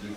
In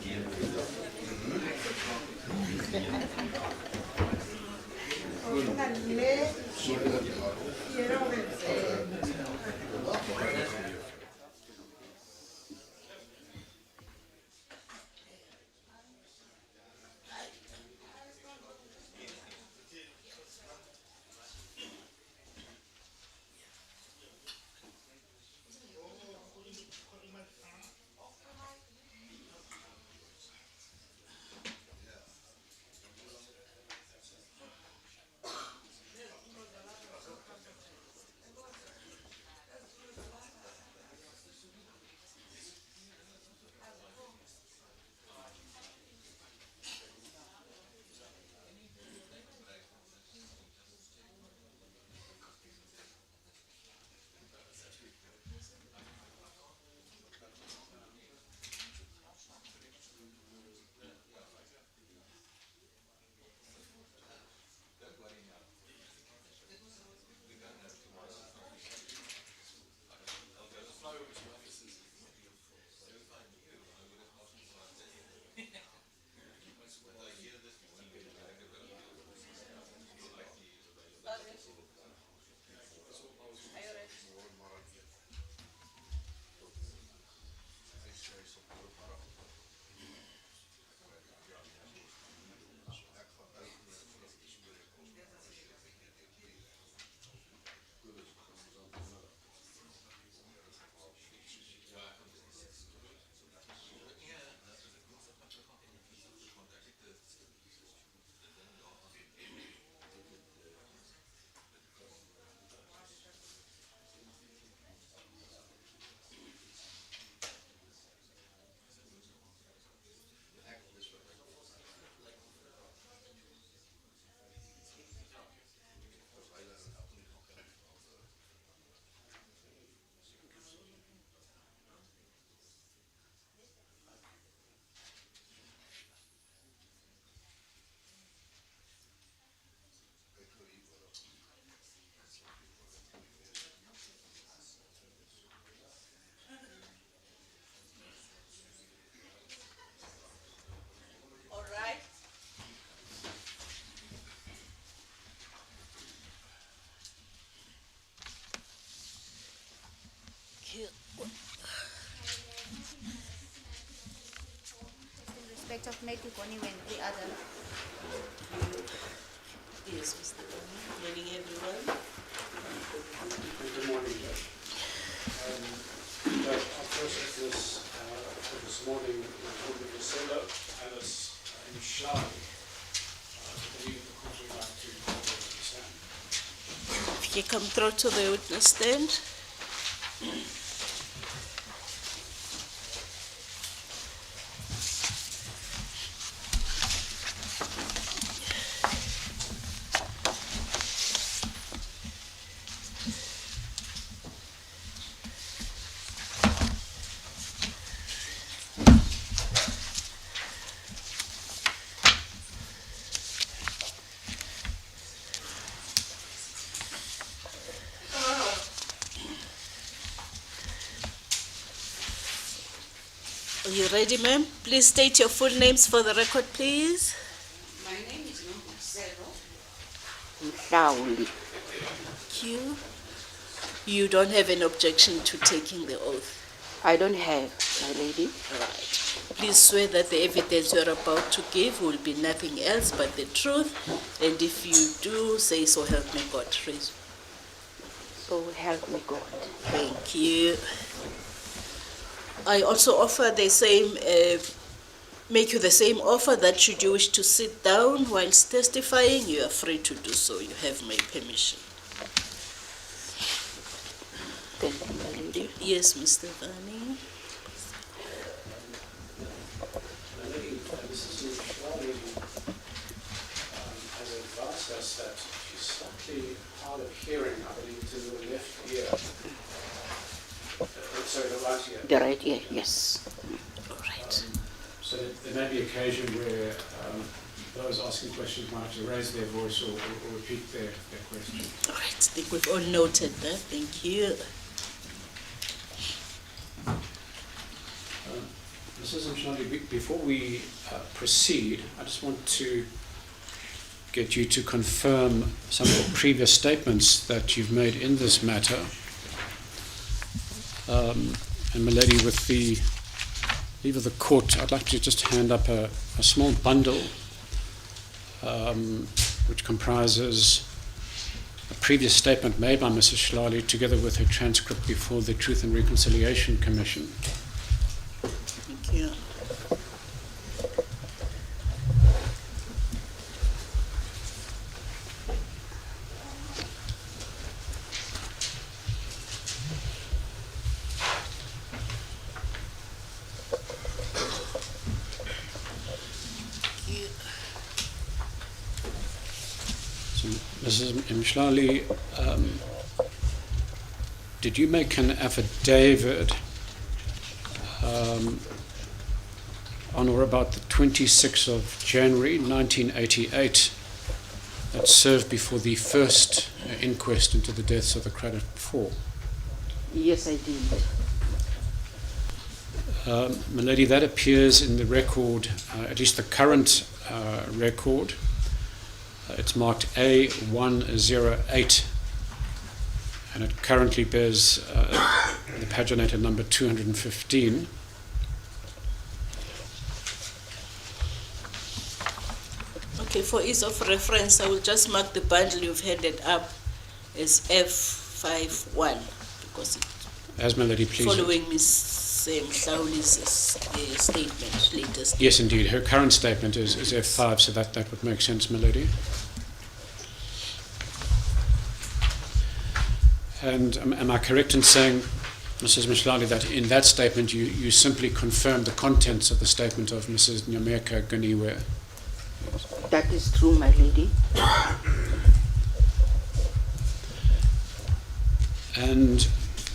respect of Metikoni when the other. Yes, Mr. Boni. Good morning, everyone. Good morning, Judge. Judge, our process this morning will be December, Alice and Shai. The court would like to call them to the stand. If you come through to the witness stand. Are you ready, ma'am? Please state your full names for the record, please. My name is Nomuselo. Mhlawuli. Q. You don't have an objection to taking the oath. I don't have, my lady. Right. Please swear that the evidence you are about to give will be nothing else but the truth. And if you do, say so help me God. Raise. So help me God. Thank you. I also offer the same, make you the same offer that should you wish to sit down whilst testifying, you are free to do so. You have my permission. Thank you, my lady. Yes, Mr. Vani. Mrs. Shai has advised us that she's slightly hard of hearing, I believe, to the left ear. Sorry, the right ear. The right ear, yes. All right. So there may be occasion where those asking questions might have to raise their voice or repeat their question. All right. I think we've all noted that. Thank you. Mrs. Mshlali, before we proceed, I just want to get you to confirm some of the previous statements that you've made in this matter. And my lady, with the leave of the court, I'd like to just hand up a small bundle which comprises a previous statement made by Mrs. Shlali together with her transcript before the Truth and Reconciliation Commission. Thank you. Mrs. Mshlali, did you make an affidavit on or about the 26th of January 1988 that served before the first inquest into the deaths of the Cradock Four? Yes, I did. My lady, that appears in the record, at least the current record. It's marked A108, and it currently bears the paginated number 215. Okay, for ease of reference, I will just mark the bundle you've handed up as F51 because As my lady, please. following Ms. Mhlauli's statement, latest. Yes, indeed. Her current statement is F5, so that would make sense, my lady. And am I correct in saying, Mrs. Mshlali, that in that statement you simply confirmed the contents of the statement of Mrs. Nyameka Ganiwe? That is true, my lady. And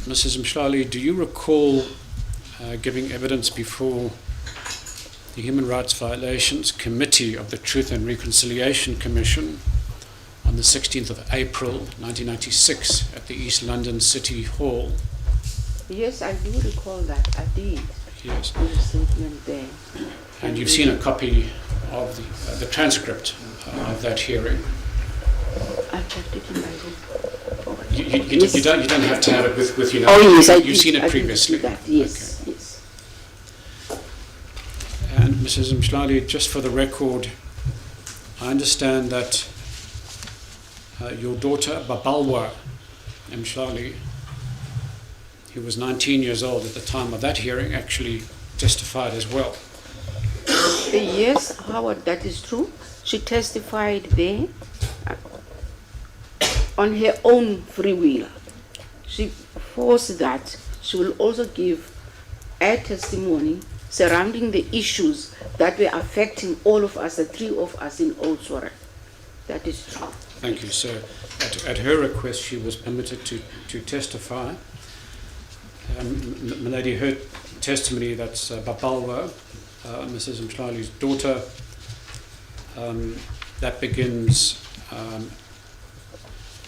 Mrs. Mshlali, do you recall giving evidence before the Human Rights Violations Committee of the Truth and Reconciliation Commission on the 16th of April 1996 at the East London City Hall? Yes, I do recall that. I did. Yes. There was a statement there. And you've seen a copy of the transcript of that hearing. I've kept it in my room. You don't have to have it with you now. Oh, yes, You've seen it previously. That. Yes, yes. And Mrs. Mshlali, just for the record, I understand that your daughter, Babalwa Mshlali, who was 19 years old at the time of that hearing, actually testified as well. Yes, Howard, that is true. She testified there on her own free will. She forced that she will also give a testimony surrounding the issues that were affecting all of us, the three of us in Old Swaraj. That is true. Thank you, sir. At her request, she was permitted to testify. My lady, her testimony, that's Babalwa, Mrs. Mshlali's daughter, that begins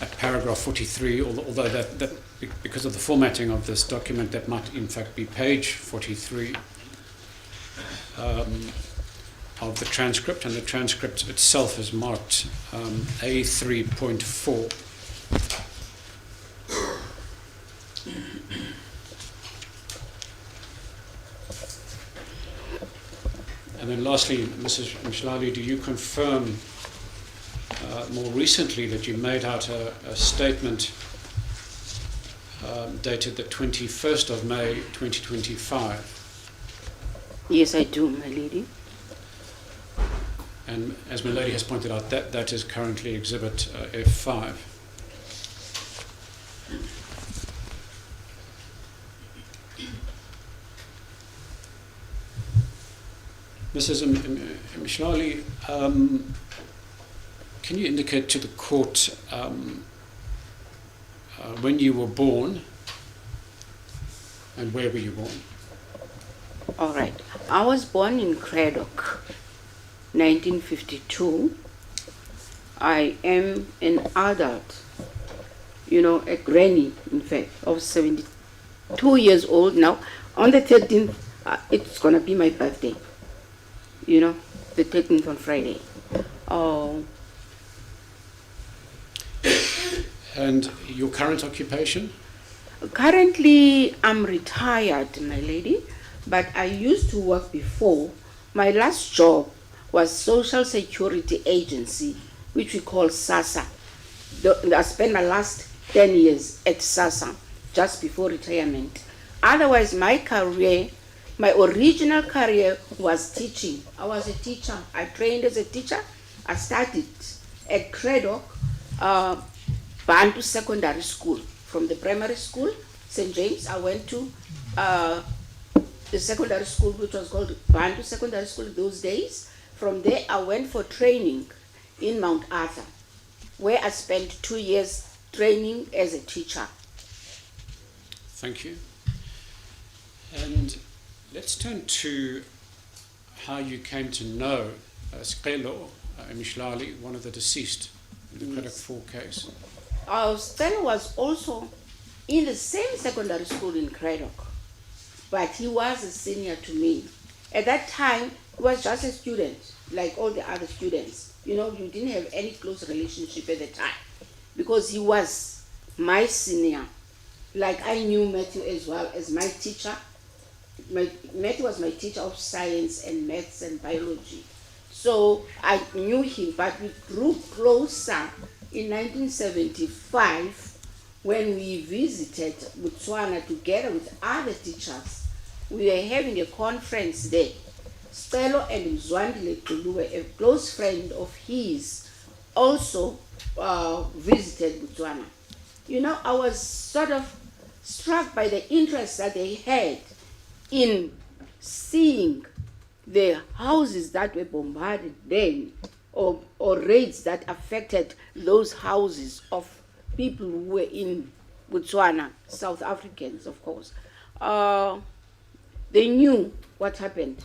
at paragraph 43, although that because of the formatting of this document, that might in fact be page 43 of the transcript, and the transcript itself is marked A3.4. And then lastly, Mrs. Mshlali, do you confirm more recently that you made out a statement dated the 21st of May 2025? Yes, I do, my lady. And as my lady has pointed out, that is currently exhibit F5. Mrs. Mshlali, can you indicate to the court when you were born and where were you born? All right. I was born in Cradock, 1952. I am an adult, a granny, in fact, of 72 years old now. On the 13th It's going to be my birthday, you know, the 13th on Friday. And your current occupation? Currently, I'm retired, my lady, but I used to work before. My last job was Social Security Agency, which we call SASA. I spent my last 10 years at SASA, just before retirement. Otherwise, my career, my original career was teaching. I was a teacher. I trained as a teacher. I started at Cradock, Bantu Secondary School. From the primary school, St. James, I went to the secondary school, which was called Bantu Secondary School those days. From there, I went for training in Mount Arthur, where I spent 2 years training as a teacher. Thank you. And let's turn to how you came to know Skelo Mishlali, one of the deceased in the Cradock 4 case. Stan was also in the same secondary school in Cradock, but he was a senior to me. At that time, he was just a student, like all the other students. You know, you didn't have any close relationship at the time, because he was my senior. Like I knew Matthew as well as my teacher. Matthew was my teacher of science and maths and biology. So I knew him, but we grew closer in 1975 when we visited Botswana together with other teachers. We were having a conference there. Stelo and Mzwandile Kuluwe, a close friend of his, also visited Botswana. You know, I was sort of struck by the interest that they had in seeing the houses that were bombarded then, or raids that affected those houses of people who were in Botswana, South Africans, of course. They knew what happened.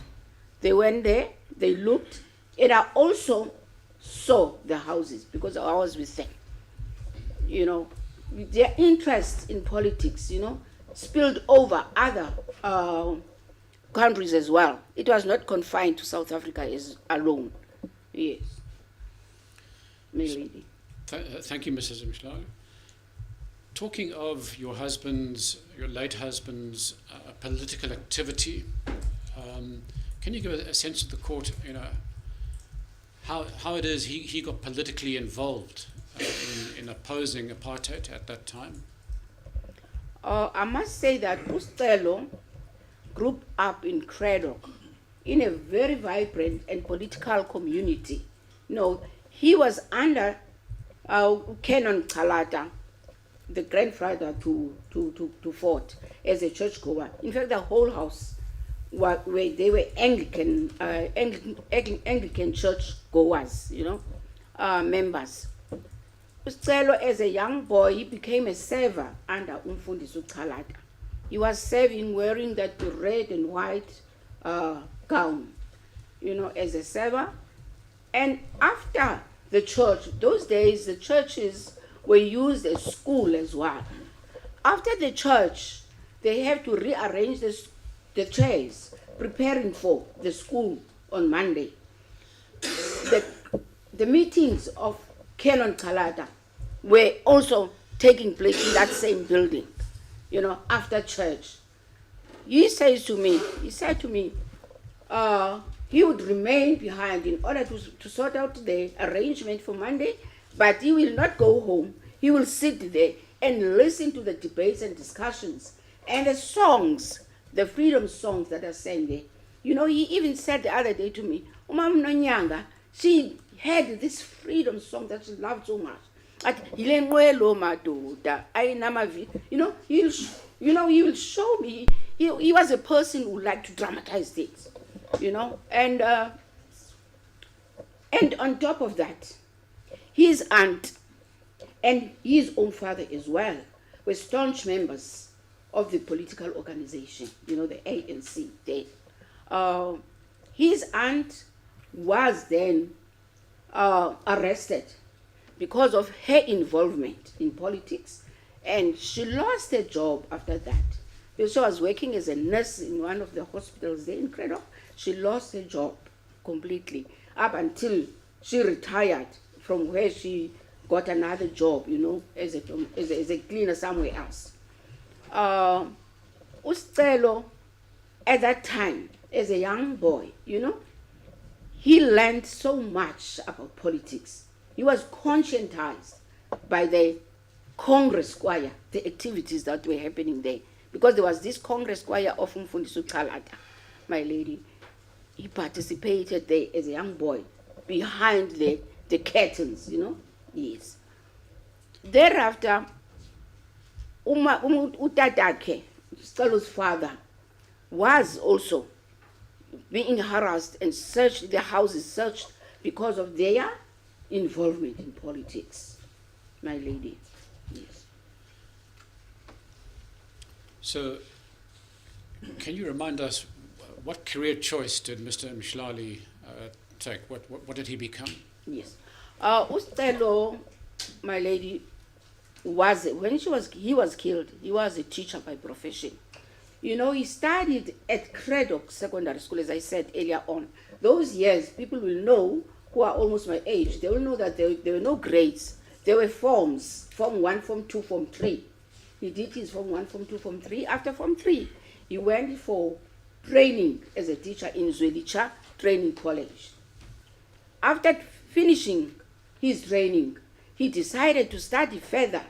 They went there, they looked, and I also saw the houses because I was with them. You know, their interest in politics, you know, spilled over other countries as well. It was not confined to South Africa alone. Yes. My lady. Thank you, Mrs. Mshlali. Talking of your late husband's political activity, can you give a sense of the court, you know, how it is he got politically involved in opposing apartheid at that time? I must say that Ustelo grew up in Cradock in a very vibrant and political community. No, he was under Canon Kalata, the grandfather to Fort, as a churchgoer. In fact, the whole house, where they were Anglican church goers, you know, members. Uscelo, as a young boy, he became a server under Umfundisi Kalata. He was serving wearing that red and white gown, you know, as a server. And after the church, those days the churches were used as school as well. After the church, they have to rearrange the chairs, preparing for the school on Monday. The meetings of Canon Kalata were also taking place in that same building, you know, after church. He said to me, he would remain behind in order to sort out the arrangement for Monday, but he will not go home. He will sit there and listen to the debates and discussions and the songs, the freedom songs that are sang there. You know, he even said the other day to me, Umam Nonyanga, she had this freedom song that she loved so much. You know, he will show me. He was a person who liked to dramatize things, you know, and on top of that, his aunt and his own father as well were staunch members of the political organization, you know, the ANC. His aunt was then arrested because of her involvement in politics, and she lost her job after that. She was working as a nurse in one of the hospitals there in Cradock. She lost her job completely up until she retired from where she got another job, as a cleaner somewhere else. Usicelo, at that time, as a young boy, he learned so much about politics. He was conscientized by the Congress choir, the activities that were happening there. Because there was this Congress choir of Mfundiso Cradock, my lady. He participated there as a young boy, behind the curtains, Yes. Thereafter, Utatakhe, Stelo's father, was also being harassed and searched, their houses searched because of their involvement in politics, my lady. Yes. So, can you remind us what career choice did Mr. Mshlali take? What did he become? Yes. Ustelo, my lady, when he was killed, he was a teacher by profession. He studied at Cradock Secondary School, as I said earlier on. Those years, people will know, who are almost my age, they will know that there were no grades. There were forms, Form 1, Form 2, Form 3. He did his Form 1, Form 2, Form 3. After Form 3, he went for training as a teacher in Zwelicha Training College. After finishing his training, he decided to study further.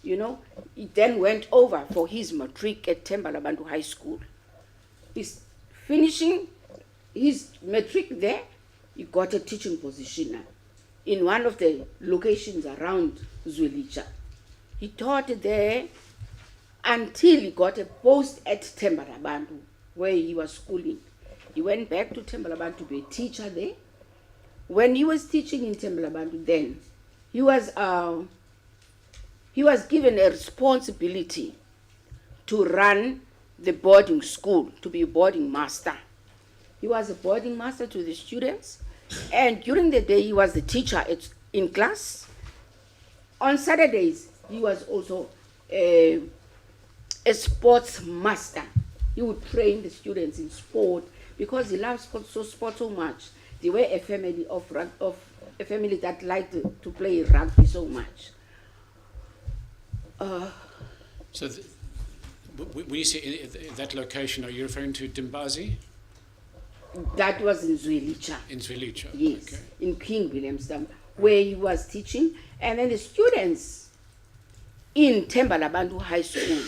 He then went over for his matric at Thembalabantu High School. He's finishing his matric there, he got a teaching position in one of the locations around Zwelicha. He taught there until he got a post at Thembalabantu, where he was schooling. He went back to Thembalabantu to be a teacher there. When he was teaching in Thembalabantu then, he was given a responsibility to run the boarding school, to be a boarding master. He was a boarding master to the students, and during the day he was the teacher in class. On Saturdays, he was also a sports master. He would train the students in sport because he loved sport so much. They were a family a family that liked to play rugby so much. So, when you say that location, are you referring to Dimbazi? That was in Zwelicha. In Zwelicha? Yes, Okay. in King Williamsdam, where he was teaching. And then the students in Thembalabantu High School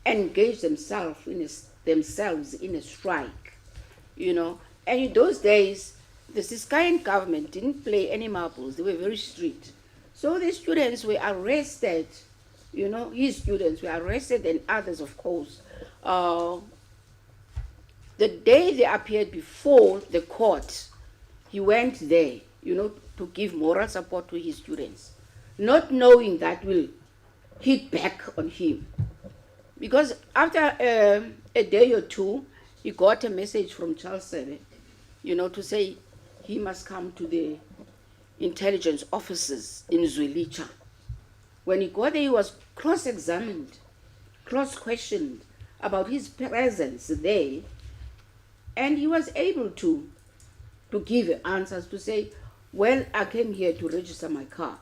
engaged themselves in a strike, And in those days, the Ciskaian government didn't play any marbles. They were very strict. So the students were arrested, his students were arrested and others, of course. The day they appeared before the court, he went there, to give moral support to his students, not knowing that will hit back on him. Because after a day or two, he got a message from Charles Sebe, to say he must come to the intelligence officers in Zwelicha. When he got there, he was cross-examined, cross-questioned about his presence there, and he was able to give answers, to say, well, I came here to register my car.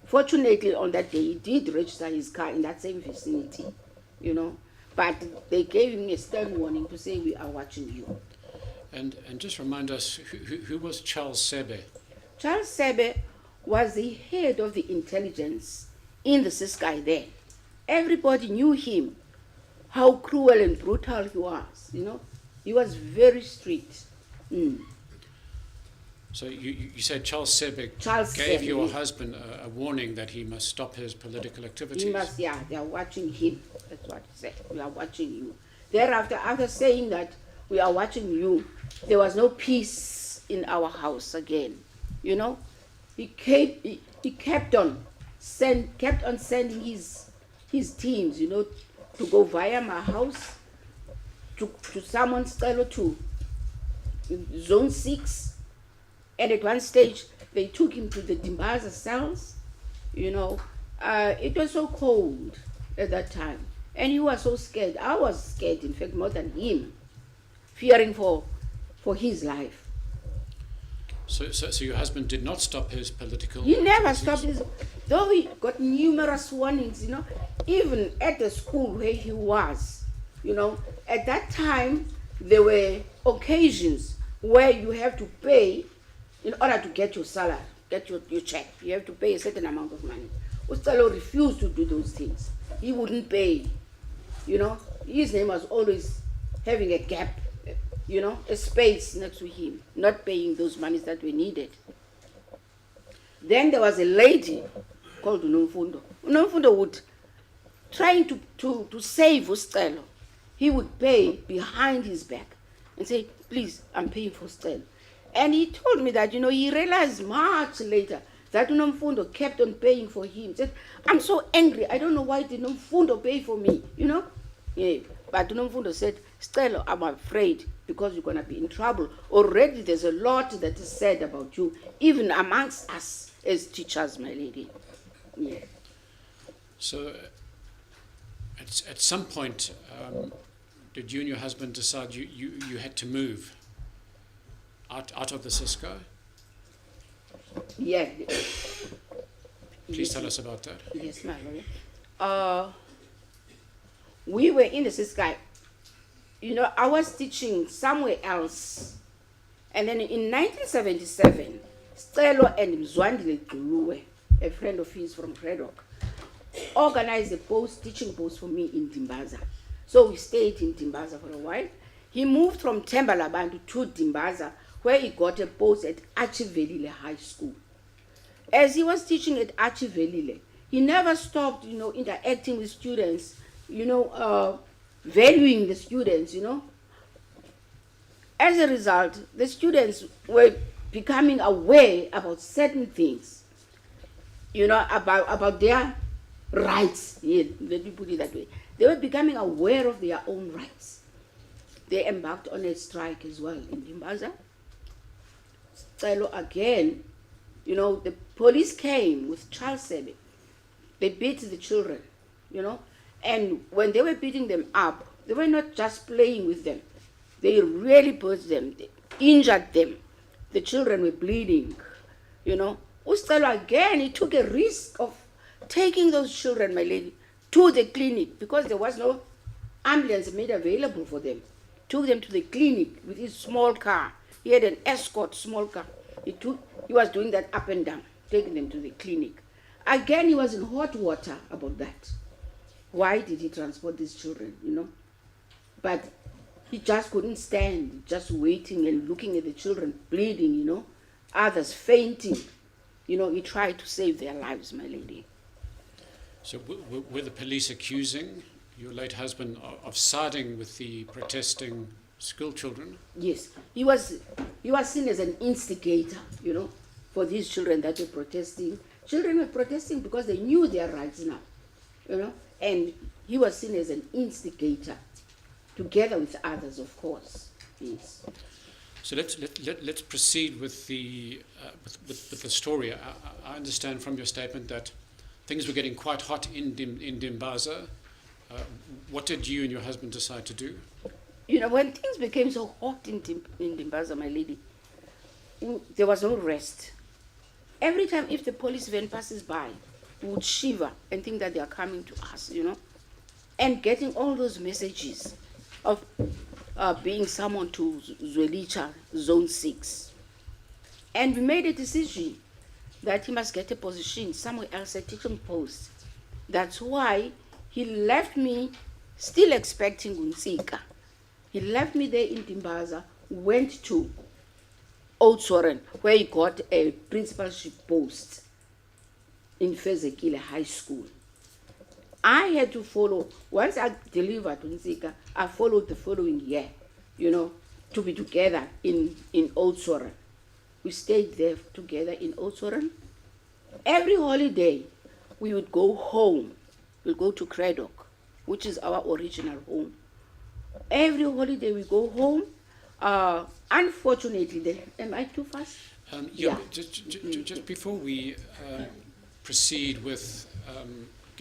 Fortunately, on that day, he did register his car in that same vicinity, but they gave him a stern warning to say, we are watching you. And just remind us, who was Charles Sebe? Charles Sebe was the head of the intelligence in the Ciskei there. Everybody knew him, how cruel and brutal he was, He was very strict. So you said Charles Sebe gave Sebe, your yes. husband a warning that he must stop his political activities. He must, they are watching him. That's what he said. We are watching you. Thereafter, after saying that we are watching you, there was no peace in our house again. He kept on sending his teams, to go via my house to someone's fellow to Zone 6. And at one stage, they took him to the Dimbaza cells. It was so cold. at that time. And he was so scared. I was scared, in fact, more than him, fearing for his life. So your husband did not stop his political He never activities? stopped his, though he got numerous warnings, even at the school where he was, at that time, there were occasions where you have to pay in order to get your salary, get your check. You have to pay a certain amount of money. Ustalo refused to do those things. He wouldn't pay, His name was always having a gap, a space next to him, not paying those monies that were needed. Then there was a lady called Unomfundo. Unomfundo would, trying to save Ustalo, he would pay behind his back and say, please, I'm paying for Stella. And he told me that, he realized much later that Unomfundo kept on paying for him. He said, I'm so angry. I don't know why did Unomfundo pay for me, Yeah. But Unomfundo said, Stella, I'm afraid because you're going to be in trouble. Already there's a lot that is said about you, even amongst us as teachers, my lady. Yeah. So at some point, did you and your husband decide you had to move out of the Cisco? Yeah. Please tell us about that. Yes, my lord. We were in the Cisco. I was teaching somewhere else. And then in 1977, Stelo and Mzwandile Guluwe, a friend of his from Cradock, organized a teaching post for me in Dimbaza. So we stayed in Dimbaza for a while. He moved from Thembalabantu to Dimbaza, where he got a post at Archivelile High School. As he was teaching at Archivelile, he never stopped, interacting with students, valuing the students, As a result, the students were becoming aware about certain things, about their rights. Yeah, let me put it that way. They were becoming aware of their own rights. They embarked on a strike as well in Dimbaza. Stelo again, the police came with child saving. They beat the children, and when they were beating them up, they were not just playing with them. They really put them, they injured them. The children were bleeding, Ustalo again, he took a risk of taking those children, my lady, to the clinic because there was no ambulance made available for them. Took them to the clinic with his small car. He had an escort small car. He was doing that up and down, taking them to the clinic. Again, he was in hot water about that. Why did he transport these children, But he just couldn't stand, just waiting and looking at the children bleeding, others fainting. He tried to save their lives, my lady. So were the police accusing your late husband of siding with the protesting school children? Yes, he was seen as an instigator, for these children that were protesting. Children were protesting because they knew their rights now, and he was seen as an instigator, together with others, of course. Yes. So let's proceed with the story. I understand from your statement that things were getting quite hot in Dimbaza. What did you and your husband decide to do? When things became so hot in Dimbaza, my lady, there was no rest. Every time if the police van passes by, we would shiver and think that they are coming to us, and getting all those messages of being summoned to Zwelicha, Zone 6. And we made a decision that he must get a position somewhere else, a teaching post. That's why he left me still expecting Unsika. He left me there in Dimbaza, went to Oudtshoorn, where he got a principalship post in Fezekile High School. I had to follow, once I delivered Unsika, I followed the following year, to be together in Oudtshoorn. We stayed there together in Oudtshoorn. Every holiday, we would go home. We'll go to Cradock, which is our original home. Every holiday we go home. Unfortunately, am I too fast? Yeah. Just before we proceed with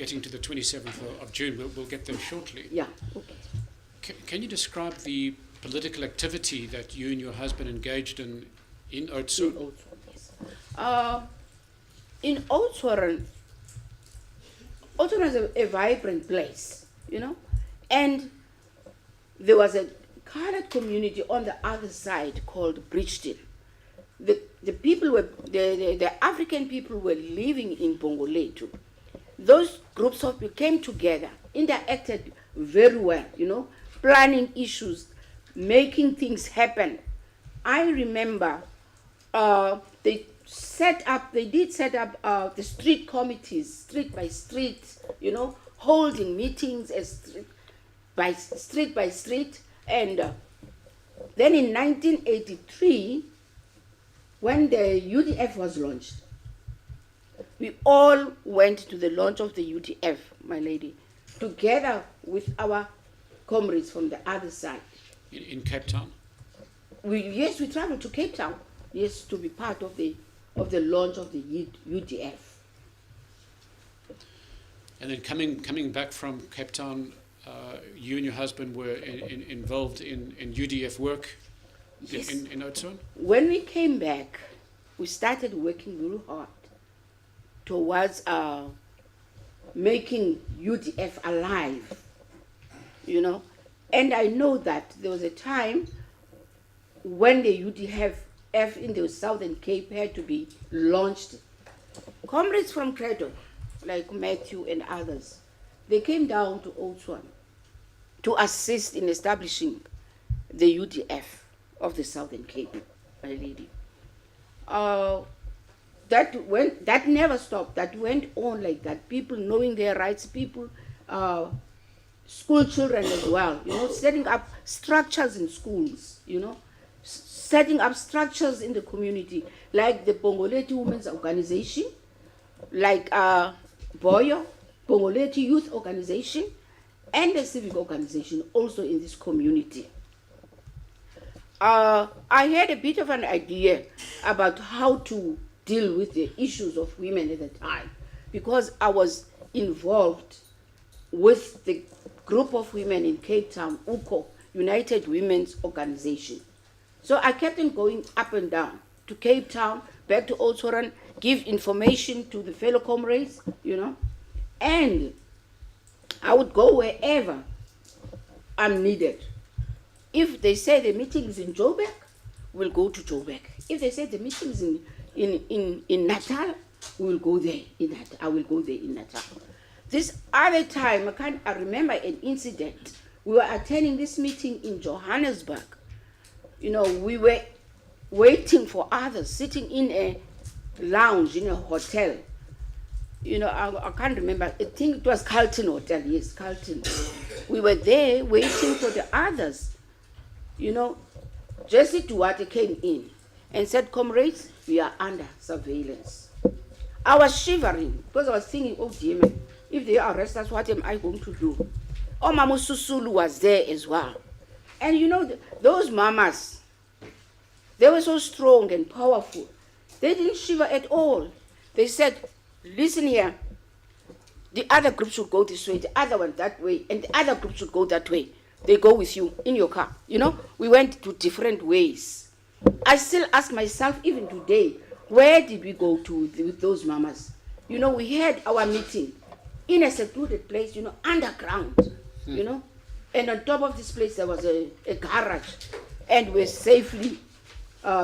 getting to the 27th of June. We'll get there shortly. Yeah, okay. Can you describe the political activity that you and your husband engaged in Oudtshoorn? In Oudtshoorn, yes. In Oudtshoorn, Oudtshoorn is a vibrant place, you know, and there was a colored community on the other side called Bridgeton. The people were the African people were living in Bongoletu. Those groups of people came together, interacted very well, you know, planning issues, making things happen. I remember they did set up the street committees, street by street, you know, holding meetings as by street, and then in 1983, when the UDF was launched, we all went to the launch of the UDF, my lady, together with our comrades from the other side. In Cape Town? We traveled to Cape Town, yes, to be part of the launch of the UDF. And then coming back from Cape Town, you and your husband were involved in UDF work Yes. in Oudtshoorn? When we came back, we started working really hard towards making UDF alive, you know. And I know that there was a time when the UDF in the Southern Cape had to be launched. Comrades from Cradock, like Matthew and others, they came down to Oudtshoorn to assist in establishing the UDF of the Southern Cape, my lady. That never stopped. That went on like that. People knowing their rights, people, school children as well, you know, setting up structures in schools, you know, setting up structures in the community, like the Bongoleti Women's Organization, like Boyo, Bongoleti Youth Organization, and the civic organization also in this community. I had a bit of an idea about how to deal with the issues of women at the time, because I was involved with the group of women in Cape Town, UCO, United Women's Organization. So I kept on going up and down to Cape Town, back to Oudtshoorn, give information to the fellow comrades, you know, and I would go wherever I'm needed. If they say the meeting is in Joburg, we'll go to Joburg. If they say the meeting is in Natal, we will go there in Natal. I will go there in Natal. This other time, I remember an incident. We were attending this meeting in Johannesburg. You know, we were waiting for others, sitting in a lounge in a hotel. You know, I can't remember. I think it was Carlton Hotel. Yes, Carlton. We were there waiting for the others. You know, Jesse Duarte came in and said, "Comrades, we are under surveillance." I was shivering because I was thinking, oh dear me, if they arrest us, what am I going to do? Oh, Mama Susulu was there as well. And you know, those mamas, they were so strong and powerful. They didn't shiver at all. They said, listen here, the other group should go this way, the other one that way, and the other group should go that way. They go with you in your car. You know, we went to different ways. I still ask myself, even today, where did we go to with those mamas? You know, we had our meeting in a secluded place, you know, underground, you know. And on top of this place, there was a garage. And we safely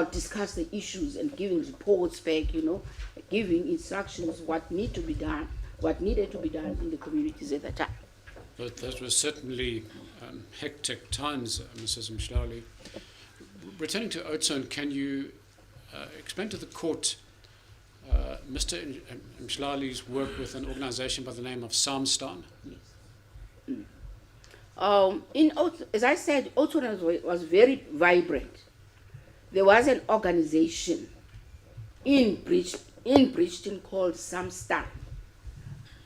discussed the issues and giving reports back, you know, giving instructions what needed to be done in the communities at the time. But those were certainly hectic times, Mrs. Mshlali. Returning to Oudtshoorn, can you explain to the court Mr. Mshlali's work with an organization by the name of Samstan? As I said, Oudtshoorn was very vibrant. There was an organization in Bridgeton called Samstan.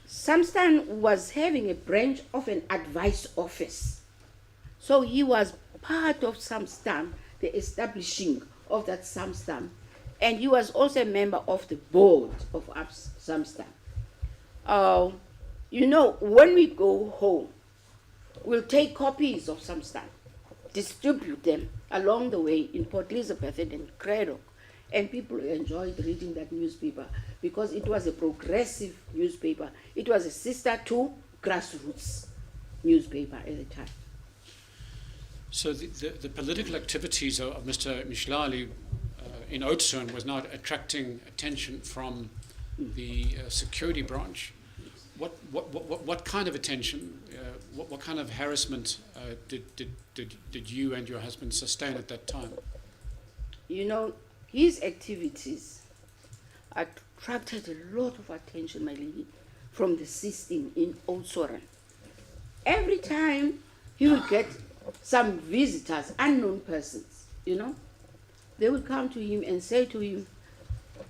Samstan was having a branch of an advice office. So he was part of Samstan, the establishing of that Samstan. And he was also a member of the board of Samstan. You know, when we go home, we'll take copies of some stuff, distribute them along the way in Port Elizabeth and in Cradock. And people enjoyed reading that newspaper because it was a progressive newspaper. It was a sister to Grassroots newspaper at the time. So the political activities of Mr. Mshlali in Oudtshoorn was not attracting attention from the security branch. What kind of attention, what kind of harassment did you and your husband sustain at that time? You know, his activities attracted a lot of attention, my lady, from the system in Oudtshoorn. Every time he would get some visitors, unknown persons, you know, they would come to him and say to him,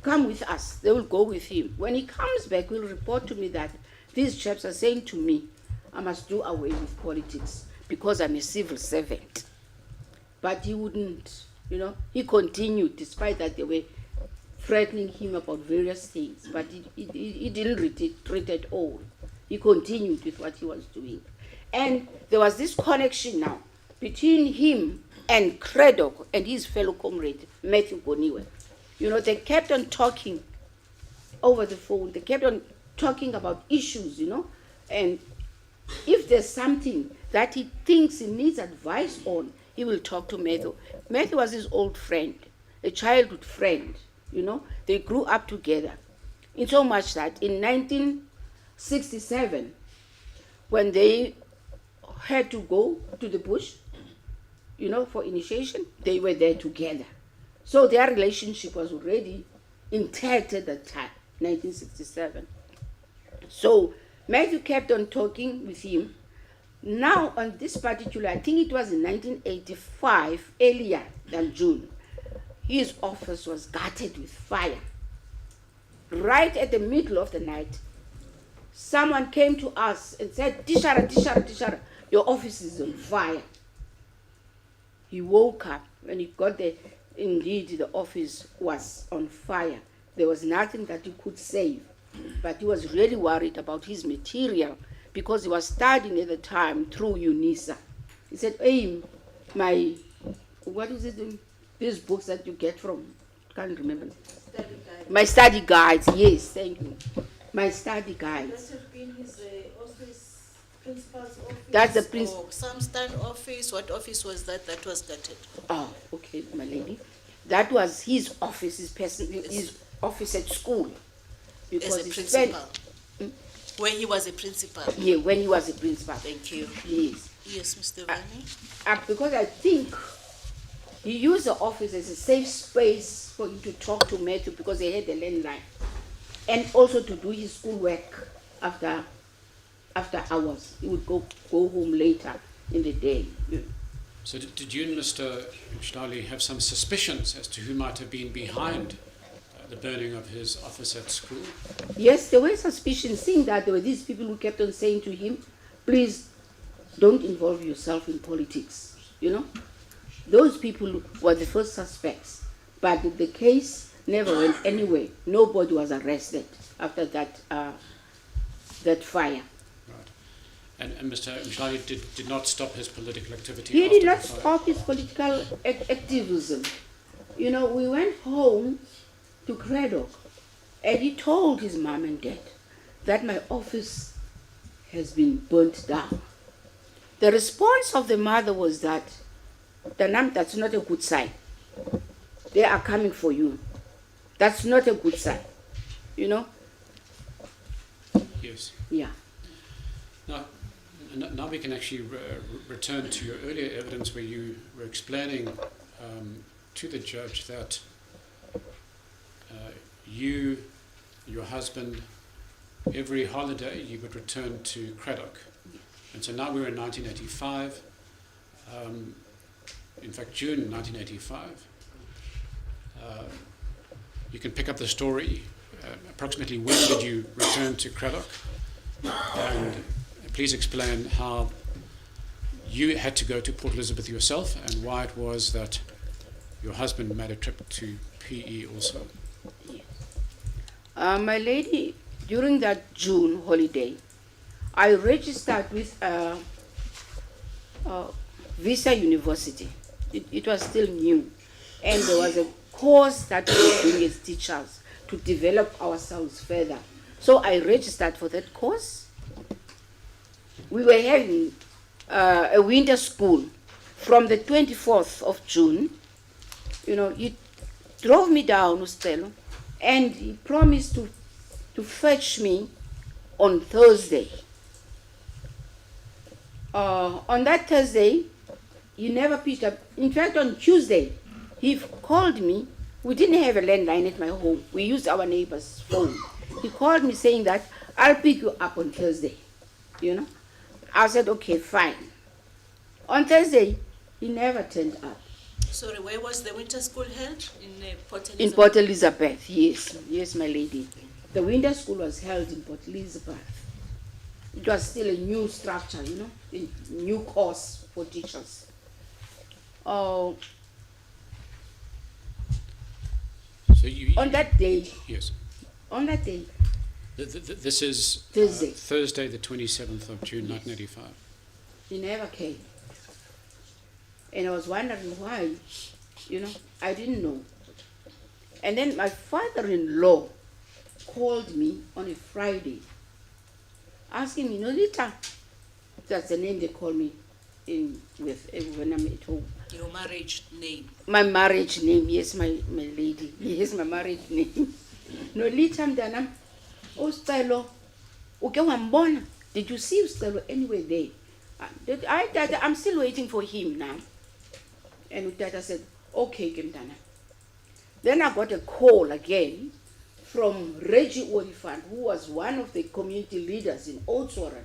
come with us. They will go with him. When he comes back, he'll report to me that these chaps are saying to me, I must do away with politics because I'm a civil servant. But he wouldn't, you know, he continued despite that they were threatening him about various things, but he didn't retreat at all. He continued with what he was doing. And there was this connection now between him and Cradock and his fellow comrade, Matthew Boniwe. You know, they kept on talking over the phone. They kept on talking about issues, you know. And if there's something that he thinks he needs advice on, he will talk to Matthew. Matthew was his old friend, a childhood friend, you know. They grew up together. In so much that in 1967, when they had to go to the bush, you know, for initiation, they were there together. So their relationship was already intact at that time, 1967. So Matthew kept on talking with him. Now on this particular, I think it was in 1985, earlier than June, his office was gutted with fire. Right at the middle of the night, someone came to us and said, Tishara, your office is on fire. He woke up. When he got there, indeed the office was on fire. There was nothing that he could save. But he was really worried about his material because he was studying at the time through UNISA. He said, hey, what is it, these books that you get from, can't remember. Study guide. My study guides, yes, thank you. My study guides. That have been his office, principal's office. That's the prince. Or Samstan office. What office was that? That was gutted. Oh, okay, my lady. That was his office, his office at school. Because As a he principal. spent- When he was a principal. Yeah, when he was a principal. Thank you. Yes. Yes, Mr. Vani. Because I think he used the office as a safe space for him to talk to Matthew because they had a landline. And also to do his schoolwork after hours. He would go home later in the day. Yeah. So did you and Mr. Mshlali have some suspicions as to who might have been behind the burning of his office at school? Yes, there were suspicions, seeing that there were these people who kept on saying to him, please don't involve yourself in politics, you know. Those people were the first suspects, but the case never went anywhere. Nobody was arrested after that fire. Right. And Mr. Mshlali did not stop his political activity? He after did the not fire? stop his political activism. You know, we went home to Cradock, and he told his mom and dad that my office has been burnt down. The response of the mother was that, Danam, that's not a good sign. They are coming for you. That's not a good sign. You know? Yes. Yeah. Now we can actually return to your earlier evidence where you were explaining to the judge that you, your husband, every holiday you would return to Cradock. And so now we're in 1985, in fact June 1985. You can pick up the story. Approximately when did you return to Cradock? And please explain how you had to go to Port Elizabeth yourself and why it was that your husband made a trip to PE also. My lady, during that June holiday, I registered with Vista University. It was still new. And there was a course that we were doing as teachers to develop ourselves further. So I registered for that course. We were having a winter school from the 24th of June. You know, he drove me down, Ustelo, and he promised to fetch me on Thursday. On that Thursday, he never picked up. In fact, on Tuesday, he called me. We didn't have a landline at my home. We used our neighbor's phone. He called me saying that, I'll pick you up on Thursday, you know. I said, okay, fine. On Thursday, he never turned up. Sorry, where was the winter school held? In Port Elizabeth? In Port Elizabeth, yes. Yes, my lady. The winter school was held in Port Elizabeth. It was still a new structure, you know, a new course for teachers. So you, On that day, yes. This is Thursday. Thursday, the 27th of June, 1985. He never came. And I was wondering why, you know, I didn't know. And then my father-in-law called me on a Friday, asking me, Nolita, that's the name they call me when I'm at home. Your marriage name? My marriage name, yes, my lady. Yes, my marriage name. Nolita mntanam, uSicelo, uke wambona? Did you see uSicelo anywhere there? I'm still waiting for him now. And Utata said, okay, Kimtana. Then I got a call again from Reggie Olifant, who was one of the community leaders in Oudtshoorn.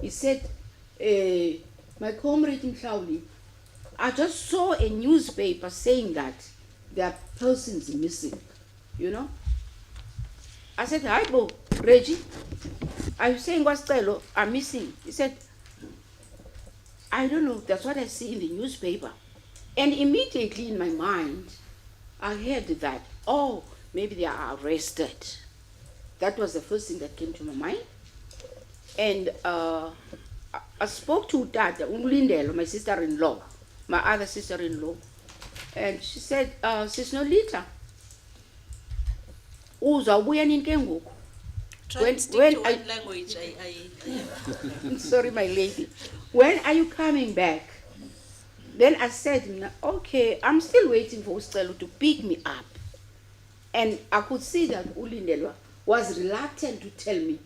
He said, my comrade Mhlawuli, I just saw a newspaper saying that there are persons missing, you know. I said, hi, Bo, Reggie, are you saying uSicelo are missing? He said, I don't know, that's what I see in the newspaper. And immediately in my mind, I heard that, oh, maybe they are arrested. That was the first thing that came to my mind. And I spoke to Tata, Ulindelo, my sister-in-law, my other sister-in-law, and she said, Sis Nolita, uzabuya nini ke ngoku? Try and stick to one language. Sorry, my lady. When are you coming back? Then I said, okay, I'm still waiting for uSicelo to pick me up. And I could see that Ulindelo was reluctant to tell me,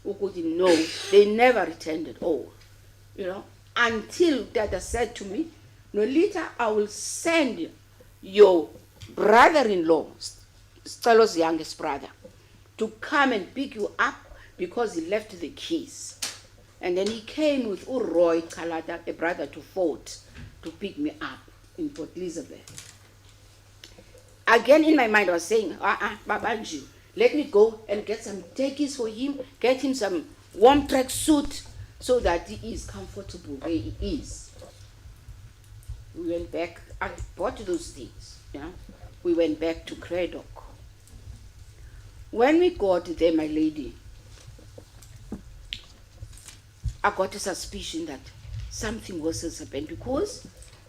no, they never returned at all. You know, until Tata said to me, Nolita, I will send your brother-in-law, Stelo's youngest brother, to come and pick you up because he left the keys. And then he came with Roy Kalata, a brother to Fort, to pick me up in Port Elizabeth. Again in my mind I was saying, Babanji, let me go and get some takis for him, get him some warm track suit so that he is comfortable where he is. We went back, I bought those things, yeah. We went back to Cradock. When we got there, my lady, I got a suspicion that something worse has happened because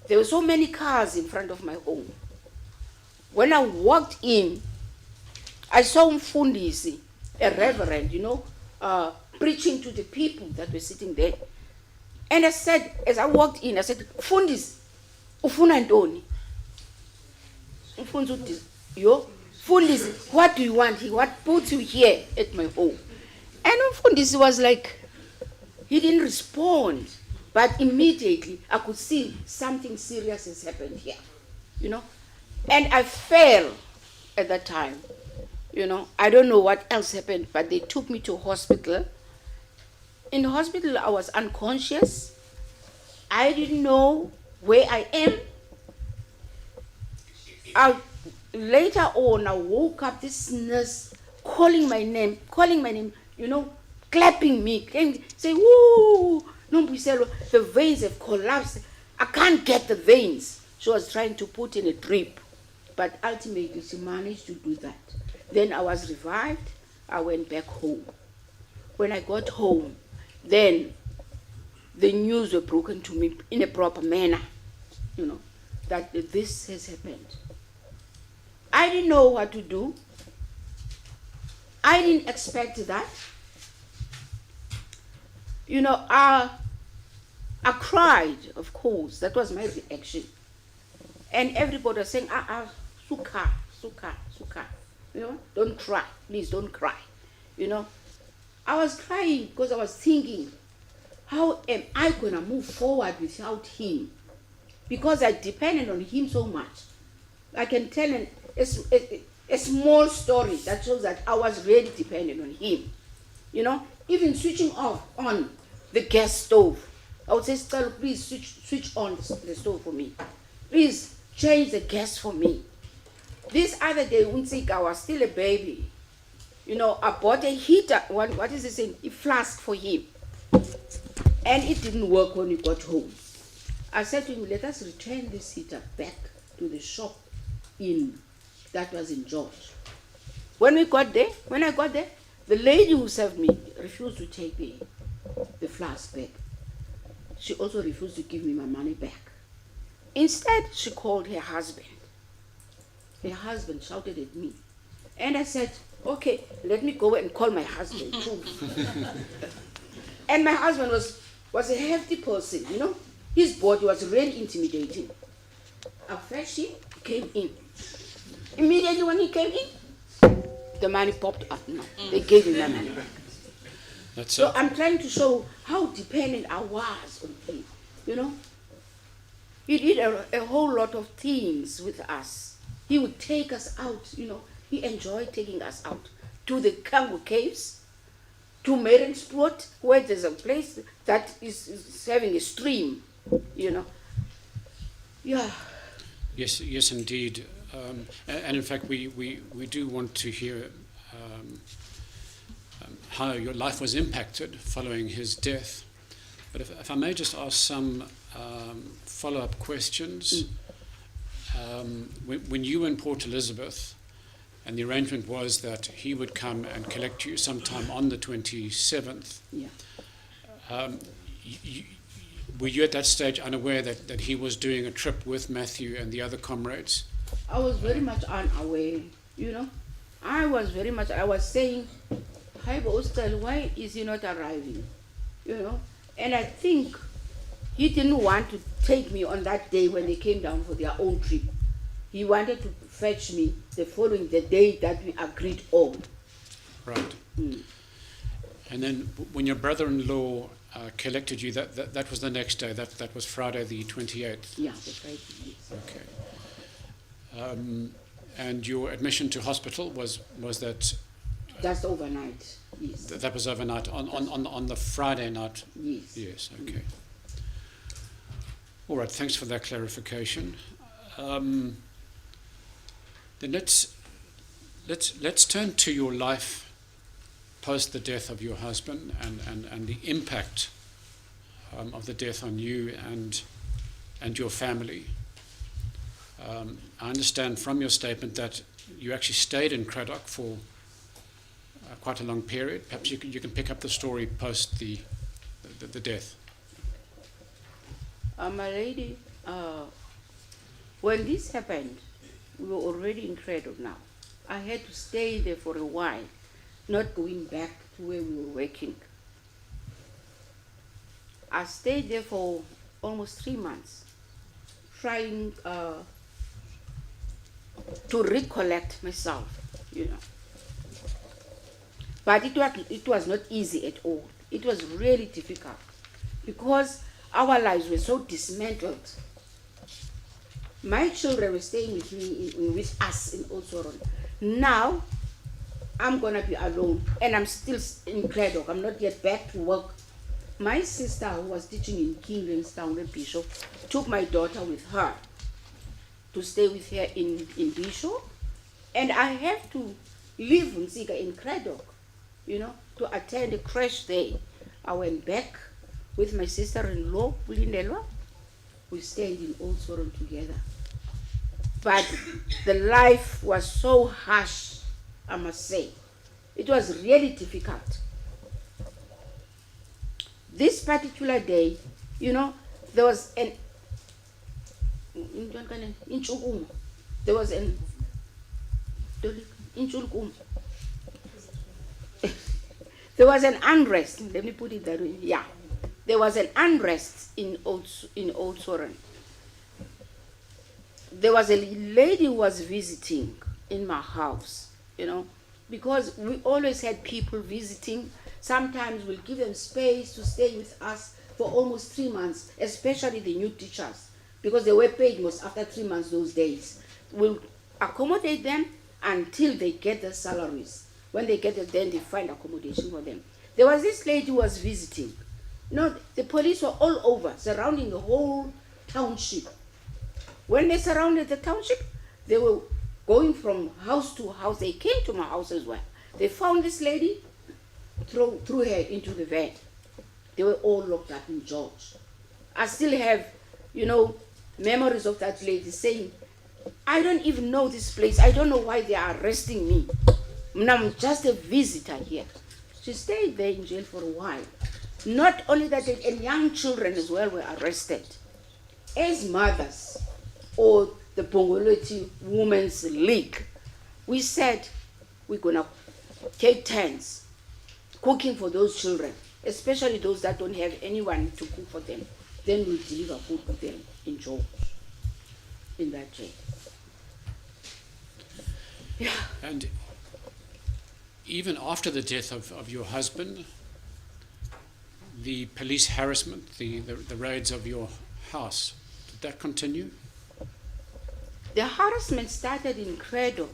there were so many cars in front of my home. When I walked in, I saw Mfundisi, a reverend, you know, preaching to the people that were sitting there. And I said, as I walked in, I said, Mfundisi, ufuna ntoni? Mfundisi, what do you want here? What puts you here at my home? And Mfundisi was like, he didn't respond. But immediately, I could see something serious has happened here, you know. And I fell at that time, you know. I don't know what else happened, but they took me to hospital. In the hospital, I was unconscious. I didn't know where I am. Later on, I woke up, this nurse calling my name, you know, clapping me, saying, woo, Nombiselo, the veins have collapsed. I can't get the veins. She was trying to put in a drip, but ultimately she managed to do that. Then I was revived. I went back home. When I got home, then the news were broken to me in a proper manner, that this has happened. I didn't know what to do. I didn't expect that. I cried, of course. That was my reaction. And everybody was saying, suka, suka, suka. Don't cry. Please don't cry. I was crying because I was thinking, how am I going to move forward without him? Because I depended on him so much. I can tell a small story that shows that I was really dependent on him. Even switching on the gas stove. I would say, Stella, please switch on the stove for me. Please change the gas for me. This other day, I was still a baby. I bought a heater, what is this thing? A flask for him. And it didn't work when we got home. I said to him, let us return this heater back to the shop that was in George. When I got there, the lady who served me refused to take the flask back. She also refused to give me my money back. Instead, she called her husband. Her husband shouted at me. And I said, okay, let me go and call my husband too. And my husband was a hefty person, His body was really intimidating. I fetched him, he came in. Immediately when he came in, the money popped up. No, they gave him the money back. So I'm trying to show how dependent I was on him, He did a whole lot of things with us. He would take us out, He enjoyed taking us out to the Kango caves, to Merensport, where there's a place that is having a stream, Yeah. Yes, indeed. And in fact, we do want to hear how your life was impacted following his death. But if I may just ask some follow-up questions. When you were in Port Elizabeth, and the arrangement was that he would come and collect you sometime on the 27th, were you at that stage unaware that he was doing a trip with Matthew and the other comrades? I was very much unaware, I was saying, hi, Ostel, why is he not arriving? And I think he didn't want to take me on that day when they came down for their own trip. He wanted to fetch me the day that we agreed on. Right. And then when your brother-in-law collected you, that was the next day. That was Friday the 28th. Yeah, the Friday. Yes. Okay. And your admission to hospital was that? Just overnight. Yes. That was overnight on the Friday night. Yes. Yes. Okay. All right. Thanks for that clarification. Then let's turn to your life post the death of your husband and the impact of the death on you and your family. I understand from your statement that you actually stayed in Cradock for quite a long period. Perhaps you can pick up the story post the death. My lady, when this happened, we were already in Cradock now. I had to stay there for a while, not going back to where we were working. I stayed there for almost 3 months, trying to recollect myself, But it was not easy at all. It was really difficult because our lives were so dismantled. My children were staying with me, with us in Otsoron. Now, I'm going to be alone, and I'm still in Cradock. I'm not yet back to work. My sister, who was teaching in Kingstown, the Bishop, took my daughter with her to stay with her in Bishop, and I have to leave Nsika in Cradock, to attend a crash there. I went back with my sister-in-law, Ulindelwa. We stayed in Otsoron together. But the life was so harsh, I must say. It was really difficult. this particular day, there was an there was an there was an unrest. Let me put it that way. Yeah, there was an unrest in Old Soren. There was a lady who was visiting in my house, because we always had people visiting. Sometimes we'll give them space to stay with us for almost 3 months, especially the new teachers, because they were paid most after 3 months those days. We'll accommodate them until they get their salaries. When they get it, then they find accommodation for them. There was this lady who was visiting. The police were all over, surrounding the whole township. When they surrounded the township, they were going from house to house. They came to my house as well. They found this lady, threw her into the van. They were all locked up in George. I still have, memories of that lady saying, I don't even know this place. I don't know why they are arresting me. I'm just a visitor here. She stayed there in jail for a while. Not only that, and young children as well were arrested. As mothers, or the Bongoloti Women's League, we said we're going to take turns cooking for those children, especially those that don't have anyone to cook for them. Then we'll deliver food to them in George, in that jail. Yeah. And even after the death of your husband, the police harassment, the raids of your house, did that continue? The harassment started in Cradock.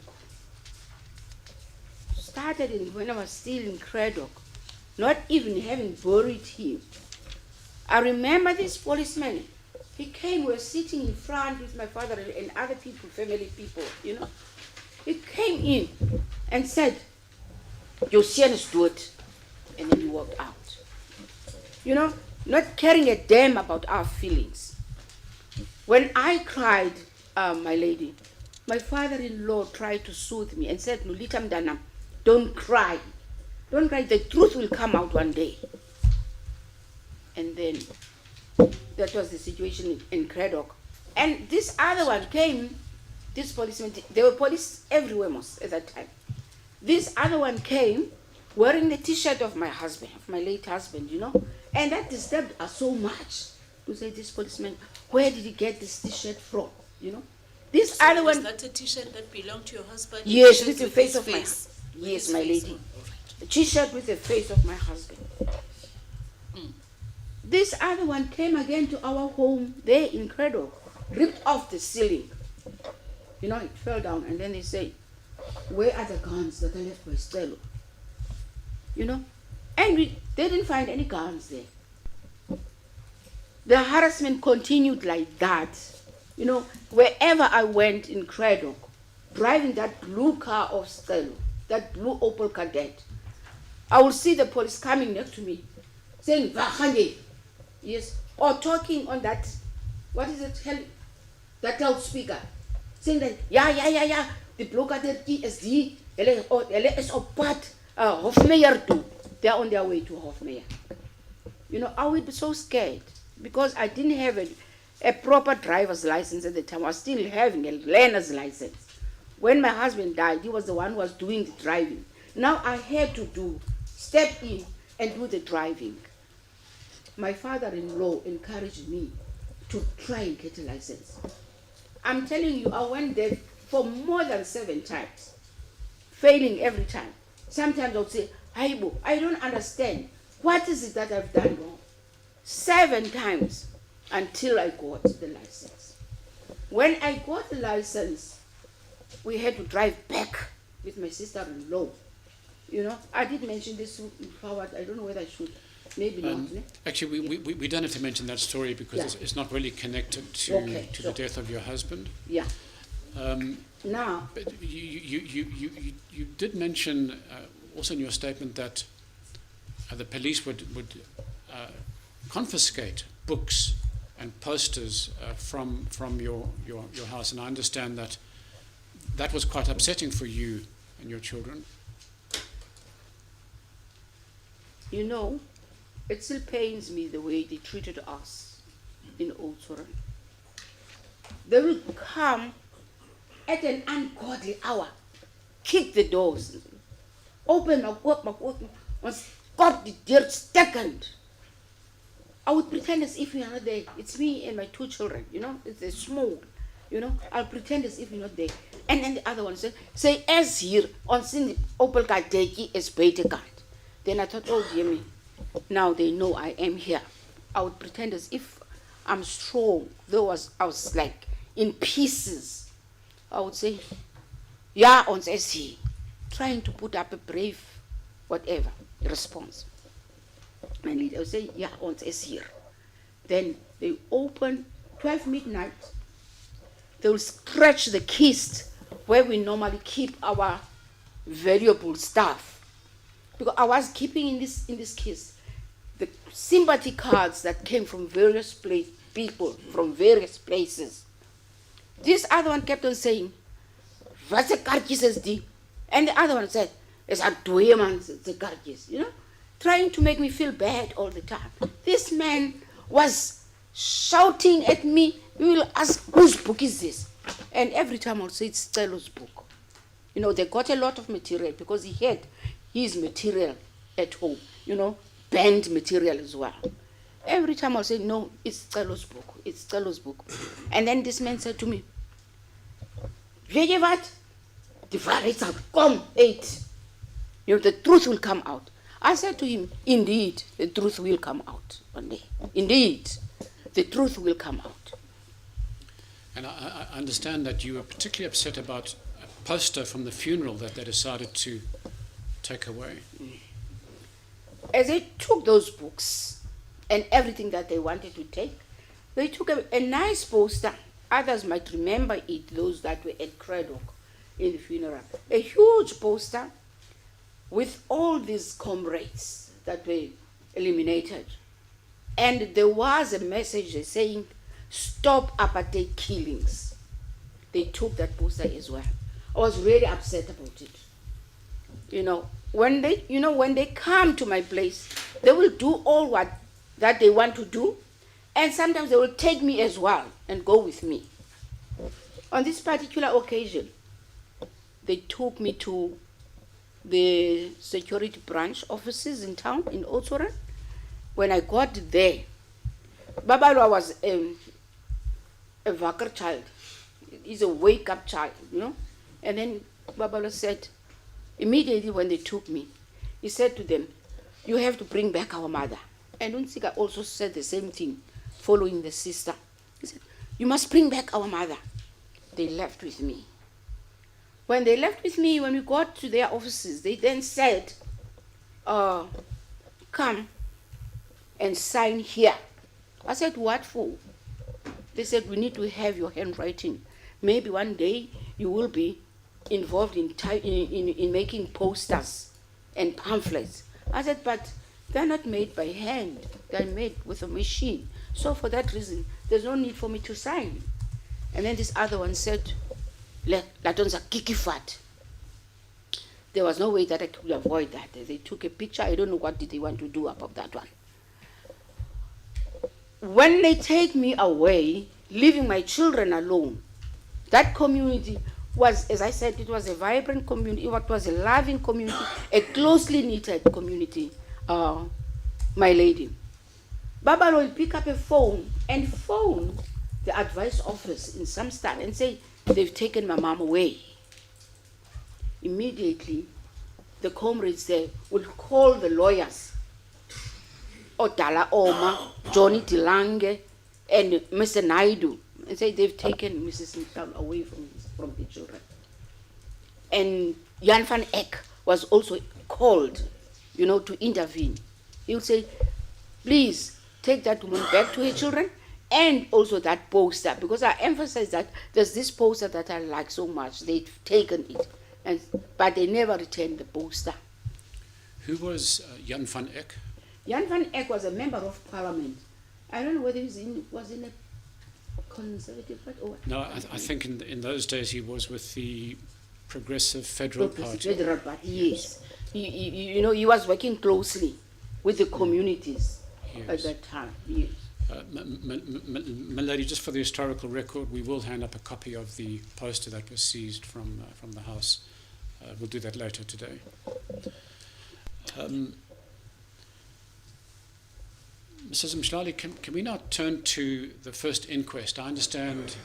When I was still in Cradock, not even having buried him. I remember this policeman. He came, we were sitting in front with my father and other people, family people, He came in and said, Josiane is dead. And then he walked out. Not caring a damn about our feelings. When I cried, my lady, my father-in-law tried to soothe me and said, Nulita Mdana, don't cry. Don't cry. The truth will come out one day. And then that was the situation in Cradock. And this other one came, this policeman, there were police everywhere most at that time. This other one came wearing the t-shirt of my husband, of my late husband, and that disturbed us so much. To say, this policeman, where did he get this t-shirt from, This So other was one, that a t-shirt that belonged to your husband? yes, T-shirt with the face his of my, face. With yes, his my face lady. on. All right. A t-shirt with the face of my husband. This other one came again to our home there in Cradock, ripped off the ceiling. It fell down, and then they say, where are the guns that I left by Stella? And they didn't find any guns there. The harassment continued like that. Wherever I went in Cradock, driving that blue car of Stella, that blue Opel Kadett, I will see the police coming next to me, saying, Vahande, yes, or talking on that, what is it, that loudspeaker, saying that, yeah, the bloke at the ESD, is a part, Hofmeyer too. They are on their way to Hofmeyer. I would be so scared because I didn't have a proper driver's license at the time. I was still having a learner's license. When my husband died, he was the one who was doing the driving. Now I had to step in and do the driving. My father-in-law encouraged me to try and get a license. I'm telling you, I went there for more than 7 times, failing every time. Sometimes I would say, Aibo, I don't understand. What is it that I've done wrong? 7 times until I got the license. When I got the license, we had to drive back with my sister-in-law. I did mention this forward. I don't know whether I should. Maybe not. Actually, we don't have to mention that story because it's not really connected to the death of your husband. Yeah. Now. But you did mention also in your statement that the police would confiscate books and posters from your house, and I understand that was quite upsetting for you and your children. it still pains me the way they treated us in Oudtshoorn. They will come at an ungodly hour, kick the doors, open my work, got the dirt stagnant. I would pretend as if you're not there. It's me and my 2 children, it's a small, I'll pretend as if you're not there. And then the other one say as here, on sin opel kadeki is beter card. Then I thought, oh dear me, now they know I am here. I would pretend as if I'm strong, though I was like in pieces. I would say, yeah, on says he, trying to put up a brave, whatever, response. My leader would say, yeah, on says here. Then they open 12 midnight. They will scratch the kist where we normally keep our valuable stuff. Because I was keeping in this kist the sympathy cards that came from various people from various places. This other one kept on saying, "What's a kaartjies is die?" And the other one said, "It's a dweeman, it's a kaartjies," trying to make me feel bad all the time. This man was shouting at me. We will ask, whose book is this? And every time I'll say it's Celo's book. They got a lot of material because he had his material at home, banned material as well. Every time I'll say, no, it's Celo's book, it's Celo's book. And then this man said to me, weet jy wat? Die waarheid sal kom uit. The truth will come out. I said to him, indeed, the truth will come out one day. Indeed, the truth will come out. And I understand that you were particularly upset about a poster from the funeral that they decided to take away. As they took those books and everything that they wanted to take, they took a nice poster. Others might remember it, those that were at Cradock in the funeral. A huge poster with all these comrades that were eliminated. And there was a message saying, "Stop apartheid killings." They took that poster as well. I was really upset about it. When they come to my place, they will do all that they want to do, and sometimes they will take me as well and go with me. On this particular occasion, they took me to the security branch offices in town in Oudtshoorn. When I got there, Babalwa was a wakker child. He's a wake-up child, And then Babalwa said, immediately when they took me, he said to them, "You have to bring back our mother." And Unsika also said the same thing, following the sister. He said, "You must bring back our mother." They left with me. When they left with me, when we got to their offices, they then said, "Come and sign here." I said, "What for?" They said, "We need to have your handwriting. Maybe one day you will be involved in making posters and pamphlets." I said, "But they're not made by hand. They're made with a machine. So for that reason, there's no need for me to sign." And then this other one said, "Latonza kikifat." There was no way that I could avoid that. They took a picture. I don't know what did they want to do about that one. When they take me away, leaving my children alone, that community was, as I said, it was a vibrant community, it was a loving community, a closely knitted community, my lady. Baba will pick up a phone and phone the advice office in some state and say, "They've taken my mom away." Immediately, the comrades there will call the lawyers, Odala Oma, Johnny Tilange, and Mr. Naidu, and say they've taken Mrs. Mkhal away from the children. And Jan van Eyck was also called, to intervene. He would say, "Please take that woman back to her children, and also that poster," because I emphasize that there's this poster that I like so much. They've taken it, but they never returned the poster. Who was Jan van Eyck? Jan van Eyck was a member of parliament. I don't know whether he was in a conservative party or what. No, I think in those days he was with the Progressive Federal Party. Federal Party, yes. He was working closely with the communities. at that time, yes. Milady, just for the historical record, we will hand up a copy of the poster that was seized from the house. We'll do that later today. Mrs. Mshlali, can we now turn to the first inquest? I understand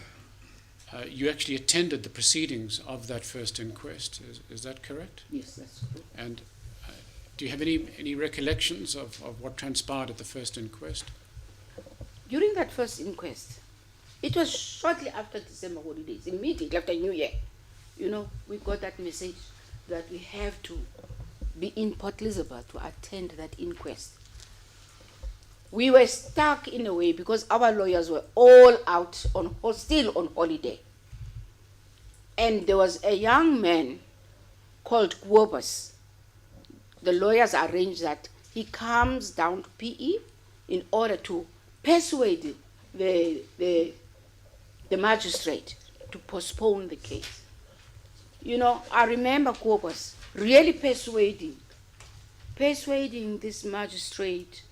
you actually attended the proceedings of that first inquest. Is that correct? Yes, that's correct. And do you have any recollections of what transpired at the first inquest? During that first inquest, it was shortly after December holidays, immediately after New Year. You know, we got that message that we have to be in Port Elizabeth to attend that inquest. We were stuck in a way because our lawyers were all out still on holiday. And there was a young man called Kwobus. The lawyers arranged that he comes down to PE in order to persuade the magistrate to postpone the case. You know, I remember Kwobus really persuading this magistrate.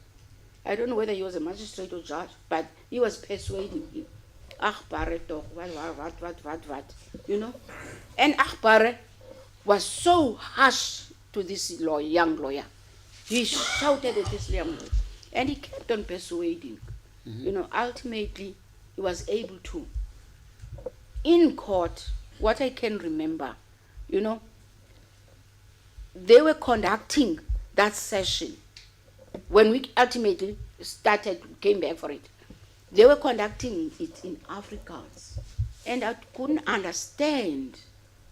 I don't know whether he was a magistrate or judge, but he was persuading him. Akbare toch, what, you know? And Akbare was so harsh to this young lawyer. He shouted at this young lawyer. And he kept on persuading. Mm-hmm. You know, ultimately, he was able to. In court, what I can remember, you know, they were conducting that session. When we ultimately came back for it, they were conducting it in Afrikaans. And I couldn't understand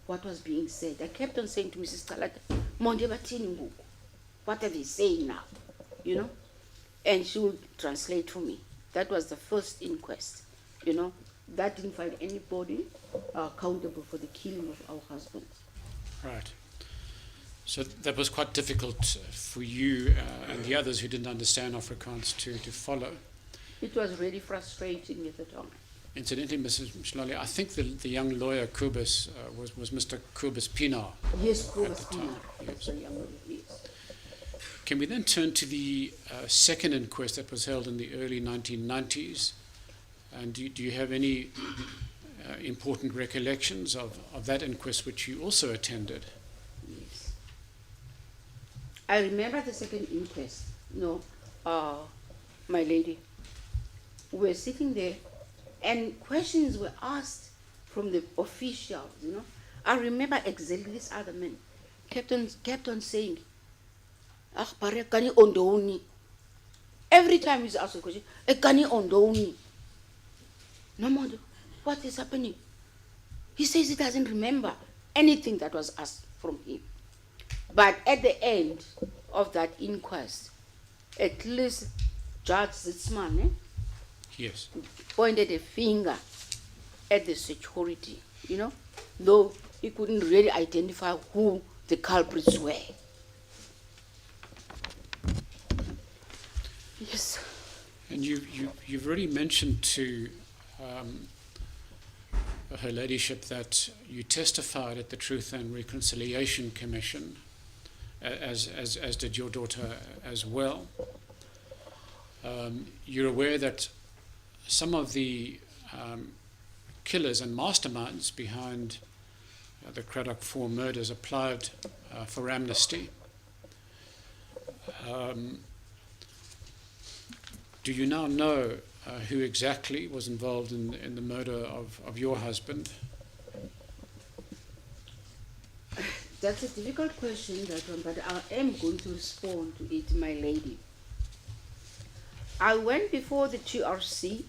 what was being said. I kept on saying to Mrs. Talata, Monde batini nguku. What are they saying now? You know? And she would translate for me. That was the first inquest. You know? That didn't find anybody accountable for the killing of our husbands. Right. So that was quite difficult for you and the others who didn't understand Afrikaans to follow. It was really frustrating at the time. Incidentally, Mrs. Mshlali, I think the young lawyer Kubus was Mr. Kubus Pinar. Yes, Kubus Pinar. Yes. That's the young lawyer, yes. Can we then turn to the second inquest that was held in the early 1990s? And do you have any important recollections of that inquest which you also attended? Yes. I remember the second inquest. You know, my lady, we were sitting there and questions were asked from the officials, you know. I remember exactly this other man kept on saying, every time he's asked a question, no more, what is happening? He says he doesn't remember anything that was asked from him. But at the end of that inquest, at least Judge Zitzman Yes. pointed a finger at the security, you know, though he couldn't really identify who the culprits were. Yes. And you've already mentioned to Her Ladyship that you testified at the Truth and Reconciliation Commission, as did your daughter as well. You're aware that some of the killers and masterminds behind the Cradock 4 murders applied for amnesty. Do you now know who exactly was involved in the murder of your husband? That's a difficult question, that one, but I am going to respond to it, my lady. I went before the TRC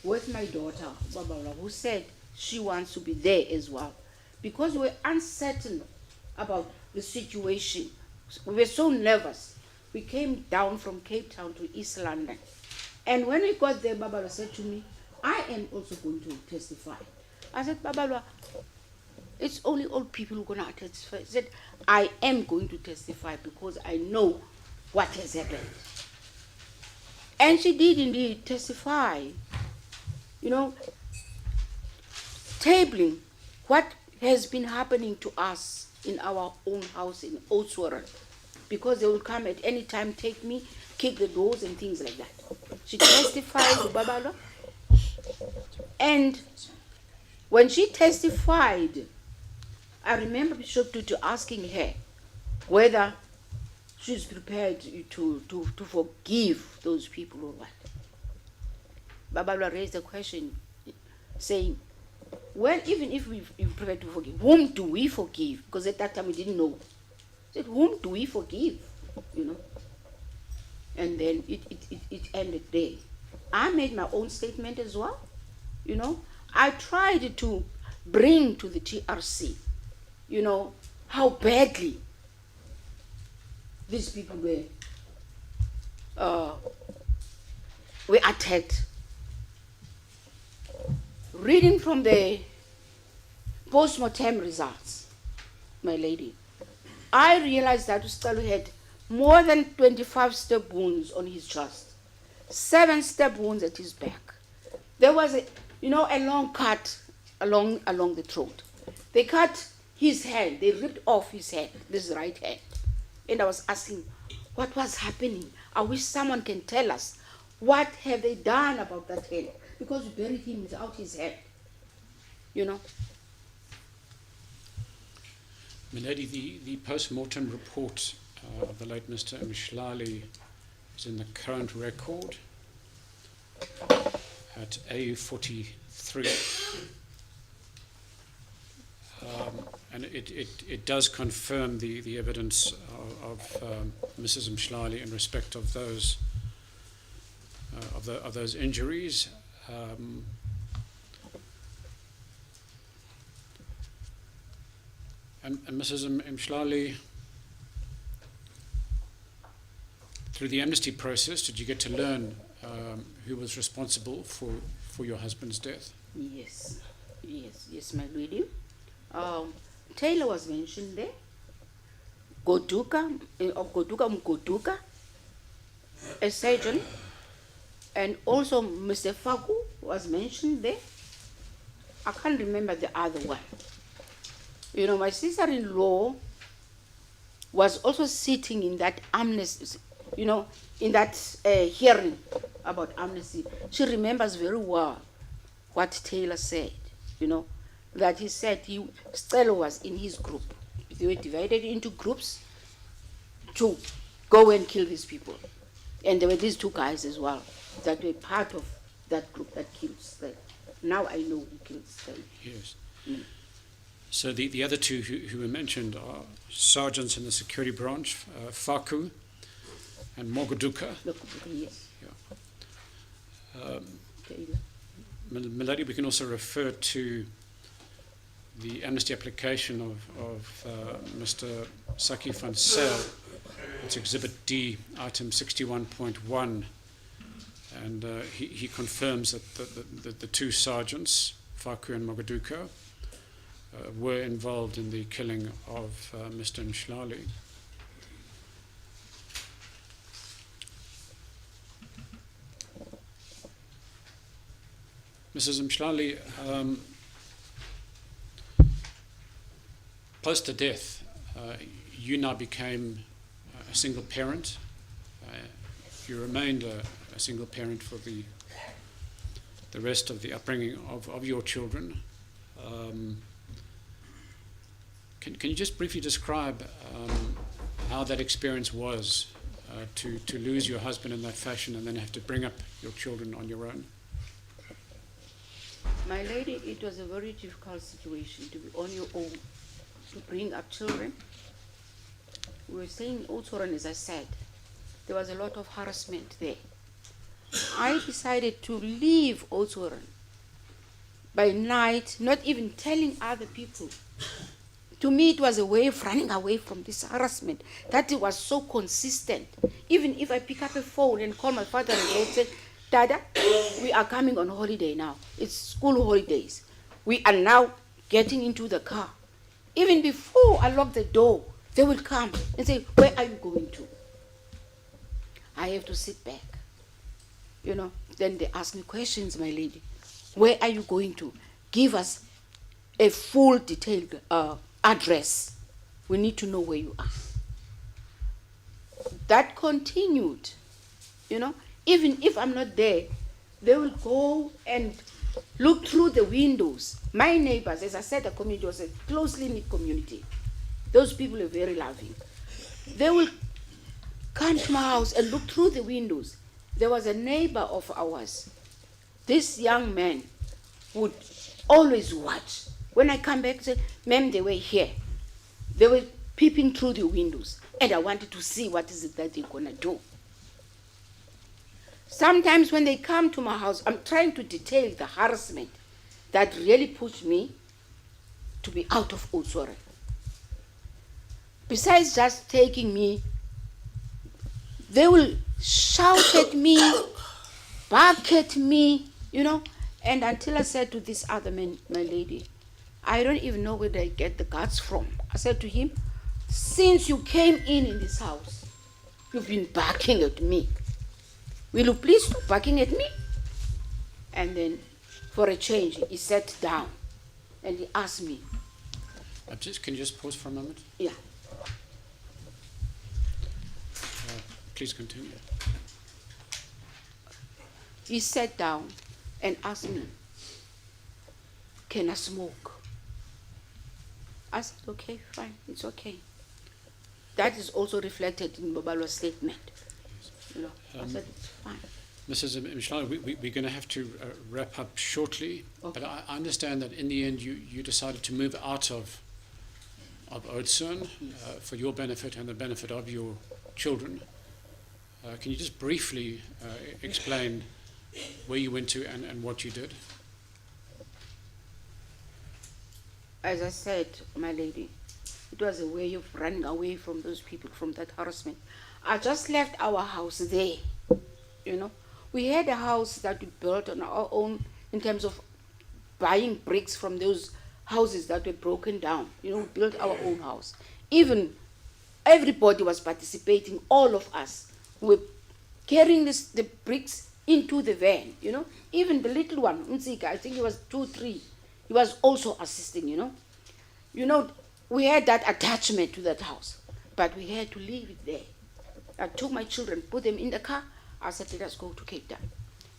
with my daughter, Babala, who said she wants to be there as well. Because we were uncertain about the situation. We were so nervous. We came down from Cape Town to East London. And when we got there, Babala said to me, I am also going to testify. I said, Babala, it's only old people who are going to testify. He said, I am going to testify because I know what has happened. And she did indeed testify, you know, tabling what has been happening to us in our own house in Otswara. Because they will come at any time, take me, kick the doors and things like that. She testified to Babalo. And when she testified, I remember Bishop Tutu asking her whether she's prepared to forgive those people or what. Babalo raised the question saying, well, even if we prepared to forgive, whom do we forgive? Because at that time we didn't know. He said, whom do we forgive? You know? And then it ended there. I made my own statement as well. You know? I tried to bring to the TRC, you know, how badly these people were attacked. Reading from the post-mortem results, my lady, I realized that Ustalu had more than 25 stab wounds on his chest, 7 stab wounds at his back. There was a long cut along the throat. They cut his hand, they ripped off his hand, this right hand. And I was asking, what was happening? I wish someone can tell us, what have they done about that hand? Because we buried him without his head, you know. Milady, the post-mortem report of the late Mr. Mshlali is in the current record at A43. And it does confirm the evidence of Mrs. Mshlali in respect of those injuries. And Mrs. Mshlali, through the amnesty process, did you get to learn who was responsible for your husband's death? Yes, my lady. Taylor was mentioned there. Mgoduka, a surgeon, and also Mr. Faku was mentioned there. I can't remember the other one. You know, my sister-in-law was also sitting in that amnesty, you know, in that hearing about amnesty. She remembers very well what Taylor said, you know, that he said Stella was in his group. They were divided into groups to go and kill these people. And there were these 2 guys as well that were part of that group that killed Stella. Now I know who killed Stella. Yes. So the other 2 who were mentioned are sergeants in the security branch, Faku and Mogoduka. Yes. Yeah. Milady, we can also refer to the amnesty application of Mr. Saki van Zyl. It's Exhibit D, item 61.1. And he confirms that the 2 sergeants, Faku and Mogoduka, were involved in the killing of Mr. Mshlali. Mrs. Mshlali, close to death, you now became a single parent. You remained a single parent for the rest of the upbringing of your children. Can you just briefly describe how that experience was to lose your husband in that fashion and then have to bring up your children on your own? My lady, it was a very difficult situation to be on your own, to bring up children. We were staying in Oudtshoorn, as I said. There was a lot of harassment there. I decided to leave Oudtshoorn by night, not even telling other people. To me, it was a way of running away from this harassment, that it was so consistent. Even if I pick up a phone and call my father-in-law and say, Dada, we are coming on holiday now. It's school holidays. We are now getting into the car. Even before I lock the door, they will come and say, where are you going to? I have to sit back. You know, then they ask me questions, my lady. Where are you going to? Give us a full detailed address. We need to know where you are. That continued You know, even if I'm not there, they will go and look through the windows. My neighbors, as I said, the community was a closely knit community. Those people are very loving. They will come to my house and look through the windows. There was a neighbor of ours. This young man would always watch. When I come back, say, "Ma'am, they were here." They were peeping through the windows, and I wanted to see what is it that they're gonna do. Sometimes when they come to my house, I'm trying to detail the harassment that really pushed me to be out of Otsore. Besides just taking me, they will shout at me, bark at me, you know. And until I said to this other man, "My lady, I don't even know where they get the guts from." I said to him, "Since you came in this house, you've been barking at me. Will you please stop barking at me?" And then, for a change, he sat down and he asked me, Can you just pause for a moment? yeah, Please continue. he sat down and asked me, "Can I smoke?" I said, "Okay, fine, it's okay." That is also reflected in Babalo's statement. You know, I said, "It's fine." Mrs. Mshlali, we're going to have to wrap up shortly, Okay. but I understand that in the end you decided to move out of Oudtshoorn for your benefit and the benefit of your children. Can you just briefly explain where you went to and what you did? As I said, my lady, it was a way of running away from those people, from that harassment. I just left our house there, you know. We had a house that we built on our own in terms of buying bricks from those houses that were broken down. You know, we built our own house. Even everybody was participating, all of us. We were carrying the bricks into the van, you know. Even the little one, Nsika, I think he was 2, 3, he was also assisting, you know. You know, we had that attachment to that house, but we had to leave it there. I took my children, put them in the car. I said, "Let us go to Cape Town."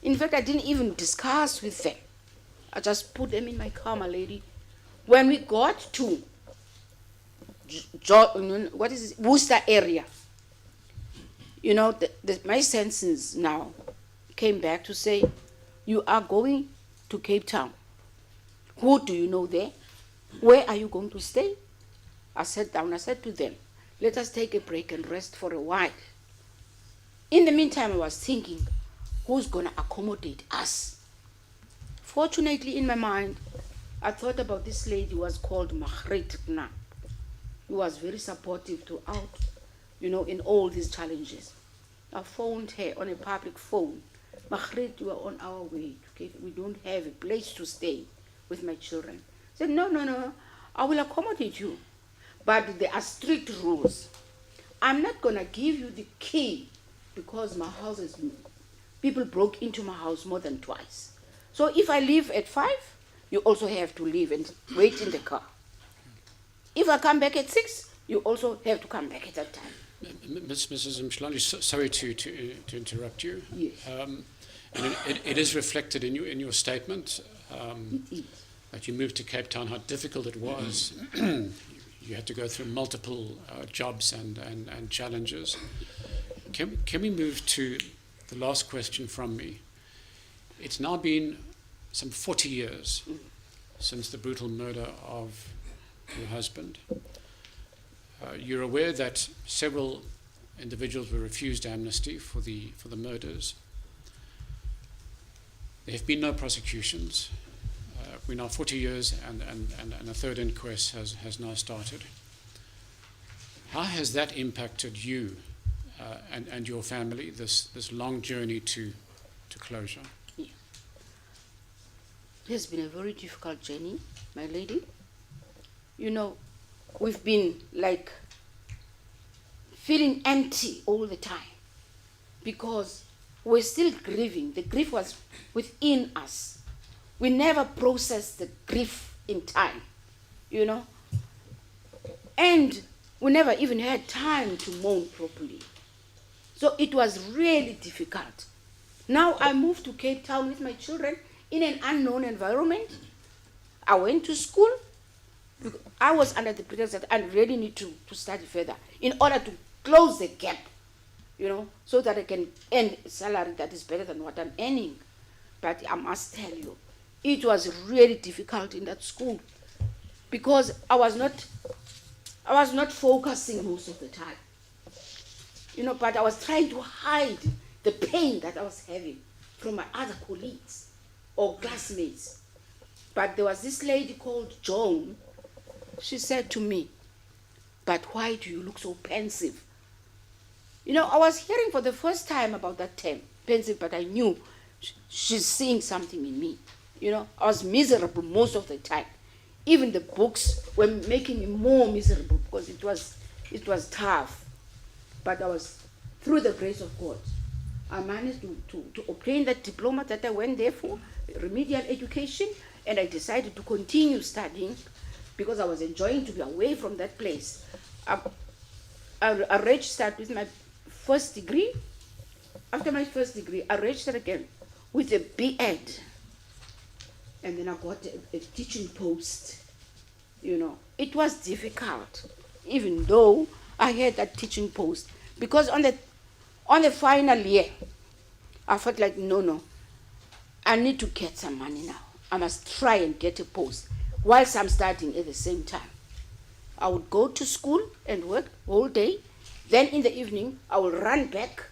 In fact, I didn't even discuss with them. I just put them in my car, my lady. When we got to Worcester area, you know, my senses now came back to say, "You are going to Cape Town. Who do you know there? Where are you going to stay?" I sat down, I said to them, "Let us take a break and rest for a while." In the meantime, I was thinking, who's going to accommodate us? Fortunately, in my mind, I thought about this lady who was called Magritte Knapp, who was very supportive throughout, you know, in all these challenges. I phoned her on a public phone. "Magritte, you are on our way. Okay? We don't have a place to stay with my children." I said, No, I will accommodate you. But there are strict rules. I'm not going to give you the key because my house is, people broke into my house more than twice. So if I leave at 5, you also have to leave and wait in the car. If I come back at 6, you also have to come back at that time. Mrs. Mshlali, sorry to interrupt you. Yes. And it is reflected in your statement It is. that you moved to Cape Town, how difficult it was. You had to go through multiple jobs and challenges. Can we move to the last question from me? It's now been some 40 years since the brutal murder of your husband. You're aware that several individuals were refused amnesty for the murders. There have been no prosecutions. We're now 40 years and a third inquest has now started. How has that impacted you and your family, this long journey to closure? Yeah. It has been a very difficult journey, my lady. You know, we've been like feeling empty all the time because we're still grieving. The grief was within us. We never processed the grief in time, you know. And we never even had time to mourn properly. So it was really difficult. Now I moved to Cape Town with my children in an unknown environment. I went to school. I was under the pretext that I really need to study further in order to close the gap, so that I can earn a salary that is better than what I'm earning. But I must tell you, it was really difficult in that school because I was not focusing most of the time. But I was trying to hide the pain that I was having from my other colleagues or classmates. But there was this lady called Joan. She said to me, "But why do you look so pensive?" I was hearing for the first time about that term, pensive, but I knew she's seeing something in me. I was miserable most of the time. Even the books were making me more miserable because it was tough. But I was, through the grace of God, I managed to obtain that diploma that I went there for, remedial education, and I decided to continue studying because I was enjoying to be away from that place. I registered with my first degree. After my first degree, I registered again with a B.Ed. And then I got a teaching post. It was difficult, even though I had that teaching post, because on the final year, I felt like, no, I need to get some money now. I must try and get a post whilst I'm studying at the same time. I would go to school and work all day. Then in the evening, I will run back,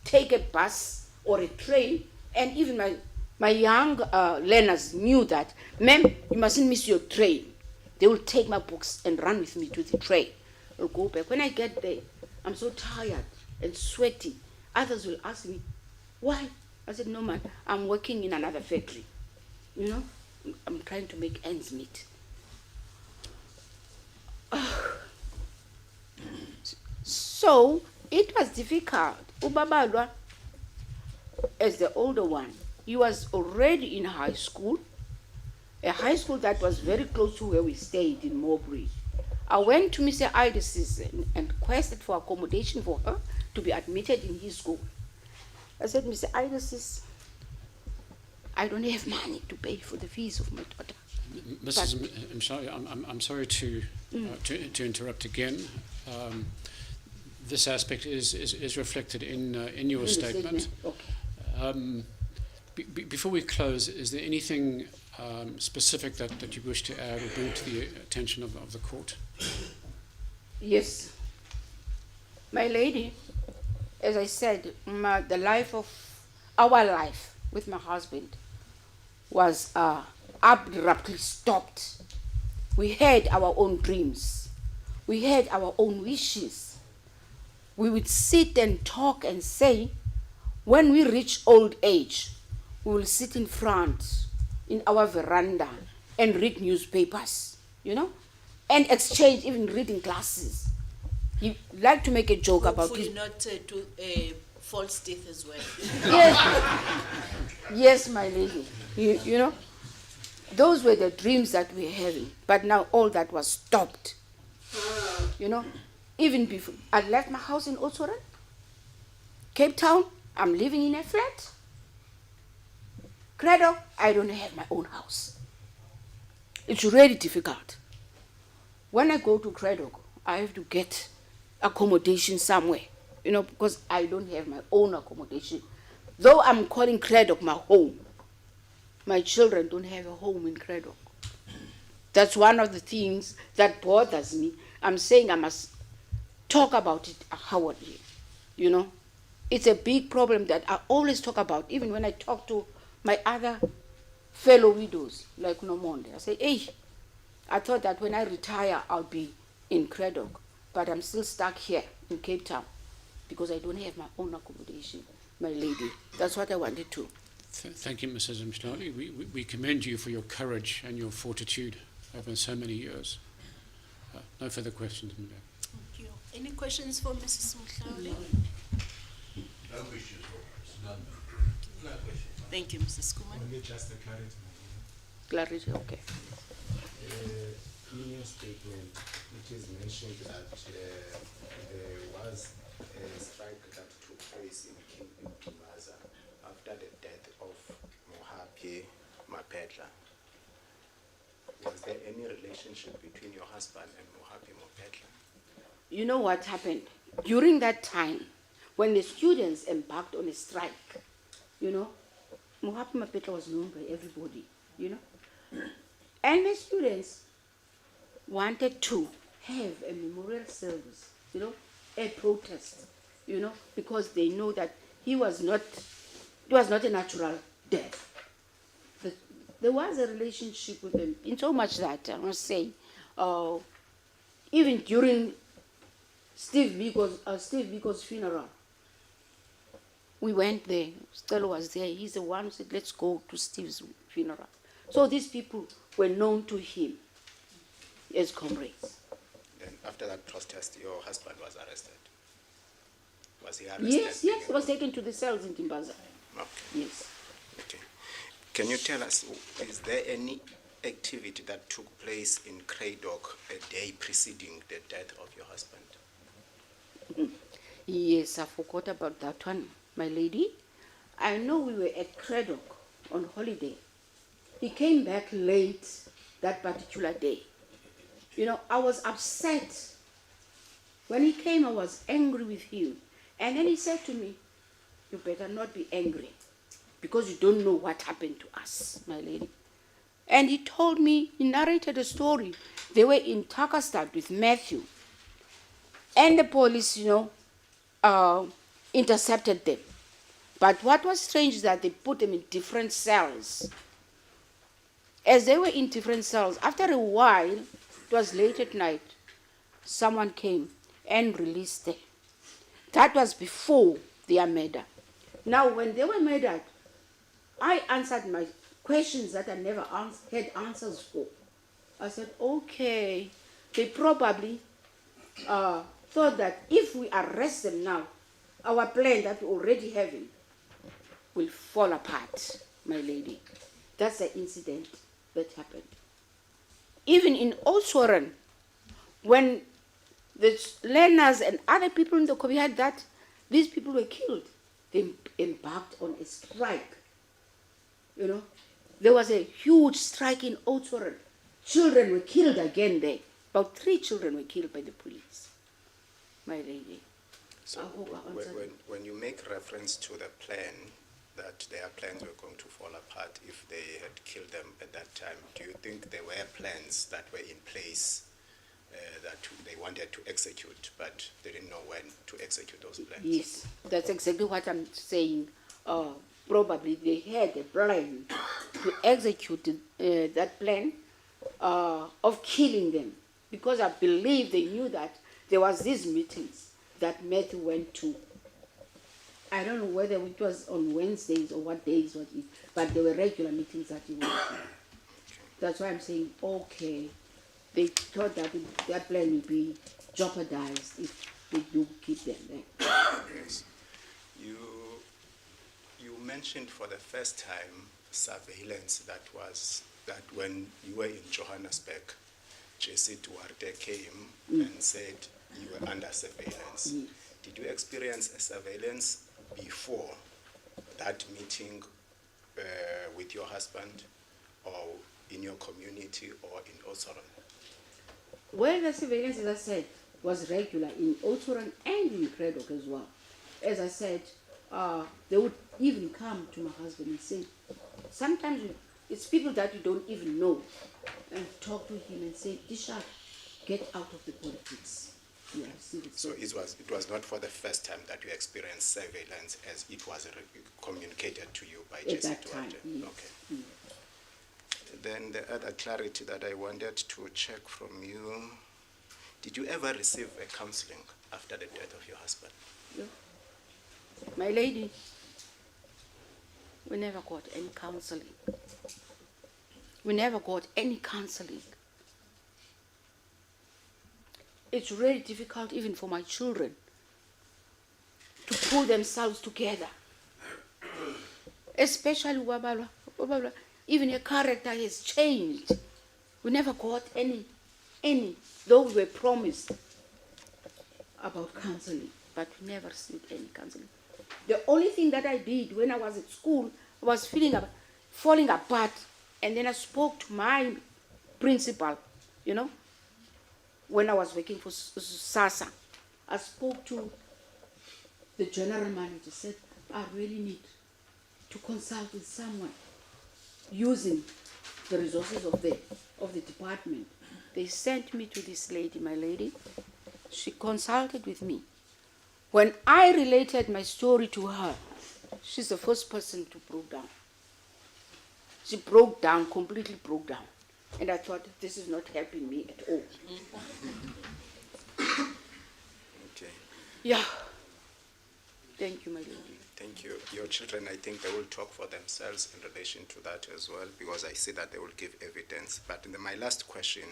take a bus or a train, and even my young learners knew that, "Ma'am, you mustn't miss your train." They will take my books and run with me to the train. I'll go back. When I get there, I'm so tired and sweaty. Others will ask me, "Why?" I said, "No, man, I'm working in another factory. I'm trying to make ends meet." So it was difficult. Ubabalwa, as the older one, he was already in high school, a high school that was very close to where we stayed in Mowbray. I went to Mr. Idis's and requested for accommodation for her to be admitted in his school. I said, "Mr. Idis, I don't have money to pay for the fees of my daughter." Mrs. Mshali, I'm sorry to interrupt again. This aspect is reflected in your statement. Okay. Before we close, is there anything specific that you wish to add or bring to the attention of the court? Yes. My lady, as I said, our life with my husband was abruptly stopped. We had our own dreams. We had our own wishes. We would sit and talk and say, when we reach old age, we will sit in front in our veranda and read newspapers, and exchange even reading classes. He liked to make a joke about Hopefully not to false teeth as well. Yes, yes, my lady. Those were the dreams that we were having. But now all that was stopped. Even before I left my house in Otoran, Cape Town, I'm living in a flat. Cradock, I don't have my own house. It's really difficult. When I go to Cradock, I have to get accommodation somewhere, because I don't have my own accommodation. Though I'm calling Cradock my home, my children don't have a home in Cradock. That's one of the things that bothers me. I'm saying I must talk about it outwardly, It's a big problem that I always talk about, even when I talk to my other fellow widows, like Nomonde. I say, "Hey, I thought that when I retire, I'll be in Cradock, but I'm still stuck here in Cape Town because I don't have my own accommodation, my lady." That's what I wanted to. Thank you, Mrs. Mshlali. We commend you for your courage and your fortitude over so many years. No further questions, Madam. Thank you. Any questions for Mrs. Mhlawuli? No questions for us. None. No questions. Thank you, Mrs. Kuman. Only just a clarity. Clarity, okay. In your statement, it is mentioned that there was a strike that took place in Kimbaza after the death of Mohapi Mapetla. Was there any relationship between your husband and Mohapi Mapetla? You know what happened? During that time, when the students embarked on a strike, you know, Mohapi Mapetla was known by everybody, you know. And the students wanted to have a memorial service, you know, a protest, you know, because they know that it was not a natural death. There was a relationship with them, in so much that, I must say, even during Steve Biko's funeral, we went there. Stella was there. He's the one who said, let's go to Steve's funeral. So these people were known to him as comrades. Then after that protest, your husband was arrested. Was he arrested? Yes, he was taken to the cells in Timbaza. Okay. Yes. Okay. Can you tell us, is there any activity that took place in Cradock a day preceding the death of your husband? Yes, I forgot about that one, my lady. I know we were at Cradock on holiday. He came back late that particular day. You know, I was upset. When he came, I was angry with him. And then he said to me, you better not be angry because you don't know what happened to us, my lady. And he told me, he narrated a story. They were in Takastad with Matthew. And the police, you know, intercepted them. But what was strange is that they put them in different cells. As they were in different cells, after a while, it was late at night, someone came and released them. That was before their murder. Now, when they were murdered, I answered my questions that I never had answers for. I said, okay, they probably thought that if we arrest them now, our plan that we're already having will fall apart, my lady. That's the incident that happened. Even in Oswaran, when the learners and other people in the Kobe had that, these people were killed. They embarked on a strike. You know, there was a huge strike in Oswaran. Children were killed again there. About 3 children were killed by the police, my lady. So when you make reference to the plan, that their plans were going to fall apart if they had killed them at that time, do you think there were plans that were in place that they wanted to execute, but they didn't know when to execute those plans? Yes, that's exactly what I'm saying. Probably they had a plan to execute that plan of killing them, because I believe they knew that there was these meetings that Matthew went to. I don't know whether it was on Wednesdays or what days, but there were regular meetings that he went to. That's why I'm saying, okay, they thought that that plan would be jeopardized if they do keep them there. Yes. You mentioned for the first time surveillance that when you were in Johannesburg, Jesse Duarte came and said you were under surveillance. Yes. Did you experience a surveillance before that meeting with your husband, or in your community, or in Oswaran? Well, the surveillance, as I said, was regular in Oswaran and in Cradock as well. As I said, they would even come to my husband and say, sometimes it's people that you don't even know, and talk to him and say, Disha, get out of the politics. Yeah, so it was not for the first time that you experienced surveillance, as it was communicated to you by Jesse Duarte. Yes. Okay. Mm. Then the other clarity that I wanted to check from you, did you ever receive a counseling after the death of your husband? Yeah. My lady, we never got any counseling. We never got any counseling. It's really difficult even for my children to pull themselves together. Especially Wabalwa. Even your character has changed. We never got any, though we were promised about counseling, but we never received any counseling. The only thing that I did when I was at school was falling apart. And then I spoke to my principal, you know, when I was working for SASA. I spoke to the general manager, said, I really need to consult with someone using the resources of the department. They sent me to this lady, my lady. She consulted with me. When I related my story to her, she's the first person to break down. She broke down, completely broke down. And I thought, this is not helping me at all. Okay, Yeah. Thank you, my lady. thank you. Your children, I think they will talk for themselves in relation to that as well, because I see that they will give evidence. But my last question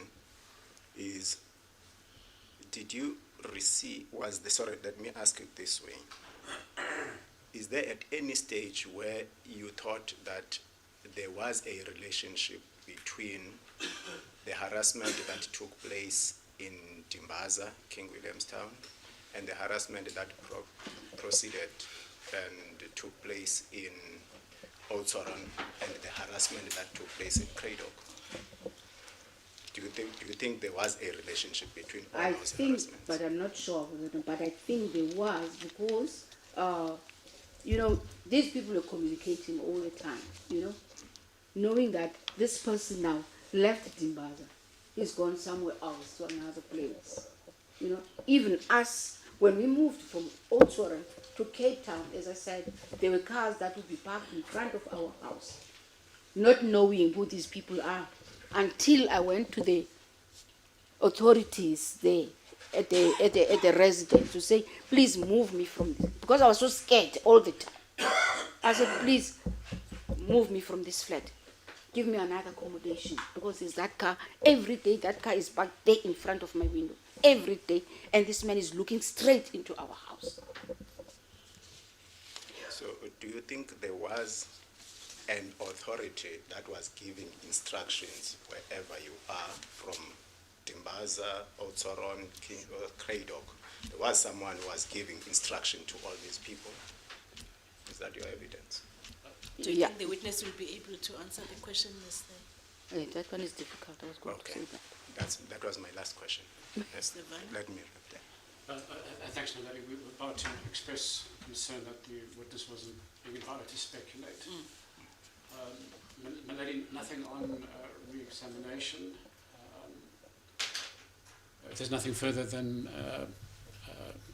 is, did you receive, let me ask it this way. Is there at any stage where you thought that there was a relationship between the harassment that took place in Timbaza, King Williamstown, and the harassment that proceeded and took place in Otsoron, and the harassment that took place in Cradock? Do you think there was a relationship between all I those think, harassments? but I'm not sure, but I think there was, because, you know, these people are communicating all the time, you know, knowing that this person now left Timbaza, he's gone somewhere else to another place. You know, even us, when we moved from Otsoron to Cape Town, as I said, there were cars that would be parked in front of our house, not knowing who these people are, until I went to the authorities there at the residence to say, please move me from this, because I was so scared all the time. I said, please move me from this flat. Give me another accommodation, because there's that car. Every day that car is parked there in front of my window. Every day. And this man is looking straight into our house. So do you think there was an authority that was giving instructions wherever you are, from Timbaza, Otsoron, Cradock? There was someone who was giving instruction to all these people? Is that your evidence? Do you Yeah. think the witness will be able to answer the question, Ms. That one is difficult. I was going to Okay. say that. That was my last question. Yes, Mr. Van? let me wrap there. Thanks, Melody. We were about to express concern that the witness wasn't being invited to speculate. Melody, nothing on re-examination. If there's nothing further, then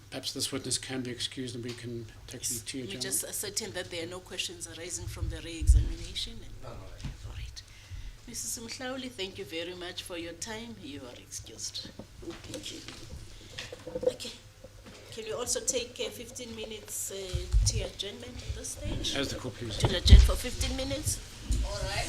perhaps this witness can be excused and we can take the tea You agenda. just ascertain that there are no questions arising from the re-examination. No, no. All right. Mrs. Mhlauli, thank you very much for your time. You are excused. Thank you. Okay. Can you also take 15 minutes tea adjournment at this stage? As the call, please. To adjourn for 15 minutes? All right.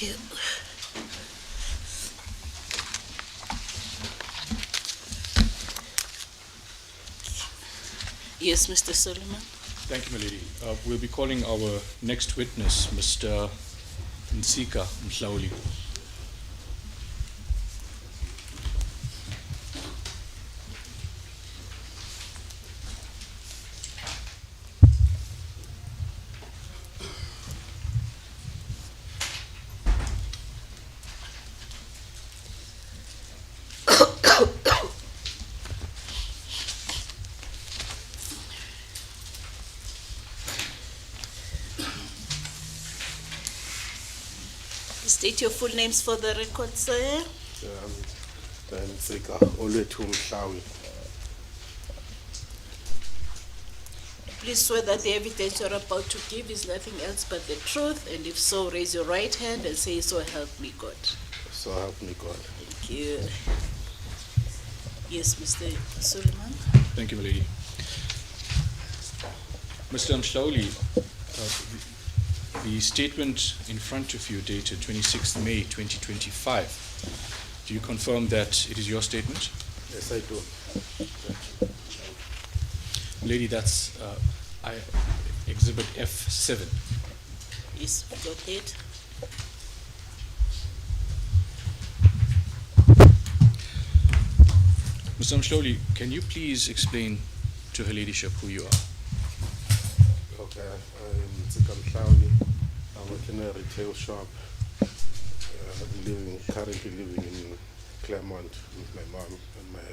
you. Yes, Mr. Solomon. Thank you, my lady. We'll be calling our next witness, Mr. Nsika Mhlauli. State your full names for the record, sir. Nsika Olwethu Mhlauli. Please swear that the evidence you're about to give is nothing else but the truth, and if so, raise your right hand and say, "So help me God." So help me God. Thank you. Yes, Mr. Suleiman. Thank you, my lady. Mr. Mhlauli, the statement in front of you dated 26th May 2025, do you confirm that it is your statement? Yes, I do. Lady, that's Exhibit F7. Yes, go ahead. Mr. Mhlauli, can you please explain to Her Ladyship who you are? Okay, I'm Nsika Mhlauli. I work in a retail shop. Currently living in Claremont with my mom and my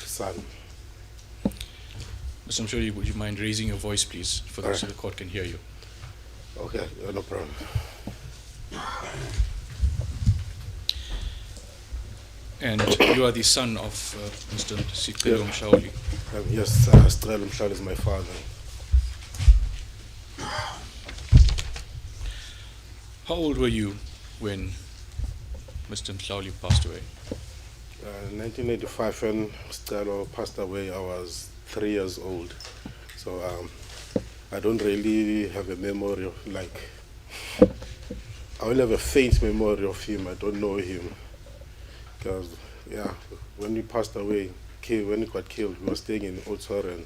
son. Mr. Mhlauli, would you mind raising your voice, please, for those so the court can hear you? Okay, no problem. And you are the son of Mr. Sikelo Mhlauli. Yes, Strelo Mhlauli is my father. How old were you when Mr. Mhlauli passed away? In 1985, when Strelo passed away, I was 3 years old. So I don't really have a memory of, like, I only have a faint memory of him. I don't know him. Because, yeah, when he passed away, when he got killed, we were staying in Oudtshoorn.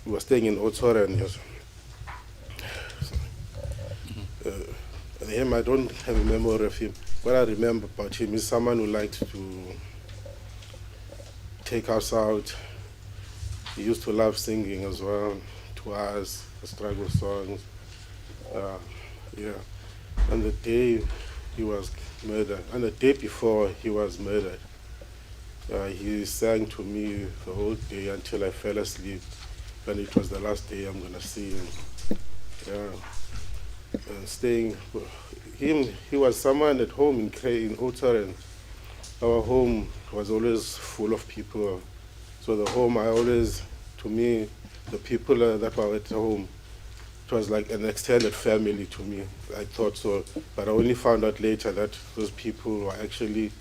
We were staying in Oudtshoorn, yes. Him, I don't have a memory of him. What I remember about him is someone who liked to take us out. He used to love singing as well to us, the struggle songs. Yeah. And the day he was murdered, and the day before he was murdered, he sang to me the whole day until I fell asleep. And it was the last day I'm gonna see him. Yeah. And he was someone at home in Oudtshoorn. Our home was always full of people. So the home, to me, the people that were at home, it was like an extended family to me. I thought so, but I only found out later that those people were actually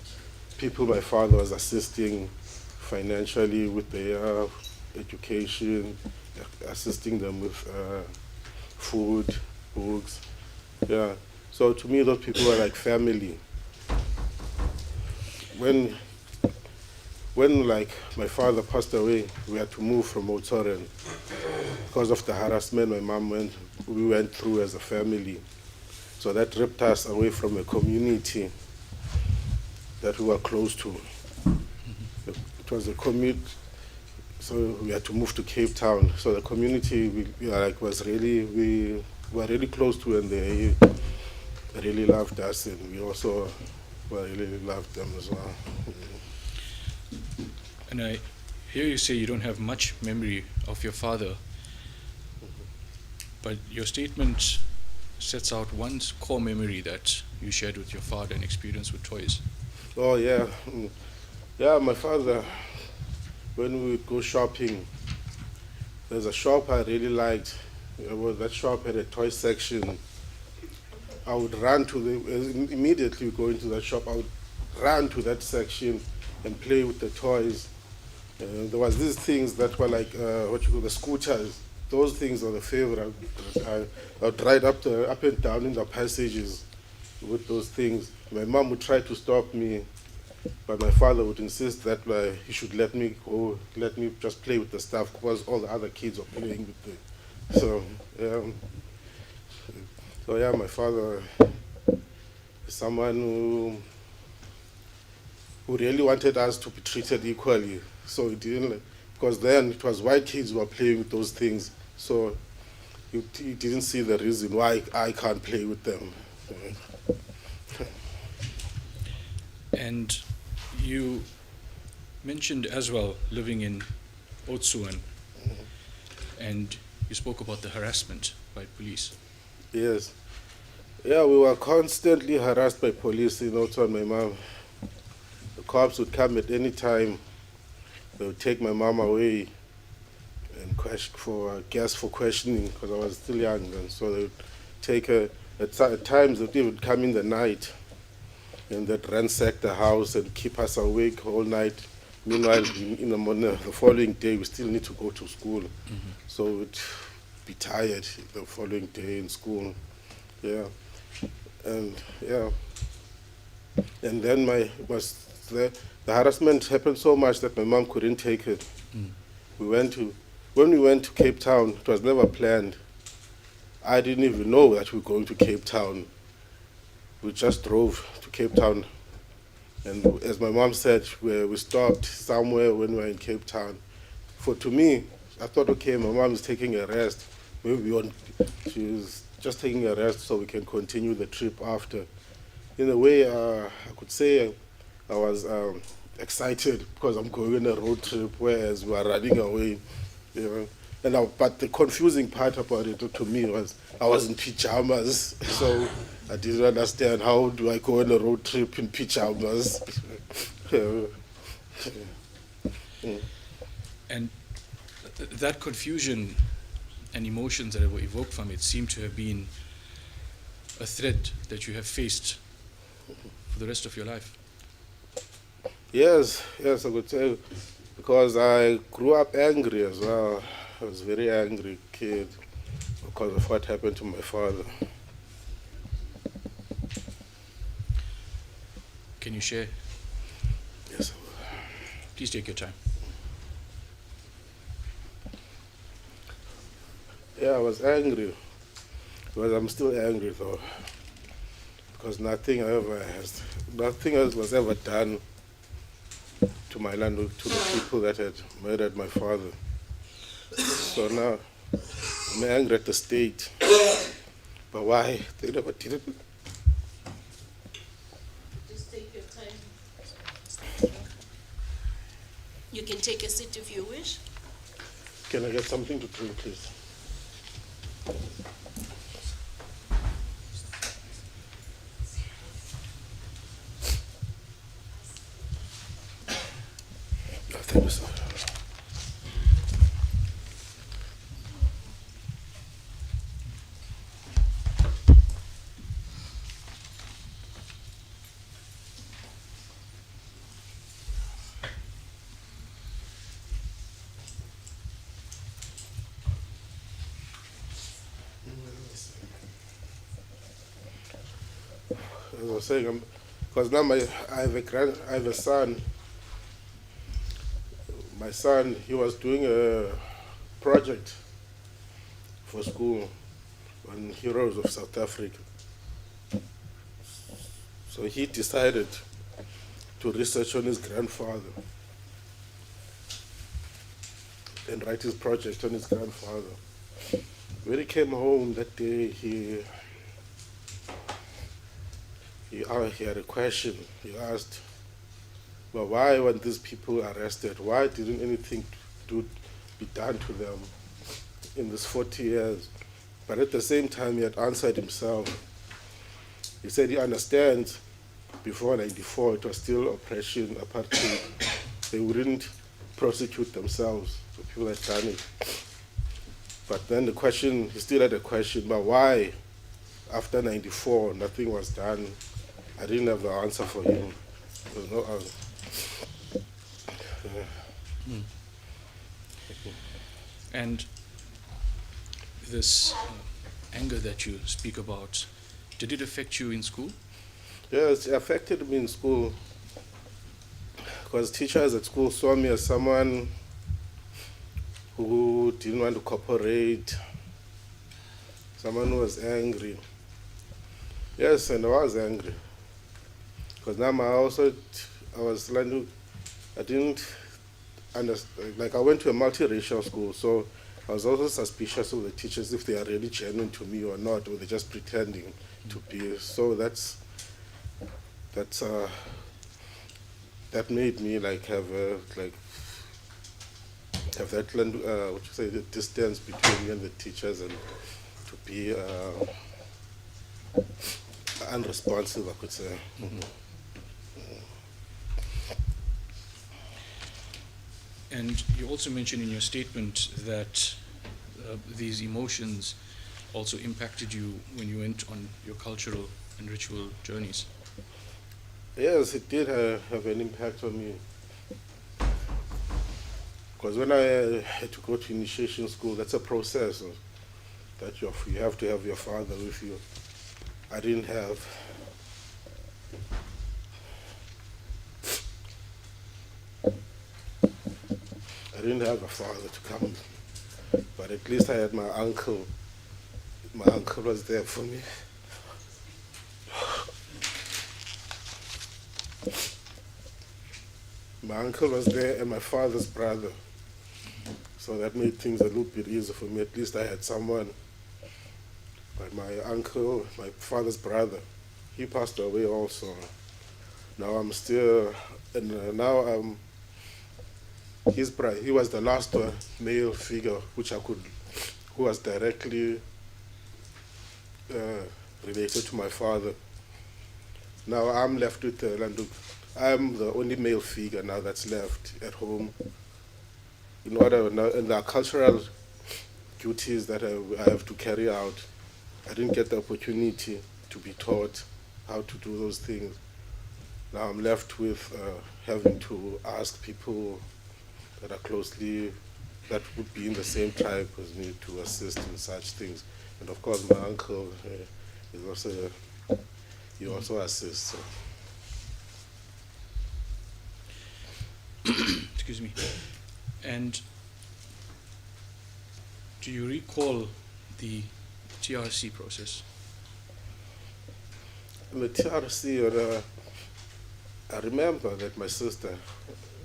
people my father was assisting financially with their education, assisting them with food, books. Yeah. So to me, those people were like family. When like my father passed away, we had to move from Oudtshoorn because of the harassment we went through as a family. So that ripped us away from a community that we were close to. It was a commute, so we had to move to Cape Town. So the community we were really close to, and they really loved us, and we also really loved them as well. And I hear you say you don't have much memory of your father, but your statement sets out one core memory that you shared with your father, an experience with toys. Oh yeah, yeah. My father, when we would go shopping, there's a shop I really liked. That shop had a toy section. I would run immediately go into that shop. I would run to that section and play with the toys. There was these things that were like the scooters. those things are the favorite. I would ride up and down in the passages with those things. My mom would try to stop me, but my father would insist that he should let me go, let me just play with the stuff because all the other kids were playing with it. So yeah, my father is someone who really wanted us to be treated equally. So he didn't, because then it was white kids who were playing with those things. So he didn't see the reason why I can't play with them. And you mentioned as well living in Otsuan, and you spoke about the harassment by police. Yes. Yeah, we were constantly harassed by police in Otsuan, my mom. The cops would come at any time. They would take my mom away and guess for questioning because I was still young. And so they would take her. At times, they would even come in the night and they'd ransack the house and keep us awake all night. Meanwhile, in the morning, the following day, we still need to go to school. Mm-hmm. So we'd be tired the following day in school. Yeah. And yeah. And then the harassment happened so much that my mom couldn't take it. Mm. When we went to Cape Town, it was never planned. I didn't even know that we were going to Cape Town. We just drove to Cape Town. And as my mom said, we stopped somewhere when we were in Cape Town. To me, I thought, okay, my mom is taking a rest. Maybe she was just taking a rest so we can continue the trip after. In a way, I could say I was excited because I'm going on a road trip, whereas we were running away. You know? But the confusing part about it to me was I was in pajamas, so I didn't understand how do I go on a road trip in pajamas. And that confusion and emotions that were evoked from it seem to have been a thread that you have faced for the rest of your life. Yes, I could say, because I grew up angry as well. I was a very angry kid because of what happened to my father. Can you share? Yes. Please take your time. Yeah, I was angry, but I'm still angry though, because nothing else was ever done to my land, to the people that had murdered my father. So now I'm angry at the state. But why? They never did it. Just take your time. You can take a seat if you wish. Can I get something to drink, please? Thank you, sir. As I was saying, because now I have a son. My son, he was doing a project for school on Heroes of South Africa. So he decided to research on his grandfather and write his project on his grandfather. When he came home that day, he had a question. He asked, well, why weren't these people arrested? Why didn't anything be done to them in this 40 years? But at the same time, he had answered himself. He said he understands before 94, it was still oppression, apartheid. They wouldn't prosecute themselves, the people had done it. But then he still had a question, but why, after 94, nothing was done? I didn't have the answer for him. There was no answer. And this anger that you speak about, did it affect you in school? Yes, it affected me in school because teachers at school saw me as someone who didn't want to cooperate, someone who was angry. Yes, and I was angry because now I was like, I didn't understand. Like I went to a multiracial school, so I was also suspicious of the teachers if they are really genuine to me or not, or they're just pretending to be. So that made me like have that the distance between me and the teachers, and to be unresponsive, I could say. And you also mentioned in your statement that these emotions also impacted you when you went on your cultural and ritual journeys. Yes, it did have an impact on me. Because when I had to go to initiation school, that's a process that you have to have your father with you. I didn't have. I didn't have a father to come, but at least I had my uncle. My uncle was there for me. My uncle was there and my father's brother. So that made things a little bit easier for me. At least I had someone. But my uncle, my father's brother, he passed away also. Now I'm still, and now I'm his brother. He was the last male figure who was directly related to my father. Now I'm left with I'm the only male figure now that's left at home. In the cultural duties that I have to carry out, I didn't get the opportunity to be taught how to do those things. Now I'm left with having to ask people that would be in the same tribe as me to assist in such things. And of course my uncle he also assists. So. Excuse me. And do you recall the TRC process? In the TRC, I remember that my sister,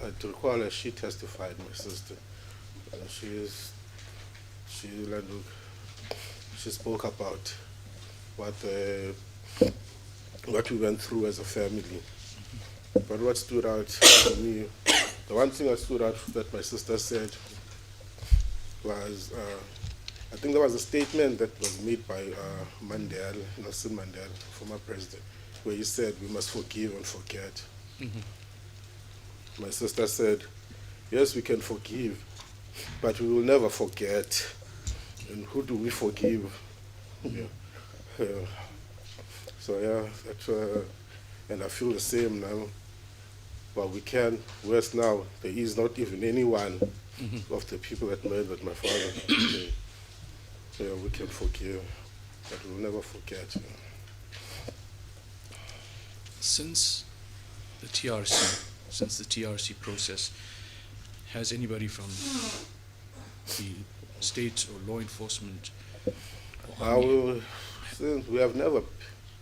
I recall her, she testified, my sister. She spoke about what we went through as a family. But what stood out for me, the one thing that stood out that my sister said was, I think there was a statement that was made by Nelson Mandela, former president, where he said, we must forgive and forget. Mm-hmm. My sister said, yes, we can forgive, but we will never forget. And who do we forgive? Mm-hmm. So that's, and I feel the same now. But we can, whereas now there is not even anyone of the people that murdered my father. We can forgive, but we'll never forget. Since the TRC process, has anybody from the state or law enforcement since we have never.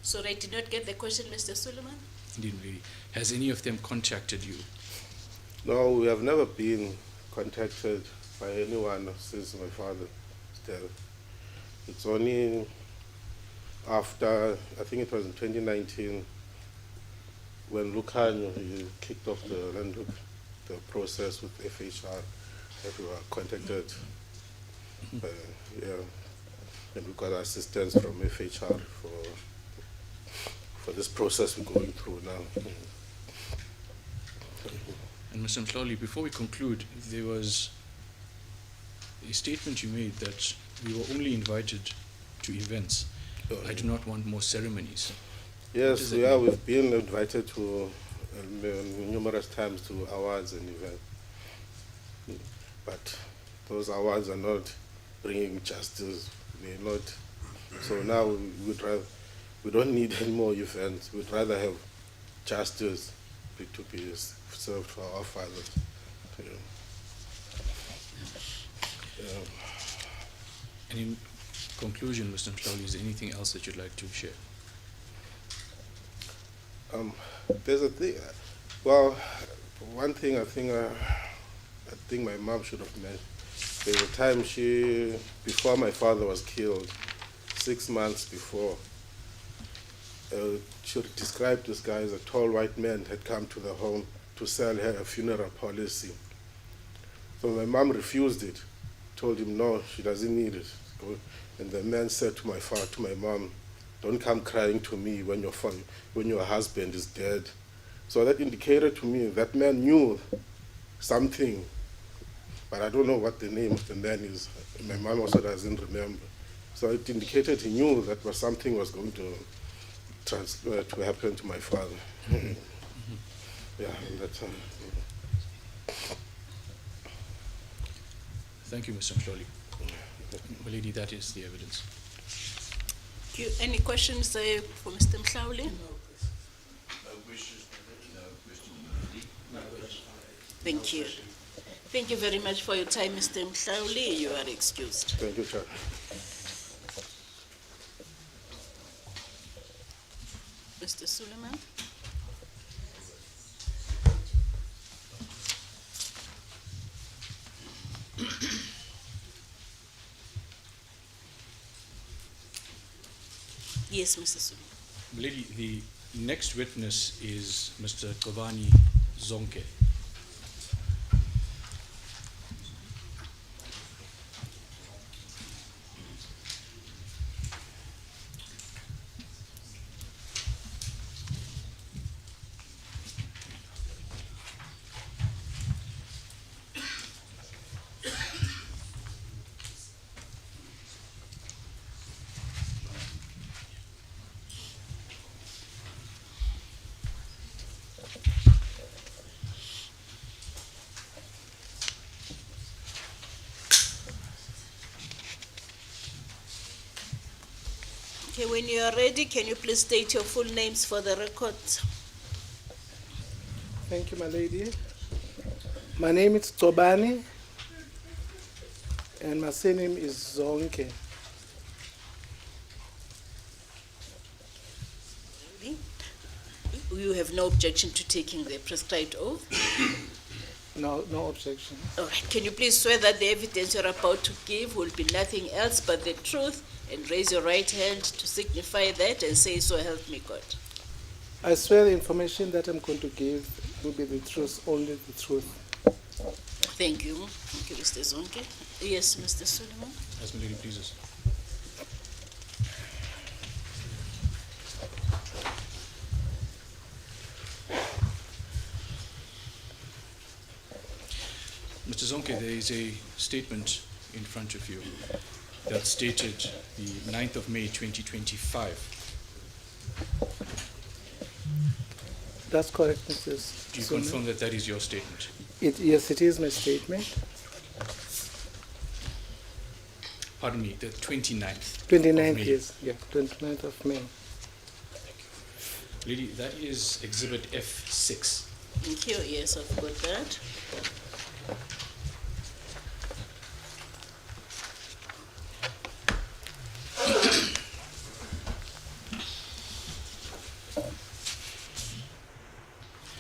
So I did not get the question, Mr. Suleiman? Didn't really. Has any of them contacted you? No, we have never been contacted by anyone since my father's death. It's only after, I think it was in 2019, when Lucanio kicked off the process with FHR, that we were contacted. And we got assistance from FHR for this process we're going through now. And Mr. Mhloli, before we conclude, there was a statement you made that we were only invited to events. I do not want more ceremonies. Yes, we've been invited to numerous times to awards and events. But those awards are not bringing justice. They're not. So now we don't need any more events. We'd rather have justice to be served for our fathers. Yeah. And in conclusion, Mr. Mhlawuli, is there anything else that you'd like to share? There's a thing. Well, one thing I think my mom should have mentioned. There was a time before my father was killed, 6 months before, she described this guy as a tall white man had come to the home to sell her a funeral policy. So my mom refused it, told him no, she doesn't need it. And the man said to my mom, don't come crying to me when your husband is dead. So that indicated to me that man knew something, but I don't know what the name of the man is. My mom also doesn't remember. So it indicated he knew that something was going to happen to my father. Yeah, that's. Thank you, Mr. Mhlawuli. My lady, that is the evidence. Any questions for Mr. Mhlawuli? No questions. No questions. Thank you. Thank you very much for your time, Mr. Mhlawuli. You are excused. Thank you, Chair. Mr. Suleiman? Yes, Mr. Suleiman. My lady, the next witness is Mr. Kovani Zonke. Okay, when you are ready, can you please state your full names for the record? Thank you, my lady. My name is Tobani, and my surname is Zonke. You have no objection to taking the prescribed oath? No objection. All right. Can you please swear that the evidence you're about to give will be nothing else but the truth, and raise your right hand to signify that and say, so help me God? I swear the information that I'm going to give will be the truth, only the truth. Thank you. Thank you, Mr. Zonke. Yes, Mr. Suleiman. As my lady pleases. Mr. Zonke, there is a statement in front of you that stated the 9th of May 2025. That's correct, Mrs. Do you Suleiman. confirm that that is your statement? Yes, it is my statement. Pardon me, the 29th. 29th, of May. yes. Yeah, 29th of May. Lady, that is Exhibit F6. Thank you. Yes, I've got that.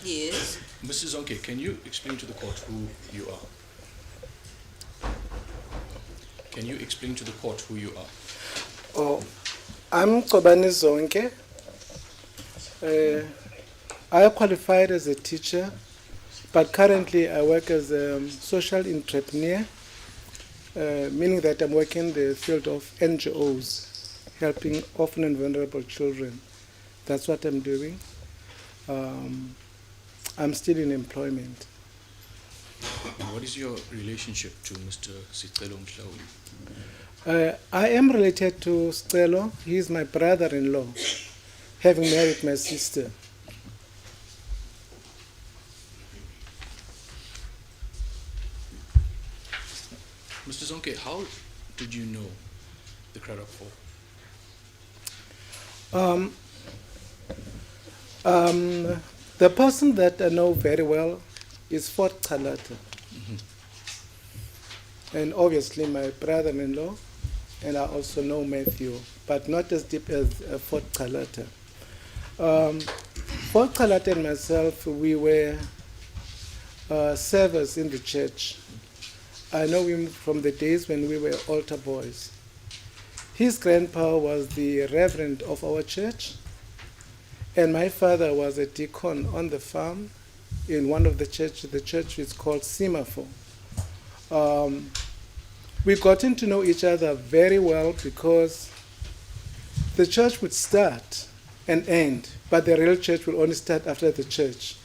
Yes. Mrs. Zonke, can you explain to the court who you are? Can you explain to the court who you are? Oh, I'm Kobani Zonke. I qualified as a teacher, but currently I work as a social entrepreneur, meaning that I'm working in the field of NGOs, helping orphan and vulnerable children. That's what I'm doing. I'm still in employment. And what is your relationship to Mr. Sicelo Mhlawuli? I am related to Stelo. He is my brother-in-law, having married my sister. Mr. Zonke, how did you know the Cradock fall? The person that I know very well is Fort Kalata. And obviously my brother-in-law, and I also know Matthew, but not as deep as Fort Kalata. Fort Kalata and myself, we were servers in the church. I know him from the days when we were altar boys. His grandpa was the reverend of our church, and my father was a deacon on the farm in one of the churches. The church is called Semaphore. We gotten to know each other very well because the church would start and end, but the real church will only start after the church,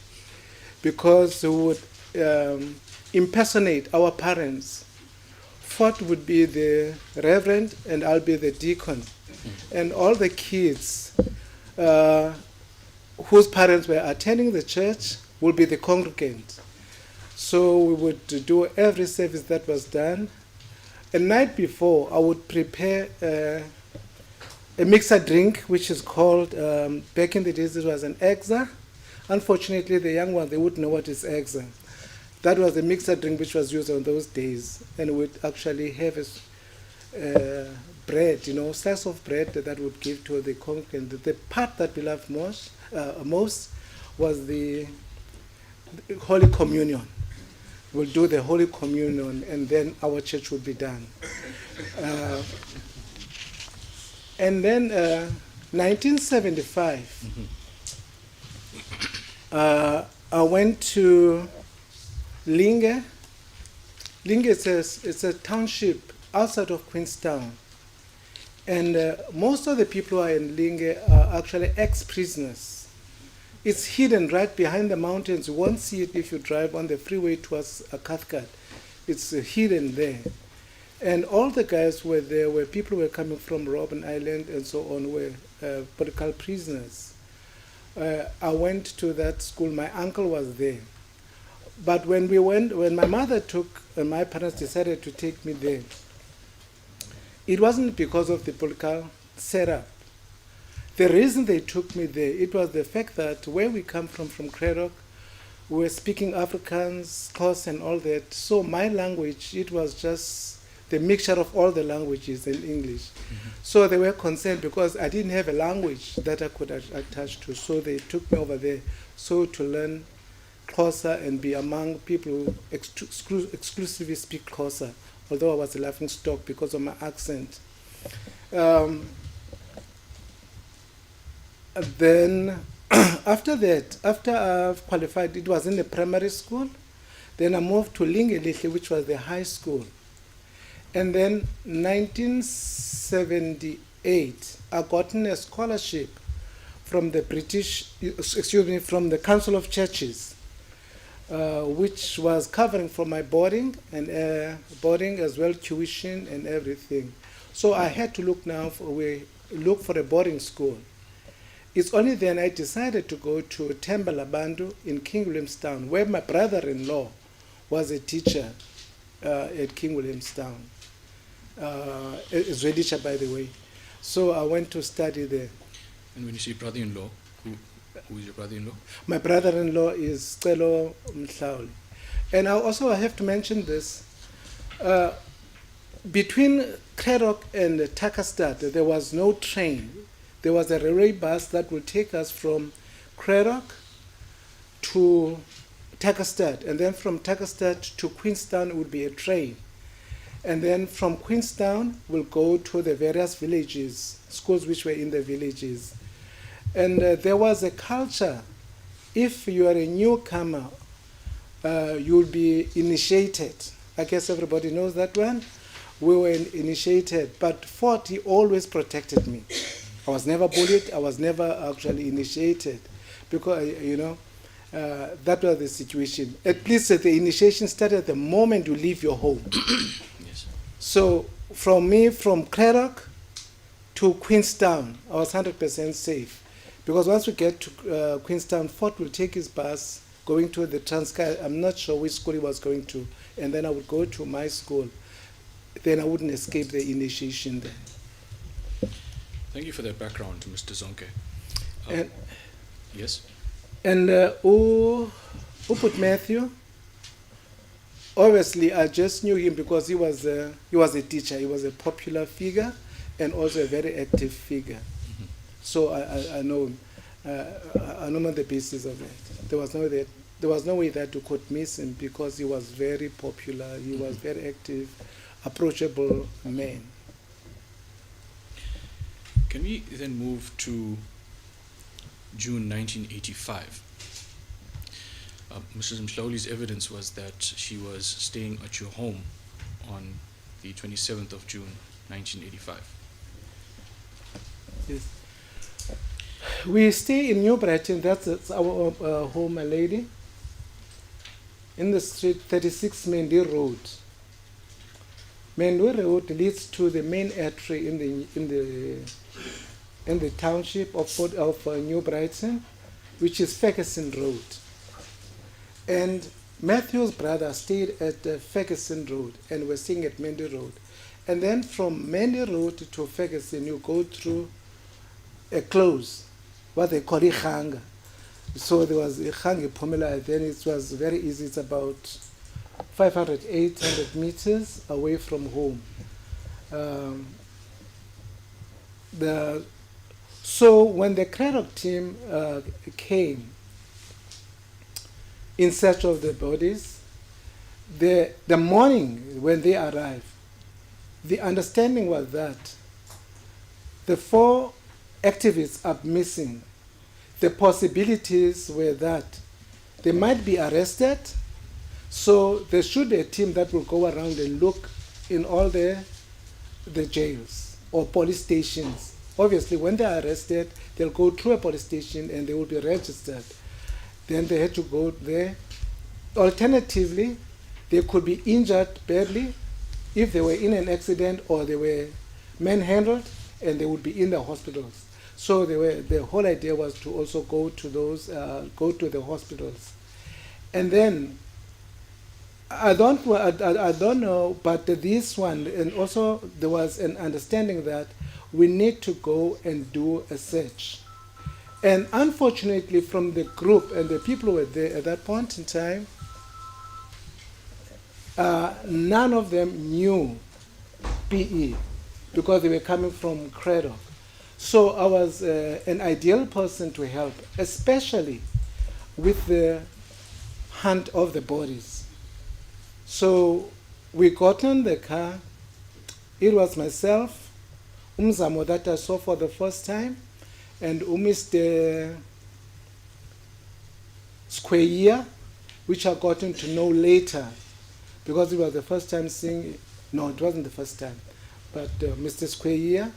because we would impersonate our parents. Fort would be the reverend and I'll be the deacon. And all the kids whose parents were attending the church will be the congregant. So we would do every service that was done. A night before, I would prepare a mixer drink, which is called, back in the days, it was an exa. Unfortunately, the young ones, they wouldn't know what is exa. That was the mixer drink which was used on those days. And we'd actually have a bread, slice of bread that would give to the congregant. The part that we loved most was the Holy Communion. We'll do the Holy Communion, and then our church will be done. And then 1975, I went to Linge. Linge is a township outside of Queenstown. And most of the people who are in Linge are actually ex-prisoners. It's hidden right behind the mountains. You won't see it if you drive on the freeway towards Cathcart. It's hidden there. And all the guys were there, where people were coming from Robben Island and so on, were political prisoners. I went to that school. My uncle was there. But when my mother my parents decided to take me there, it wasn't because of the political setup. The reason they took me there, it was the fact that where we come from Cradock, we were speaking Afrikaans, Xhosa, and all that. So my language, it was just the mixture of all the languages in English. So they were concerned because I didn't have a language that I could attach to. So they took me over there to learn Xhosa and be among people who exclusively speak Xhosa, although I was a laughing stock because of my accent. Then after that, after I've qualified, it was in the primary school. Then I moved to Lingelitli, which was the high school. And then 1978, I gotten a scholarship from the from the Council of Churches, which was covering for my boarding and boarding as well, tuition and everything. So I had to look for a boarding school. It's only then I decided to go to Tembelabantu in King Williamstown, where my brother-in-law was a teacher at King Williamstown. A Zwedisha, by the way. So I went to study there. And when you say brother-in-law, who is your brother-in-law? My brother-in-law is Celo Mhlauli. And I have to mention this. Between Cradock and Takastad, there was no train. There was a railway bus that would take us from Cradock to Takastad, and then from Takastad to Queenstown would be a train. And then from Queenstown, we'll go to the various villages, schools which were in the villages. And there was a culture. If you are a newcomer, you'll be initiated. I guess everybody knows that one. We were initiated, but Fort, he always protected me. I was never bullied. I was never actually initiated because, that was the situation. At least the initiation started the moment you leave your home. Yes. So from Cradock to Queenstown, I was 100% safe. Because once we get to Queenstown, Fort will take his bus going to the Transkei. I'm not sure which school he was going to. And then I would go to my school. Then I wouldn't escape the initiation there. Thank you for that background, Mr. Zonke. And- Yes? And who put Matthew? Obviously, I just knew him because he was a teacher. He was a popular figure and also a very active figure. So I know him. I know him on the basis of that. There was no way that you could miss him because he was very popular. He was very active, approachable man. Can we then move to June 1985? Mrs. Mhlauli's evidence was that she was staying at your home on the 27th of June 1985. Yes. We stay in New Brighton. That's our home, my lady. In the street 36 Mendy Road. Mendy Road leads to the main artery in the township of New Brighton, which is Ferguson Road. And Matthew's brother stayed at Ferguson Road and was staying at Mendy Road. And then from Mendy Road to Ferguson, you go through a close, what they call Ihanga. So there was Ihanga Pomela, then it was very easy. It's about 500, 800 meters away from home. So when the Cradock team came in search of the bodies, the morning when they arrived, the understanding was that the 4 activists are missing. The possibilities were that they might be arrested, so there should be a team that will go around and look in all the jails or police stations. Obviously, when they are arrested, they'll go through a police station and they will be registered. Then they had to go there. Alternatively, they could be injured badly if they were in an accident or they were manhandled, and they would be in the hospitals. So the whole idea was to also go to the hospitals. And then I don't know, but this one, and also there was an understanding that we need to go and do a search. And unfortunately, from the group and the people who were there at that point in time, none of them knew PE because they were coming from Cradock. So I was an ideal person to help, especially with the hunt of the bodies. So we got in the car. It was myself, Umzamo that I saw for the first time, and Mr. Square, which I gotten to know later, because it was the first time seeing, no, it wasn't the first time, but Mr. Square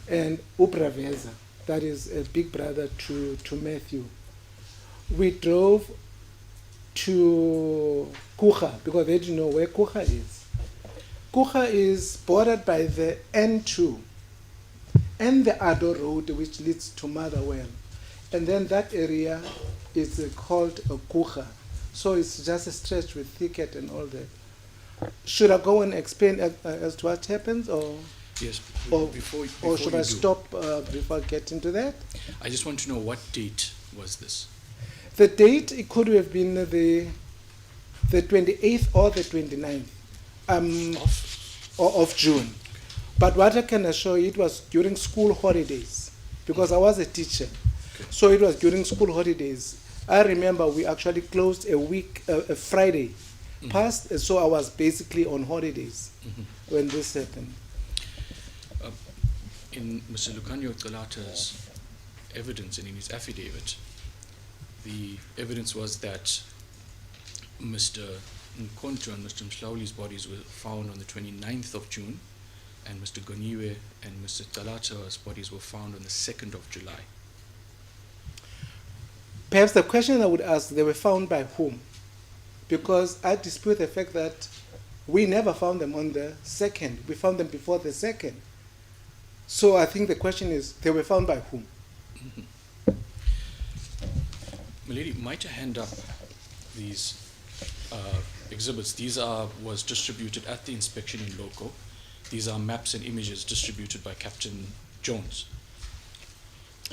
and Ubraveza, that is a big brother to Matthew. We drove to Kucha, because they didn't know where Kucha is. Kucha is bordered by the N2 and the Ado Road, which leads to Motherwell. And then that area is called Kucha. So it's just a stretch with thicket and all that. Should I go and explain as to what happens, or? Yes, or should I stop before I get into that? I just want to know, what date was this? The date, it could have been the 28th or the 29th of June. But what I can assure you, it was during school holidays, because I was a teacher. Okay. So it was during school holidays. I remember we actually closed a Friday past, so I was basically on holidays when this happened. In Mr. Lucanio Galata's evidence and in his affidavit, the evidence was that Mr. Nkonto and Mr. Mhlauli's bodies were found on the 29th of June, and Mr. Goniwe and Mr. Galata's bodies were found on the 2nd of July. Perhaps the question I would ask, they were found by whom? Because I dispute the fact that we never found them on the 2nd. We found them before the 2nd. So I think the question is, they were found by whom? Milady, might I hand up these exhibits? These was distributed at the inspection in loco. These are maps and images distributed by Captain Jones.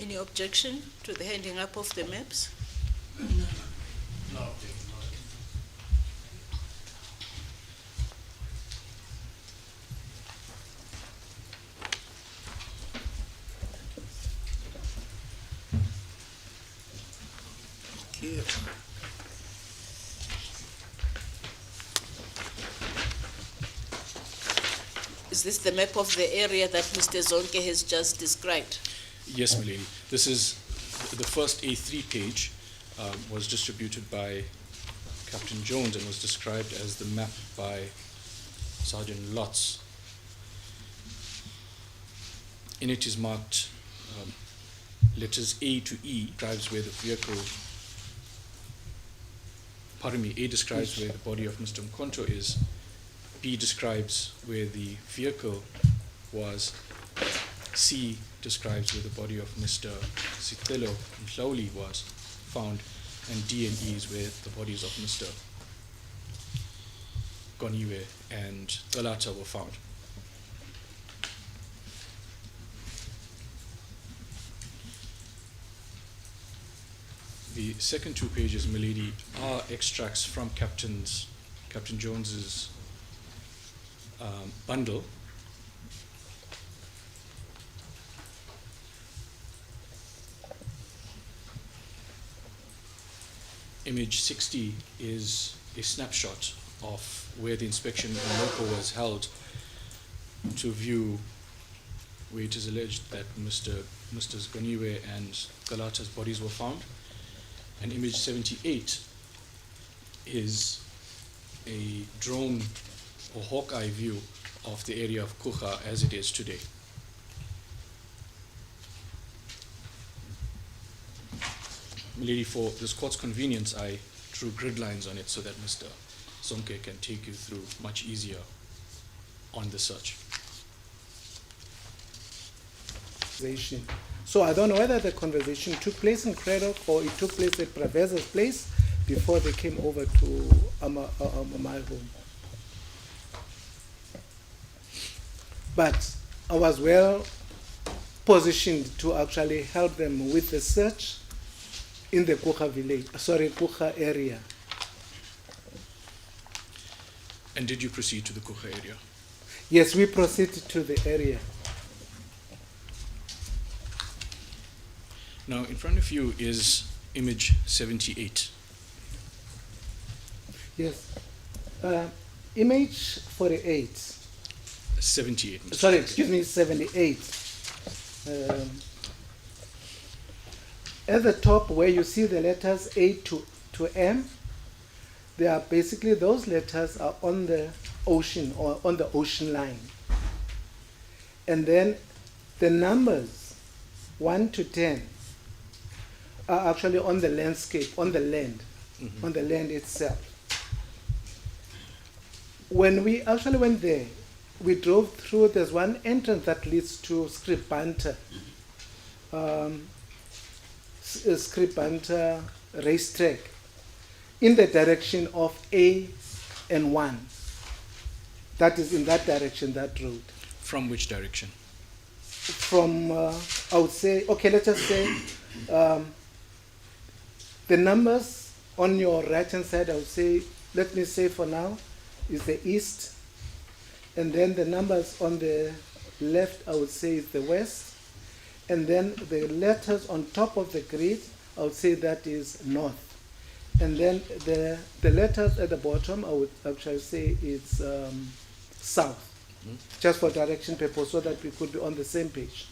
Any objection to the handing up of the maps? No, Here. Is this the map of the area that Mr. Zonke has just described? Yes, my lady. This is the first A3 page was distributed by Captain Jones and was described as the map by Sergeant Lotz. In it is marked letters A to E describes where the vehicle, pardon me, A describes where the body of Mr. Mkonto is, B describes where the vehicle was, C describes where the body of Mr. Sitelo Mhlauli was found, and D and E is where the bodies of Mr. Goniwe and Galata were found. The second two pages, milady, are extracts from Captain Jones's bundle. Image 60 is a snapshot of where the inspection in local was held to view where it is alleged that Mr. Goniwe and Galata's bodies were found. And image 78 is a drone or hawk-eye view of the area of Kucha as it is today. Milady, for this court's convenience, I drew grid lines on it so that Mr. Zonke can take you through much easier on the search. So I don't know whether the conversation took place in Cradock or it took place at Praveza's place before they came over to my home. But I was well positioned to actually help them with the search in the Kucha area. And did you proceed to the Kucha area? Yes, we proceeded to the area. Now, in front of you is image 78. Yes. Image 48. 78. Mr. Sorry, Zonke. excuse me, 78. At the top where you see the letters A to M, they are basically, those letters are on the ocean or on the ocean line. And then the numbers 1 to 10 are actually on the landscape, on the land, on the land itself. When we actually went there, we drove through, there's one entrance that leads to Scribanta, Scribanta racetrack, in the direction of A and 1. That is in that direction, that road. From which direction? From, I would say, okay, let us say, the numbers on your right-hand side, I would say, let me say for now, is the east. And then the numbers on the left, I would say, is the west. And then the letters on top of the grid, I would say that is north. And then the letters at the bottom, I would actually say it's south. Just for direction purpose, so that we could be on the same page.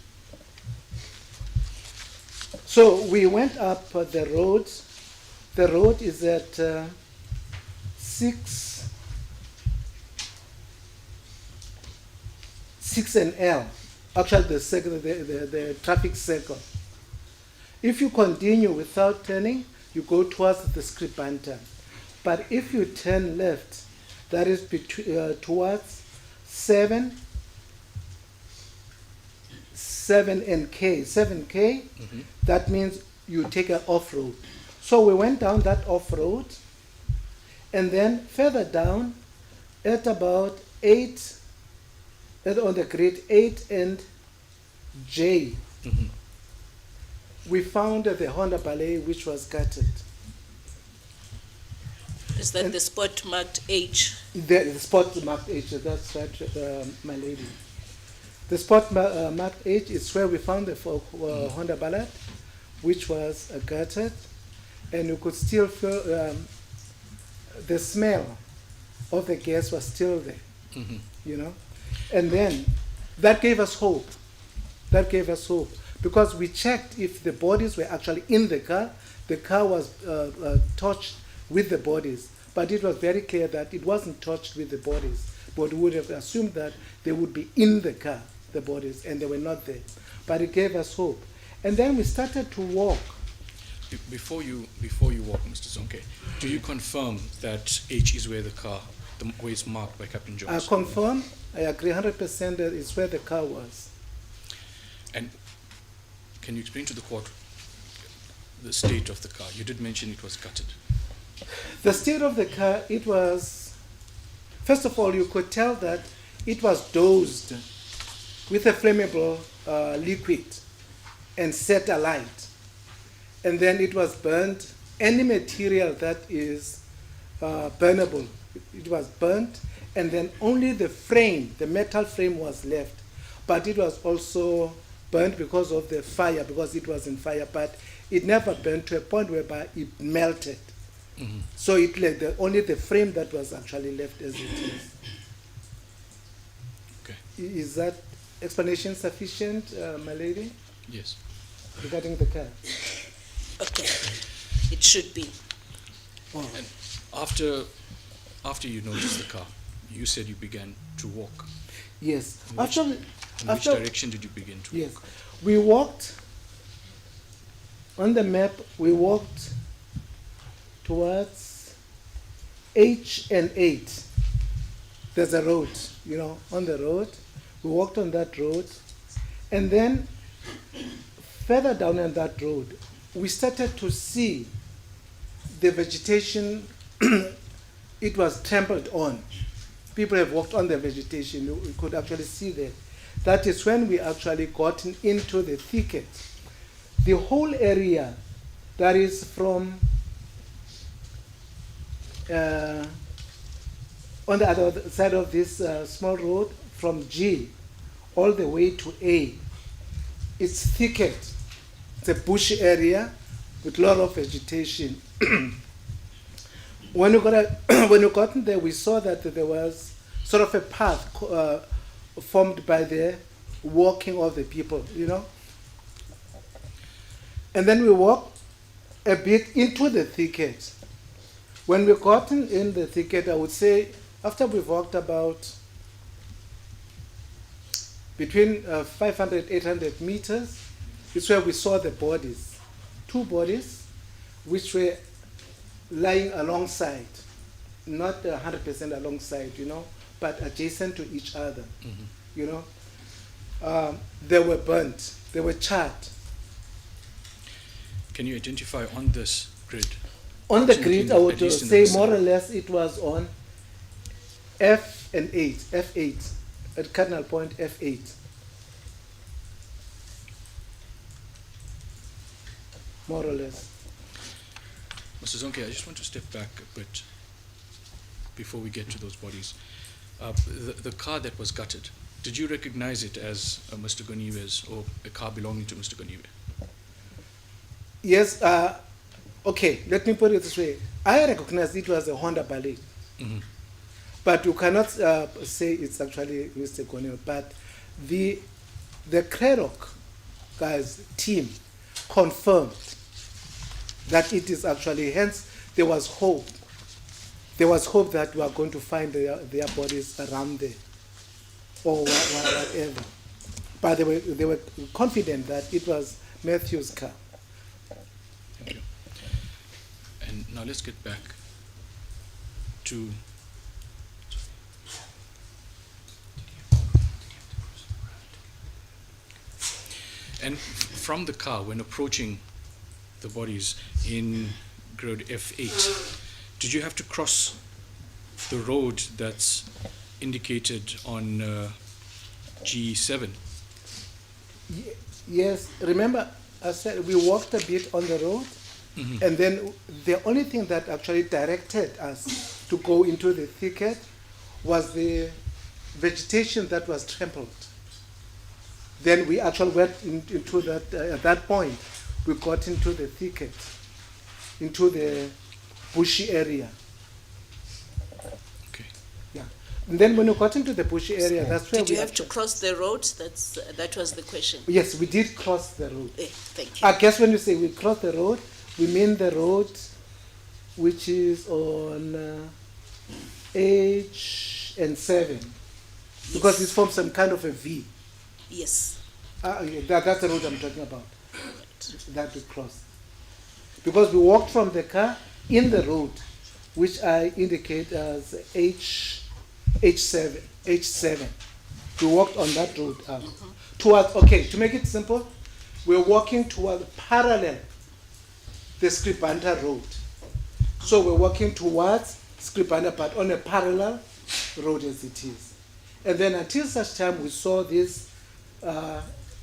So we went up the road. The road is at 6 and L, actually the traffic circle. If you continue without turning, you go towards the Scribanta. But if you turn left, that is towards 7 and K, 7K, that means you take an off-road. So we went down that off-road, and then further down at about 8, on the grid 8 and J, we found the Honda Ballet, which was gutted. Is that the spot marked H? The spot marked H, that's right, my lady. The spot marked H is where we found the Honda Ballet, which was gutted, and you could still feel the smell of the gas was still there, you know. And then that gave us hope. That gave us hope because we checked if the bodies were actually in the car. The car was touched with the bodies, but it was very clear that it wasn't touched with the bodies. But we would have assumed that they would be in the car, the bodies, and they were not there. But it gave us hope. And then we started to walk. Before you walk, Mr. Zonke, do you confirm that H is where where it's marked by Captain Jones? I confirm, I agree 100% that it's where the car was. And can you explain to the court the state of the car? You did mention it was gutted. The state of the car, it was, first of all, you could tell that it was dosed with a flammable liquid and set alight. And then it was burnt. Any material that is burnable, it was burnt, and then only the frame, the metal frame was left. But it was also burnt because of the fire, because it was in fire, but it never burned to a point whereby it melted. So it only the frame that was actually left as it is. Okay. Is that explanation sufficient, my lady? Yes. Regarding the car? Okay, it should be. Oh. And after you noticed the car, you said you began to walk. Yes. In which direction did you begin to Yes. walk? We walked, on the map, we walked towards H and 8. There's a road, you know, on the road. We walked on that road. And then further down on that road, we started to see the vegetation. It was trampled on. People have walked on the vegetation. You could actually see that. That is when we actually got into the thicket. The whole area that is from on the other side of this small road, from G all the way to A, it's thicket. It's a bushy area with a lot of vegetation. When you got in there, we saw that there was sort of a path formed by the walking of the people, you know. And then we walked a bit into the thicket. When we got in the thicket, I would say, after we've walked about between 500, 800 meters, it's where we saw the bodies, 2 bodies, which were lying alongside, not 100% alongside, you know, but adjacent to each other, you know. They were burnt, they were charred. Can you identify on this grid? On the grid, I would At least in say the more or less it was on F8, at cardinal point F8. More or less. Mr. Zonke, I just want to step back a bit before we get to those bodies. The car that was gutted, did you recognize it as Mr. Goniwe's or a car belonging to Mr. Goniwe? Yes, okay, let me put it this way. I recognized it was a Honda Ballet. But you cannot say it's actually Mr. Goniwe. But the Cradock guys team confirmed that it is actually, hence there was hope. There was hope that we are going to find their bodies around there or whatever. But they were confident that it was Matthew's car. Thank you. And now let's get back to from the car when approaching the bodies in grade F8, did you have to cross the road that's indicated on G7? Yes, remember I said we walked a bit on the road, and then the only thing that actually directed us to go into the thicket was the vegetation that was trampled. Then we actually went into that, at that point, we got into the thicket, into the bushy area. Okay. Yeah. And then when we got into the bushy area, that's where Did we you have to cross the road? That was the question. Yes, we did cross the road. Thank you. I guess when you say we crossed the road, we mean the road which is on H and 7. Because it forms some kind of a V. Yes. Yeah, that's the road I'm talking about. That we crossed. Because we walked from the car in the road, which I indicate as H7. We walked on that road up. Towards, okay, to make it simple, we're walking toward parallel the Skripanta road. So we're walking towards Skripanta, but on a parallel road as it is. And then until such time we saw this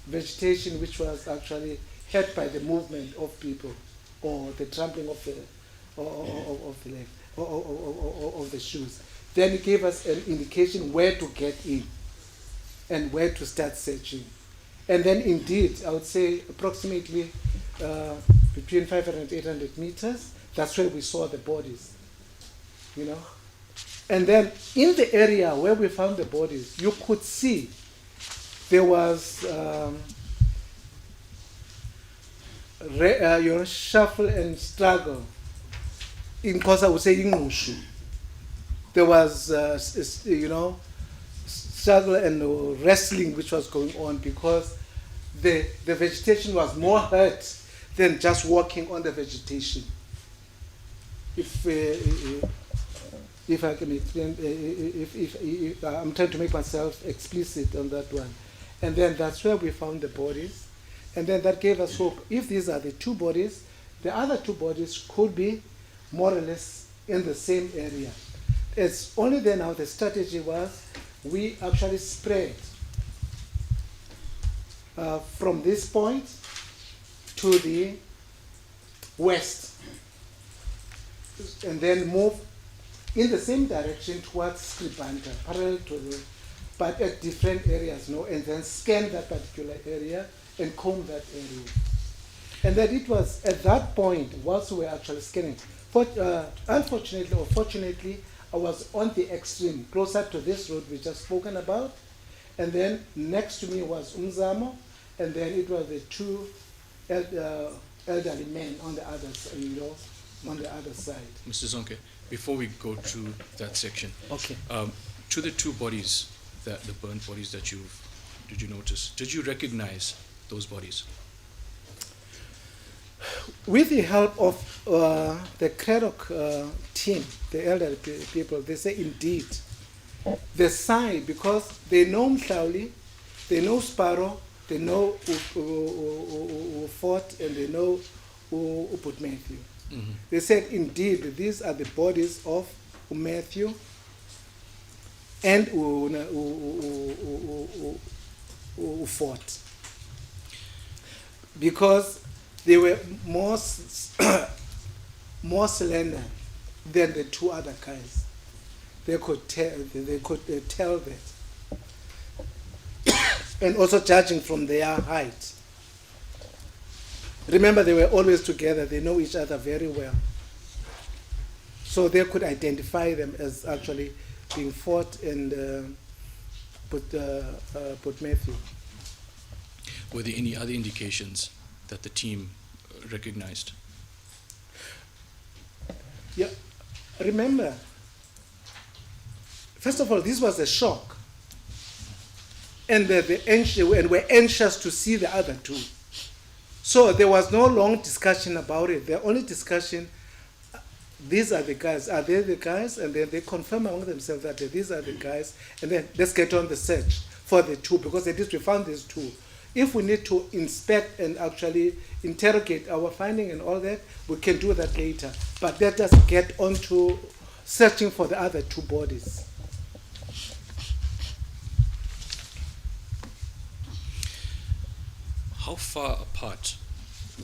vegetation which was actually hurt by the movement of people or the trampling of the leg of the shoes. Then it gave us an indication where to get in and where to start searching. And then indeed, I would say approximately between 500 and 800 meters, that's where we saw the bodies, you know. And then in the area where we found the bodies, you could see there was shuffle and struggle. In Xhosa, I would say ingushu. There was, struggle and wrestling which was going on because the vegetation was more hurt than just walking on the vegetation. If I can explain, if I'm trying to make myself explicit on that one. And then that's where we found the bodies. And then that gave us hope. If these are the two bodies, the other two bodies could be more or less in the same area. It's only then how the strategy was, we actually spread from this point to the west and then move in the same direction towards Skripanta, parallel to the, but at different areas, no, and then scan that particular area and comb that area. And that it was at that point, whilst we were actually scanning, unfortunately or fortunately, I was on the extreme, closer to this road we just spoken about, and then next to me was Umzamo, and then it was the two elderly men on the other side, on the other side. Mr. Zonke, before we go through that section, okay. To the two bodies, the burnt bodies that did you notice? Did you recognize those bodies? With the help of the Cradock team, the elderly people, they say indeed, the sign, because they know Mhlauli, they know Sparrow, they know Fort, and they know Uput Matthew. Mm-hmm. They said indeed these are the bodies of Matthew and Fort, because they were more slender than the two other guys. They could tell that. And also judging from their height. Remember, they were always together. They know each other very well. So they could identify them as actually being Fort and Put Matthew. Were there any other indications that the team recognized? Yeah, remember, first of all, this was a shock. And we're anxious to see the other two. So there was no long discussion about it. The only discussion, these are the guys. Are they the guys? And then they confirm among themselves that these are the guys. And then let's get on the search for the two, because at least we found these two. If we need to inspect and actually interrogate our finding and all that, we can do that later. But let us get on to searching for the other two bodies. How far apart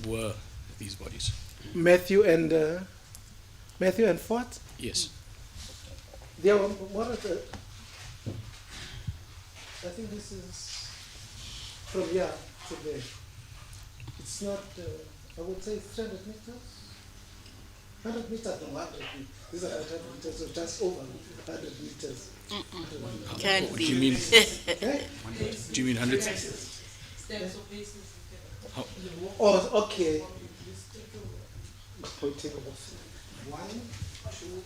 were these bodies? Matthew and Ford. Yes. There were more of the. I think this is from here to there. It's not. I would say it's 300 meters. 100 meters, no 100 meters. These are 100 meters, so just over 100 meters. Can't Do be. you mean? Okay? Do you mean hundreds? How, Oh, okay. Pointing off. 1, 2,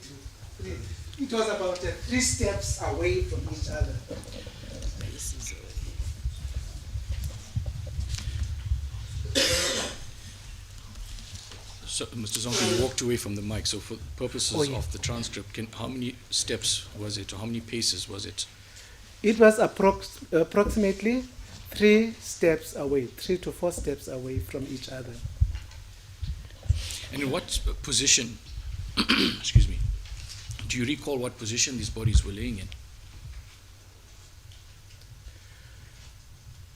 3. It was about 3 steps away from each other. so, Mr. Zonke, you walked away from the mic. So, for purposes Oh, yeah. of the transcript, how many steps was it, or how many paces was it? It was approximately 3 steps away, 3 to 4 steps away from each other. And in what position? Excuse me. Do you recall what position these bodies were laying in?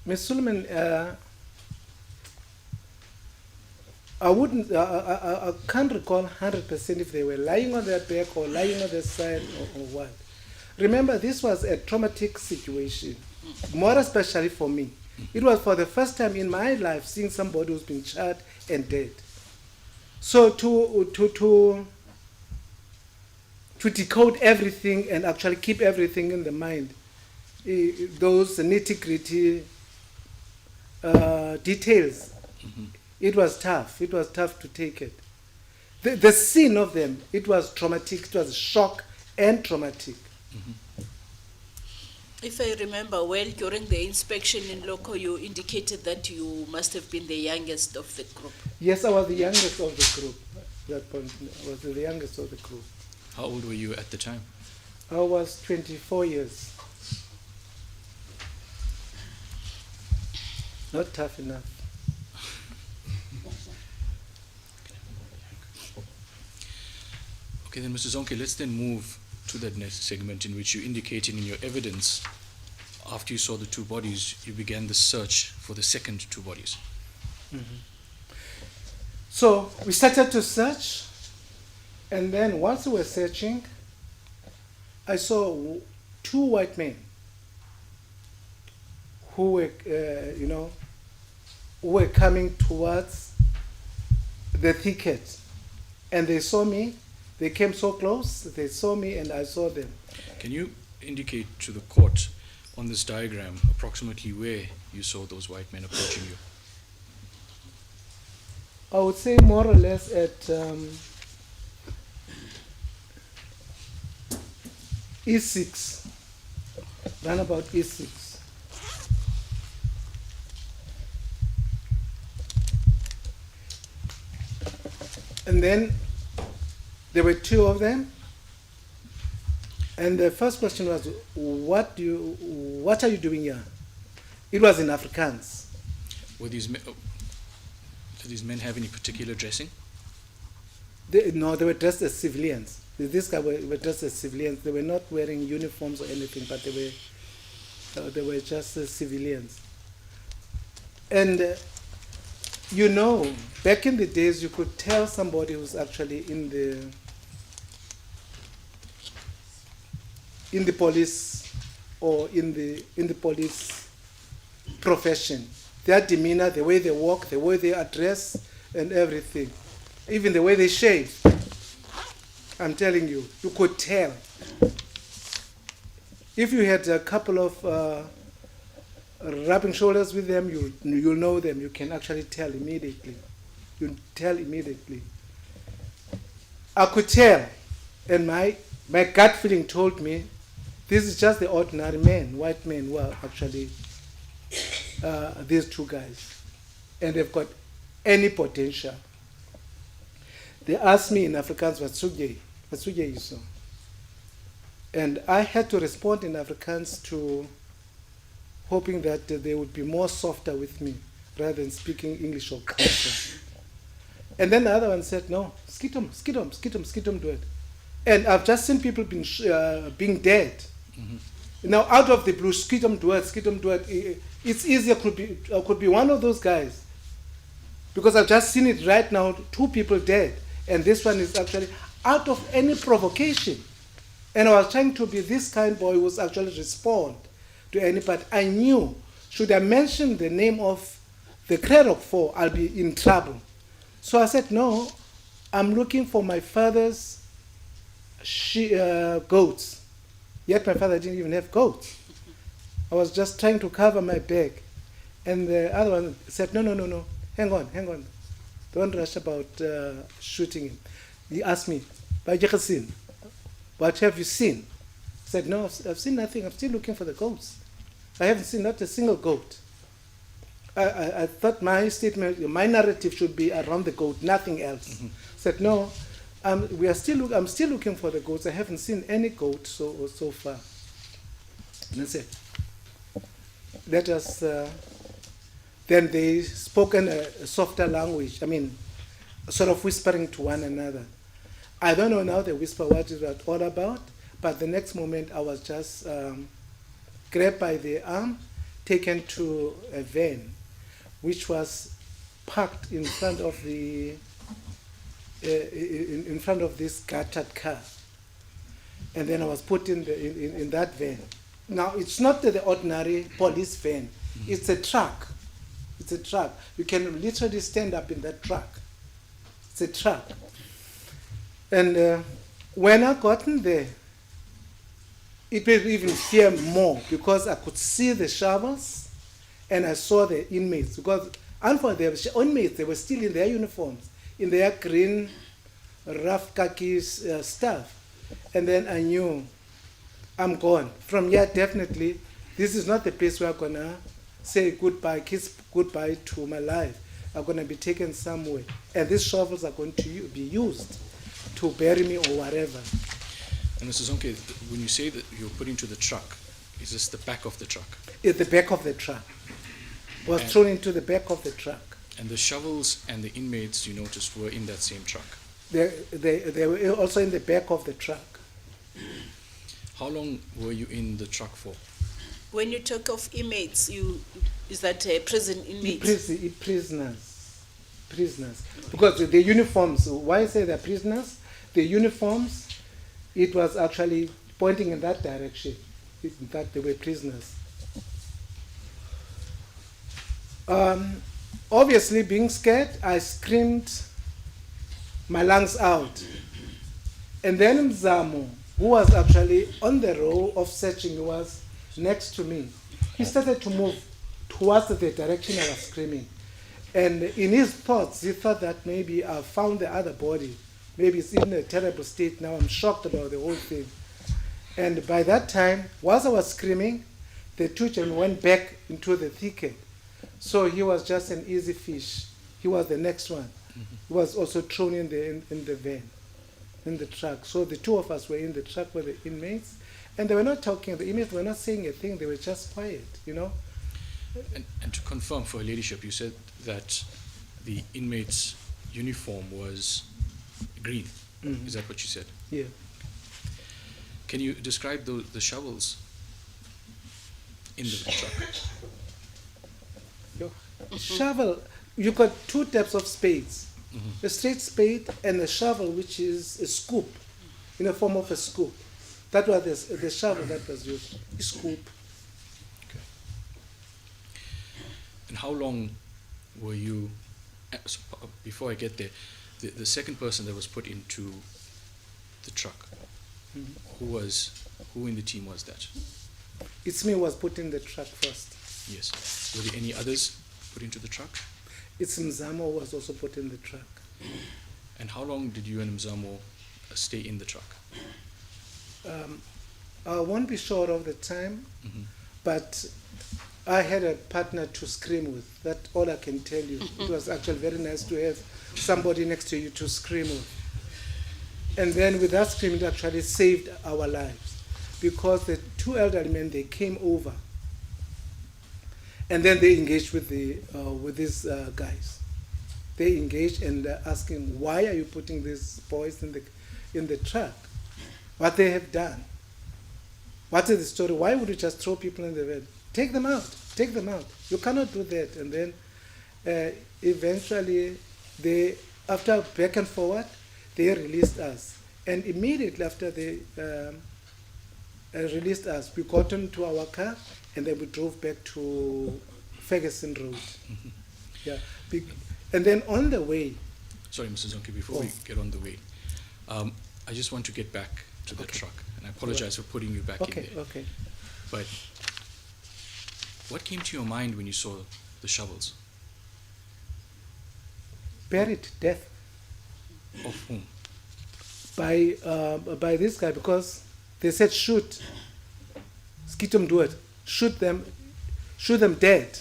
Ms. Suleiman, I wouldn't, I can't recall 100% if they were lying on their back or lying on their side or what. Remember, this was a traumatic situation, more especially for me. It was for the first time in my life seeing somebody who's been shot and dead. So to decode everything and actually keep everything in the mind, those nitty-gritty details, it was tough. It was tough to take it. The scene of them, it was traumatic. It was shock and traumatic. If I remember well, during the inspection in Loco, you indicated that you must have been the youngest of the group. Yes, I was the youngest of the group. At that point, I was the youngest of the group. How old were you at the time? I was 24 years. Not tough enough. Okay, then, Mr. Zonke, let's then move to that next segment in which you indicated in your evidence, after you saw the 2 bodies, you began the search for the second 2 bodies. So we started to search, and then once we were searching, I saw 2 white men who were, who were coming towards the thicket, and they saw me. They came so close, they saw me, and I saw them. Can you indicate to the court on this diagram approximately where you saw those white men approaching you? I would say more or less at E6, round about E6. And then there were 2 of them, and the first question was, what are you doing here? It was in Afrikaans. Were these men, did these men have any particular dressing? No, they were dressed as civilians. These guys were dressed as civilians. They were not wearing uniforms or anything, but they were just civilians. And back in the days, you could tell somebody who's actually in the police or in the police profession. Their demeanor, the way they walk, the way they address, and everything, even the way they shave. I'm telling you, you could tell. If you had a couple of rubbing shoulders with them, you'll know them. You can actually tell immediately. You tell immediately. I could tell, and my gut feeling told me, this is just the ordinary men, white men who are actually these 2 guys, and they've got any potential. They asked me in Afrikaans, "What you saw?" And I had to respond in Afrikaans to hoping that they would be more softer with me rather than speaking English or culture. And then the other one said, "No, skitum, do it." And I've just seen people being dead. Now, out of the blue, skitum, do it. It's easier, could be one of those guys. Because I've just seen it right now, 2 people dead, and this one is actually out of any provocation. And I was trying to be this kind boy who was actually respond to any, but I knew, should I mention the name of the Cradock 4, I'll be in trouble. So I said, no, I'm looking for my father's goats. Yet my father didn't even have goats. I was just trying to cover my back. And the other one said, no, hang on. Don't rush about shooting him. He asked me, what have you seen? I said, no, I've seen nothing. I'm still looking for the goats. I haven't seen not a single goat. I thought my statement, my narrative should be around the goat, nothing else. Said, no, I'm still looking for the goats. I haven't seen any goat so far. And I said, let us, then they spoke in a softer language, sort of whispering to one another. I don't know now the whisper what it was all about, but the next moment I was just grabbed by the arm, taken to a van, which was parked in front of the in front of this guttered car, and then I was put in that van. Now it's not the ordinary police van; it's a truck. It's a truck. You can literally stand up in that truck. It's a truck. And when I got in there, it made me even fear more because I could see the shovels and I saw the inmates. Because unfortunately, the inmates, they were still in their uniforms, in their green, rough khaki stuff. And then I knew I'm gone. From here, definitely, this is not the place where I'm going to say goodbye, kiss goodbye to my life. I'm going to be taken somewhere. And these shovels are going to be used to bury me or whatever. And Mr. Zonke, when you say that you're put into the truck, is this the back of the truck? It's the back of the truck. I was thrown into the back of the truck. And the shovels and the inmates, you noticed, were in that same truck? They were also in the back of the truck. How long were you in the truck for? When you talk of inmates, is that prison inmates? Prisoners. Because the uniforms, why I say they're prisoners? The uniforms, it was actually pointing in that direction. In fact, they were prisoners. Obviously, being scared, I screamed my lungs out. And then Mzamo, who was actually on the row of searching, was next to me. He started to move towards the direction I was screaming. And in his thoughts, he thought that maybe I found the other body. Maybe it's in a terrible state now. I'm shocked about the whole thing. And by that time, whilst I was screaming, the 2 gentlemen went back into the thicket. So he was just an easy fish. He was the next one. He was also thrown in the van, in the truck. So the 2 of us were in the truck with the inmates. And they were not talking. The inmates were not saying a thing. They were just quiet, And to confirm for her ladyship, you said that the inmate's uniform was green. Mm-hmm. Is that what you said? Yeah. Can you describe the shovels in the truck? Shovel, you got 2 types of spades. Mm-hmm. A straight spade and a shovel, which is a scoop, in the form of a scoop. That was the shovel that was used, a scoop. Okay. And how long were you, before I get there, the second person that was put into the truck, mm-hmm. who in the team was that? It's me who was put in the truck first. Yes. Were there any others put into the truck? It's Mzamo who was also put in the truck. And how long did you and Mzamo stay in the truck? I won't be sure of the time, mm-hmm. but I had a partner to scream with. That's all I can tell you. It was actually very nice to have somebody next to you to scream with. And then with that scream, it actually saved our lives. Because the 2 elderly men, they came over. And then they engaged with these guys. They engaged and asking, why are you putting these boys in the truck? What they have done? What is the story? Why would you just throw people in the van? Take them out. Take them out. You cannot do that. And then Eventually, after back and forward, they released us. And immediately after they released us, we got into our car and then we drove back to Ferguson Road. Yeah. And then on the way. Sorry, Mr. Zonke, before we get on the way, I just want to get back to the truck, and I apologize for putting you back in there. Okay. But what came to your mind when you saw the shovels? Buried death. Of whom? By this guy, because they said shoot. Skitum do it. Shoot them dead.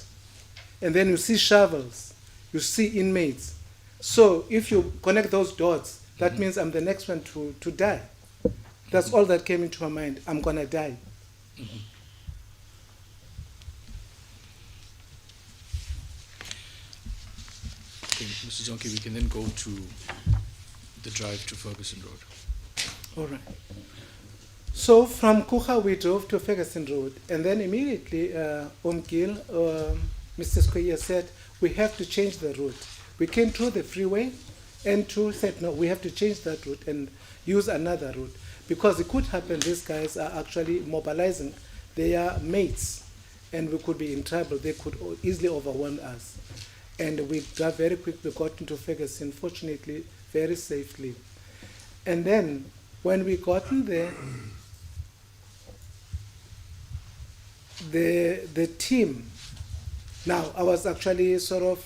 And then you see shovels, you see inmates. So if you connect those dots, that means I'm the next one to die. That's all that came into my mind. I'm gonna die. Okay, Mr. Zonke, we can then go to the drive to Ferguson Road. All right. So from Kucha we drove to Ferguson Road, and then immediately Gil, Mr. Square said, we have to change the route. We came through the freeway, and two said, no, we have to change that route and use another route. Because it could happen, these guys are actually mobilizing their mates, and we could be in trouble. They could easily overwhelm us. And we got very quickly got into Ferguson, fortunately, very safely. And then when we got in there, the team, now I was actually sort of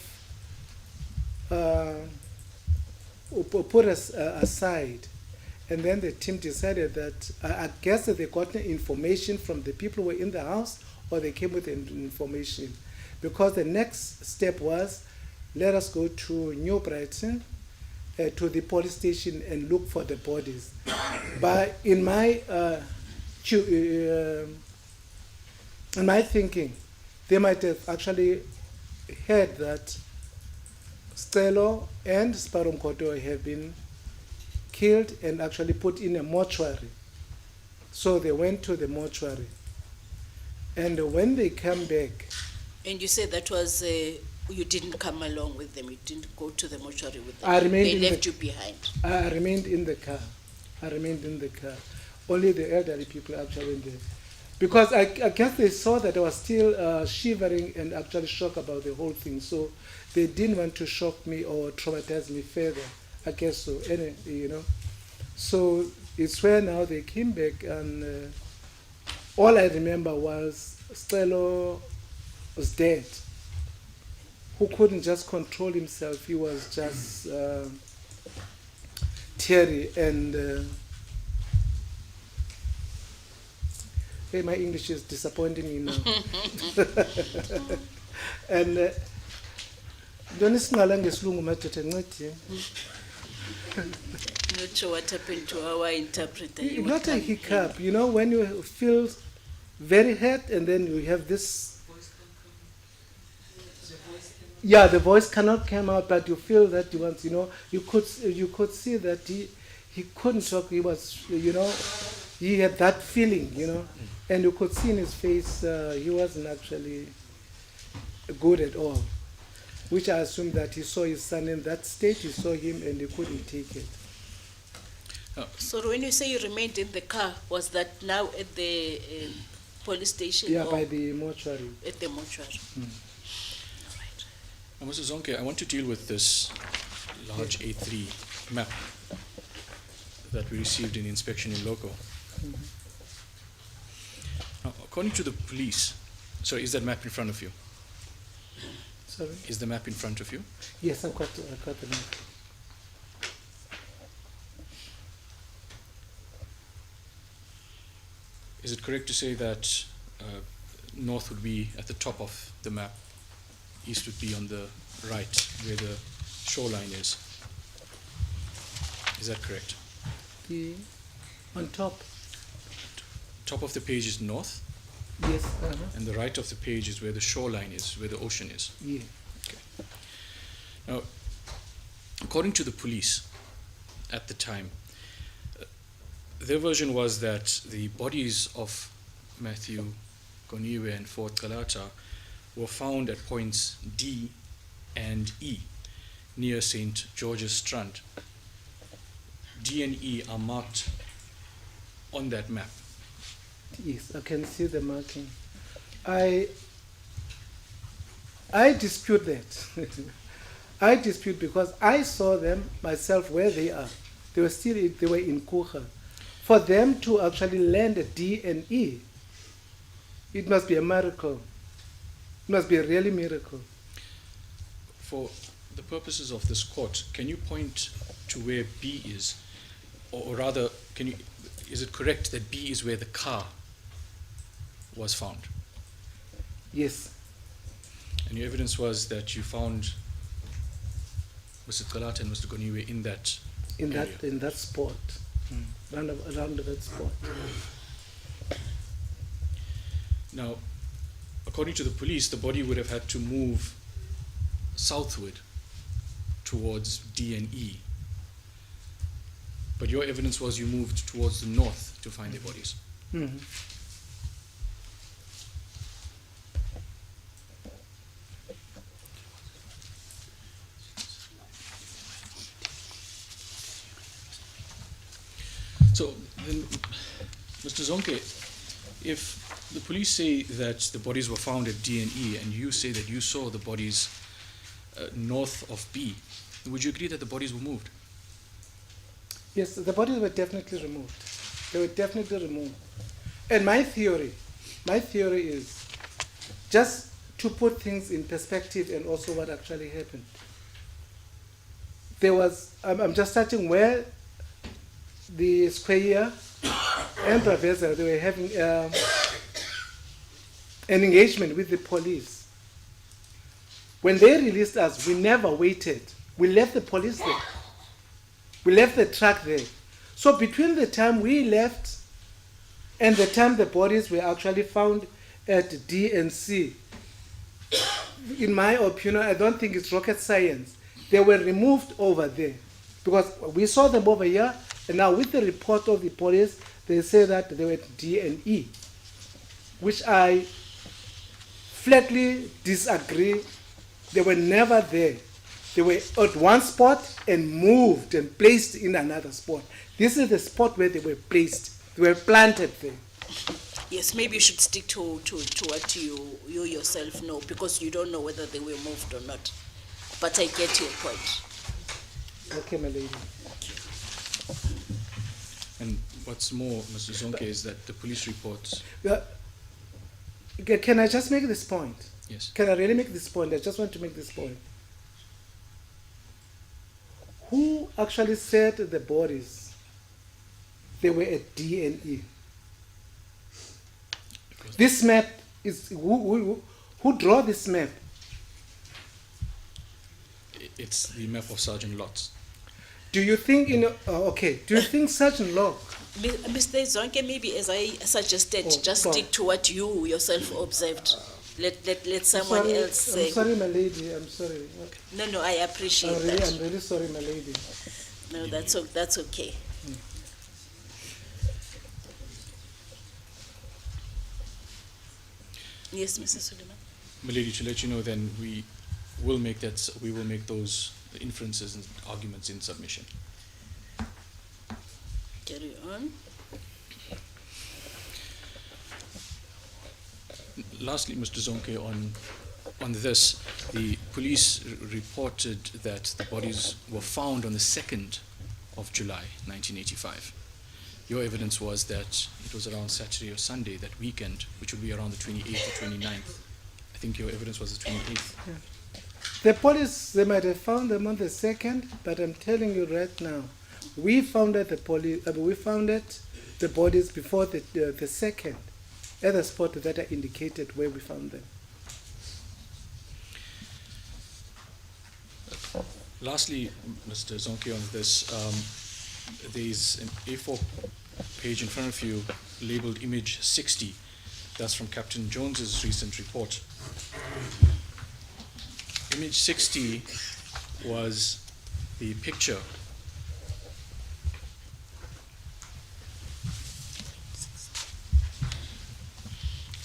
put us aside, and then the team decided that I guess that they got the information from the people who were in the house, or they came with the information, because the next step was, let us go to New Brighton, to the police station and look for the bodies. But in my thinking, they might have actually heard that Stelo and Sparum Koto have been killed and actually put in a mortuary. So they went to the mortuary. And when they come back... And you said that was, you didn't come along with them, you didn't go to the mortuary with them. I remained they left you behind. I remained in the car. Only the elderly people actually in there. Because I guess they saw that I was still shivering and actually shocked about the whole thing. So they didn't want to shock me or traumatize me further. I guess so, you know. So it's where now they came back, and all I remember was Stelo was dead. Who couldn't just control himself. He was just teary and... hey, my English is disappointing me now. And don't singala ngesilungu madoda ncede. Not sure what happened to our interpreter. Not a hiccup, you know, when you feel very hurt and then you have this... Yeah, the voice cannot come out, but you feel that you want, you know, you could see that he couldn't talk. He was, you know, he had that feeling, you know, and you could see in his face he wasn't actually good at all, which I assume that he saw his son in that state, he saw him and he couldn't take it. So when you say you remained in the car, was that now at the police station? Yeah, by the mortuary. At the mortuary. Now, Mr. Zonke, I want to deal with this large A3 map that we received in inspection in loco. Now, according to the police, so is that map in front of you? Sorry? Is the map in front of you? Yes, I've got the map. Is it correct to say that north would be at the top of the map, east would be on the right, where the shoreline is? Is that correct? On top? Top of the page is north? Yes. And the right of the page is where the shoreline is, where the ocean is? Yeah. Okay. Now, according to the police at the time, their version was that the bodies of Matthew Goniwe and Fort Galata were found at points D and E near St. George's Strand. D and E are marked on that map. Yes, I can see the marking. I dispute that. I dispute because I saw them myself where they are. They were in Kucha. For them to actually land a D and E, it must be a miracle. It must be a really miracle. For the purposes of this court, can you point to where B is? Or rather, is it correct that B is where the car was found? Yes. And your evidence was that you found Mr. Tkalata and Mr. Goniwe in that area. In that spot. Around that spot. Now, according to the police, the body would have had to move southward towards D and E. But your evidence was you moved towards the north to find their bodies. Mhm. So then, Mr. Zonke, if the police say that the bodies were found at D and E and you say that you saw the bodies north of B, would you agree that the bodies were moved? Yes, the bodies were definitely removed. They were definitely removed. And my theory is just to put things in perspective and also what actually happened. There was, I'm just starting where the Square and Traversa, they were having an engagement with the police. When they released us, we never waited. We left the police there. We left the truck there. So between the time we left and the time the bodies were actually found at D and C, in my opinion, I don't think it's rocket science. They were removed over there because we saw them over here, and now with the report of the police, they say that they were at D and E, which I flatly disagree. They were never there. They were at one spot and moved and placed in another spot. This is the spot where they were placed. They were planted there. Yes, maybe you should stick to what you yourself know, because you don't know whether they were moved or not. But I get your point. Okay, my lady. And what's more, Mr. Zonke, is that the police reports... Can I just make this point? Yes. Can I really make this point? I just want to make this point. Who actually said the bodies, they were at D and E? This map is, who drew this map? It's the map of Sergeant Lotz. Do you think, do you think Sergeant Locke? Mr. Zonke, maybe as I suggested, just stick to what you yourself observed. Let someone else say. I'm sorry, my lady. I'm sorry. No, I appreciate that. I'm really sorry, my lady. No, that's okay. Yes, Mrs. Suleiman. Milady, to let you know, then we will make those inferences and arguments in submission. Carry on. Lastly, Mr. Zonke, on this, the police reported that the bodies were found on the 2nd of July, 1985. Your evidence was that it was around Saturday or Sunday, that weekend, which would be around the 28th or 29th. I think your evidence was the 28th. Yeah. The police, they might have found them on the 2nd, but I'm telling you right now, we found the bodies before the 2nd, at the spot that I indicated where we found them. Lastly, Mr. Zonke, on this, there's an A4 page in front of you labeled Image 60. That's from Captain Jones's recent report. Image 60 was the picture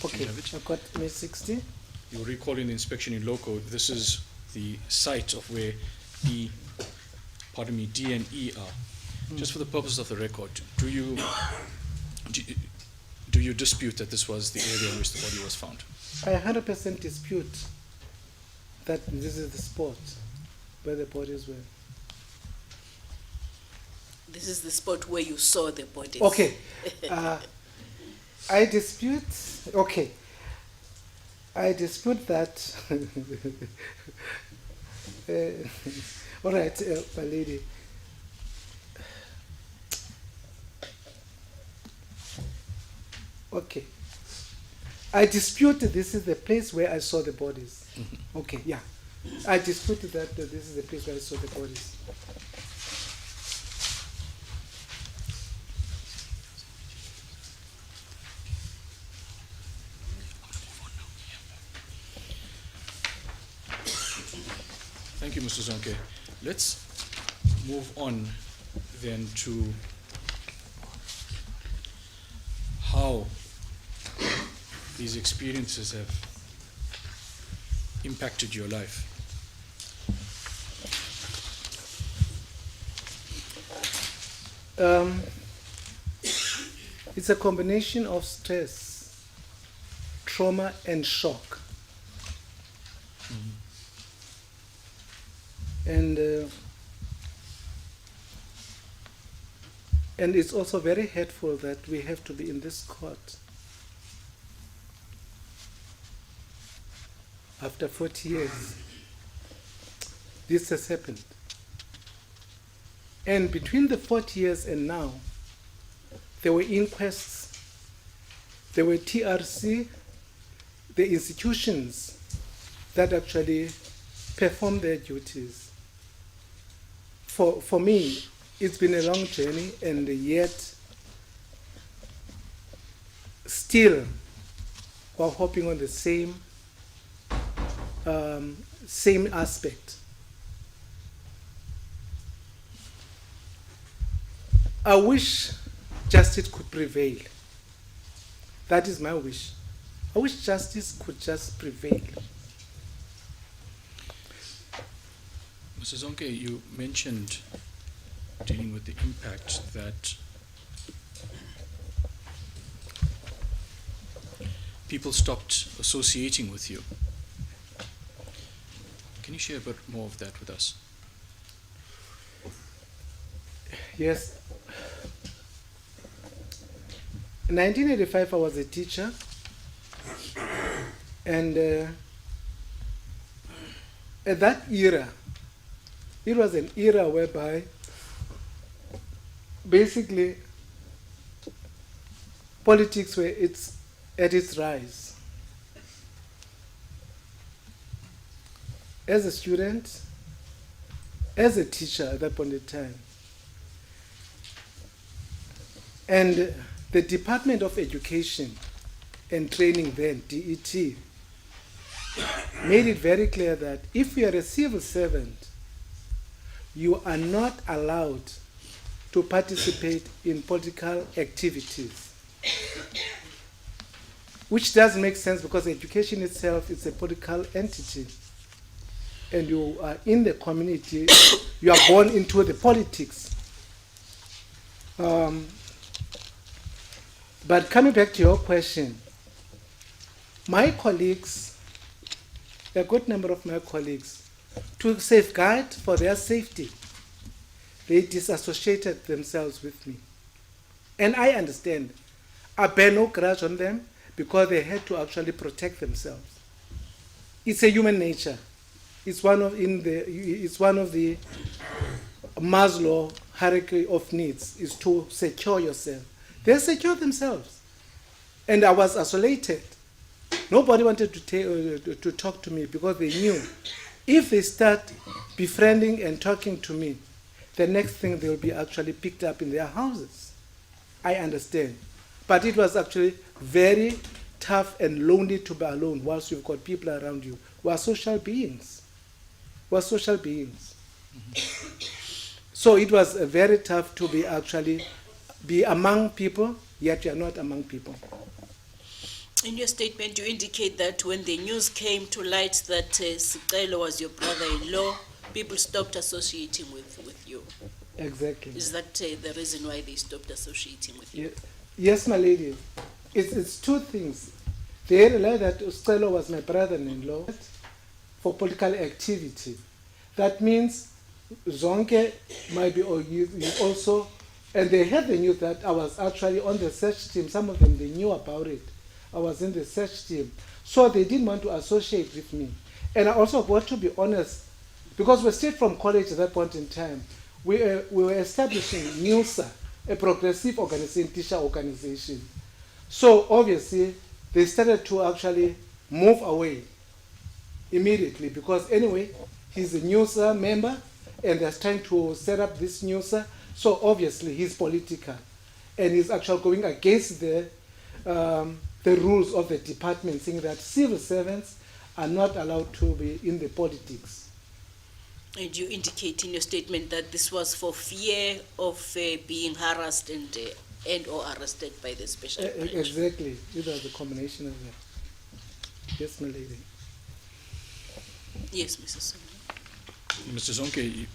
Okay, I've got Image 60. You'll recall in the inspection in loco, this is the site of where D and E are. Just for the purpose of the record, do you dispute that this was the area in which the body was found? I 100% dispute that this is the spot where the bodies were. This is the spot where you saw the bodies. Okay. I dispute that. All right, my lady. Okay. I dispute that this is the place where I saw the bodies. Okay, yeah. I dispute that this is the place where I saw the bodies. Thank you, Mr. Zonke. Let's move on then to how these experiences have impacted your life. It's a combination of stress, trauma, and shock. And it's also very hurtful that we have to be in this court after 40 years. This has happened. And between the 40 years and now, there were inquests, there were TRC, the institutions that actually perform their duties. For me, it's been a long journey, and yet still we're hoping on the same aspect. I wish justice could prevail. That is my wish. I wish justice could just prevail. Mr. Zonke, you mentioned dealing with the impact that people stopped associating with you. Can you share a bit more of that with us? Yes. In 1985, I was a teacher, and at that era, it was an era whereby basically politics were at its rise. As a student, as a teacher at that point in time, and the Department of Education and Training then, DET, made it very clear that if you are a civil servant, you are not allowed to participate in political activities. Which does make sense because education itself is a political entity. And you are in the community, you are born into the politics. But coming back to your question, my colleagues, a good number of my colleagues, to safeguard for their safety, they disassociated themselves with me. And I understand. I bear no grudge on them because they had to actually protect themselves. It's a human nature. It's one of the Maslow hierarchy of needs is to secure yourself. They secure themselves. And I was isolated. Nobody wanted to talk to me because they knew if they start befriending and talking to me, the next thing they will be actually picked up in their houses. I understand. But it was actually very tough and lonely to be alone whilst you've got people around you. We are social beings. We are social beings. So it was very tough to be among people, yet you are not among people. In your statement, you indicate that when the news came to light that Sicelo was your brother-in-law, people stopped associating with you. Exactly. Is that the reason why they stopped associating with you? Yes, my lady. It's two things. They realized that Sicelo was my brother-in-law for political activity. That means Zonke might be, or you also, and they had the news that I was actually on the search team. Some of them, they knew about it. I was in the search team. So they didn't want to associate with me. And I also got to be honest, because we're still from college at that point in time, we were establishing NUSA, a progressive organization, teacher organization. So obviously, they started to actually move away immediately, because anyway, he's a NUSA member, and they're trying to set up this NUSA. So obviously, he's political, and he's actually going against the rules of the department, saying that civil servants are not allowed to be in the politics. And you indicate in your statement that this was for fear of being harassed and or arrested by the special branch. Exactly. It was a combination of that. Yes, my lady. Yes, Mrs. Sonke. Mr. Zonke,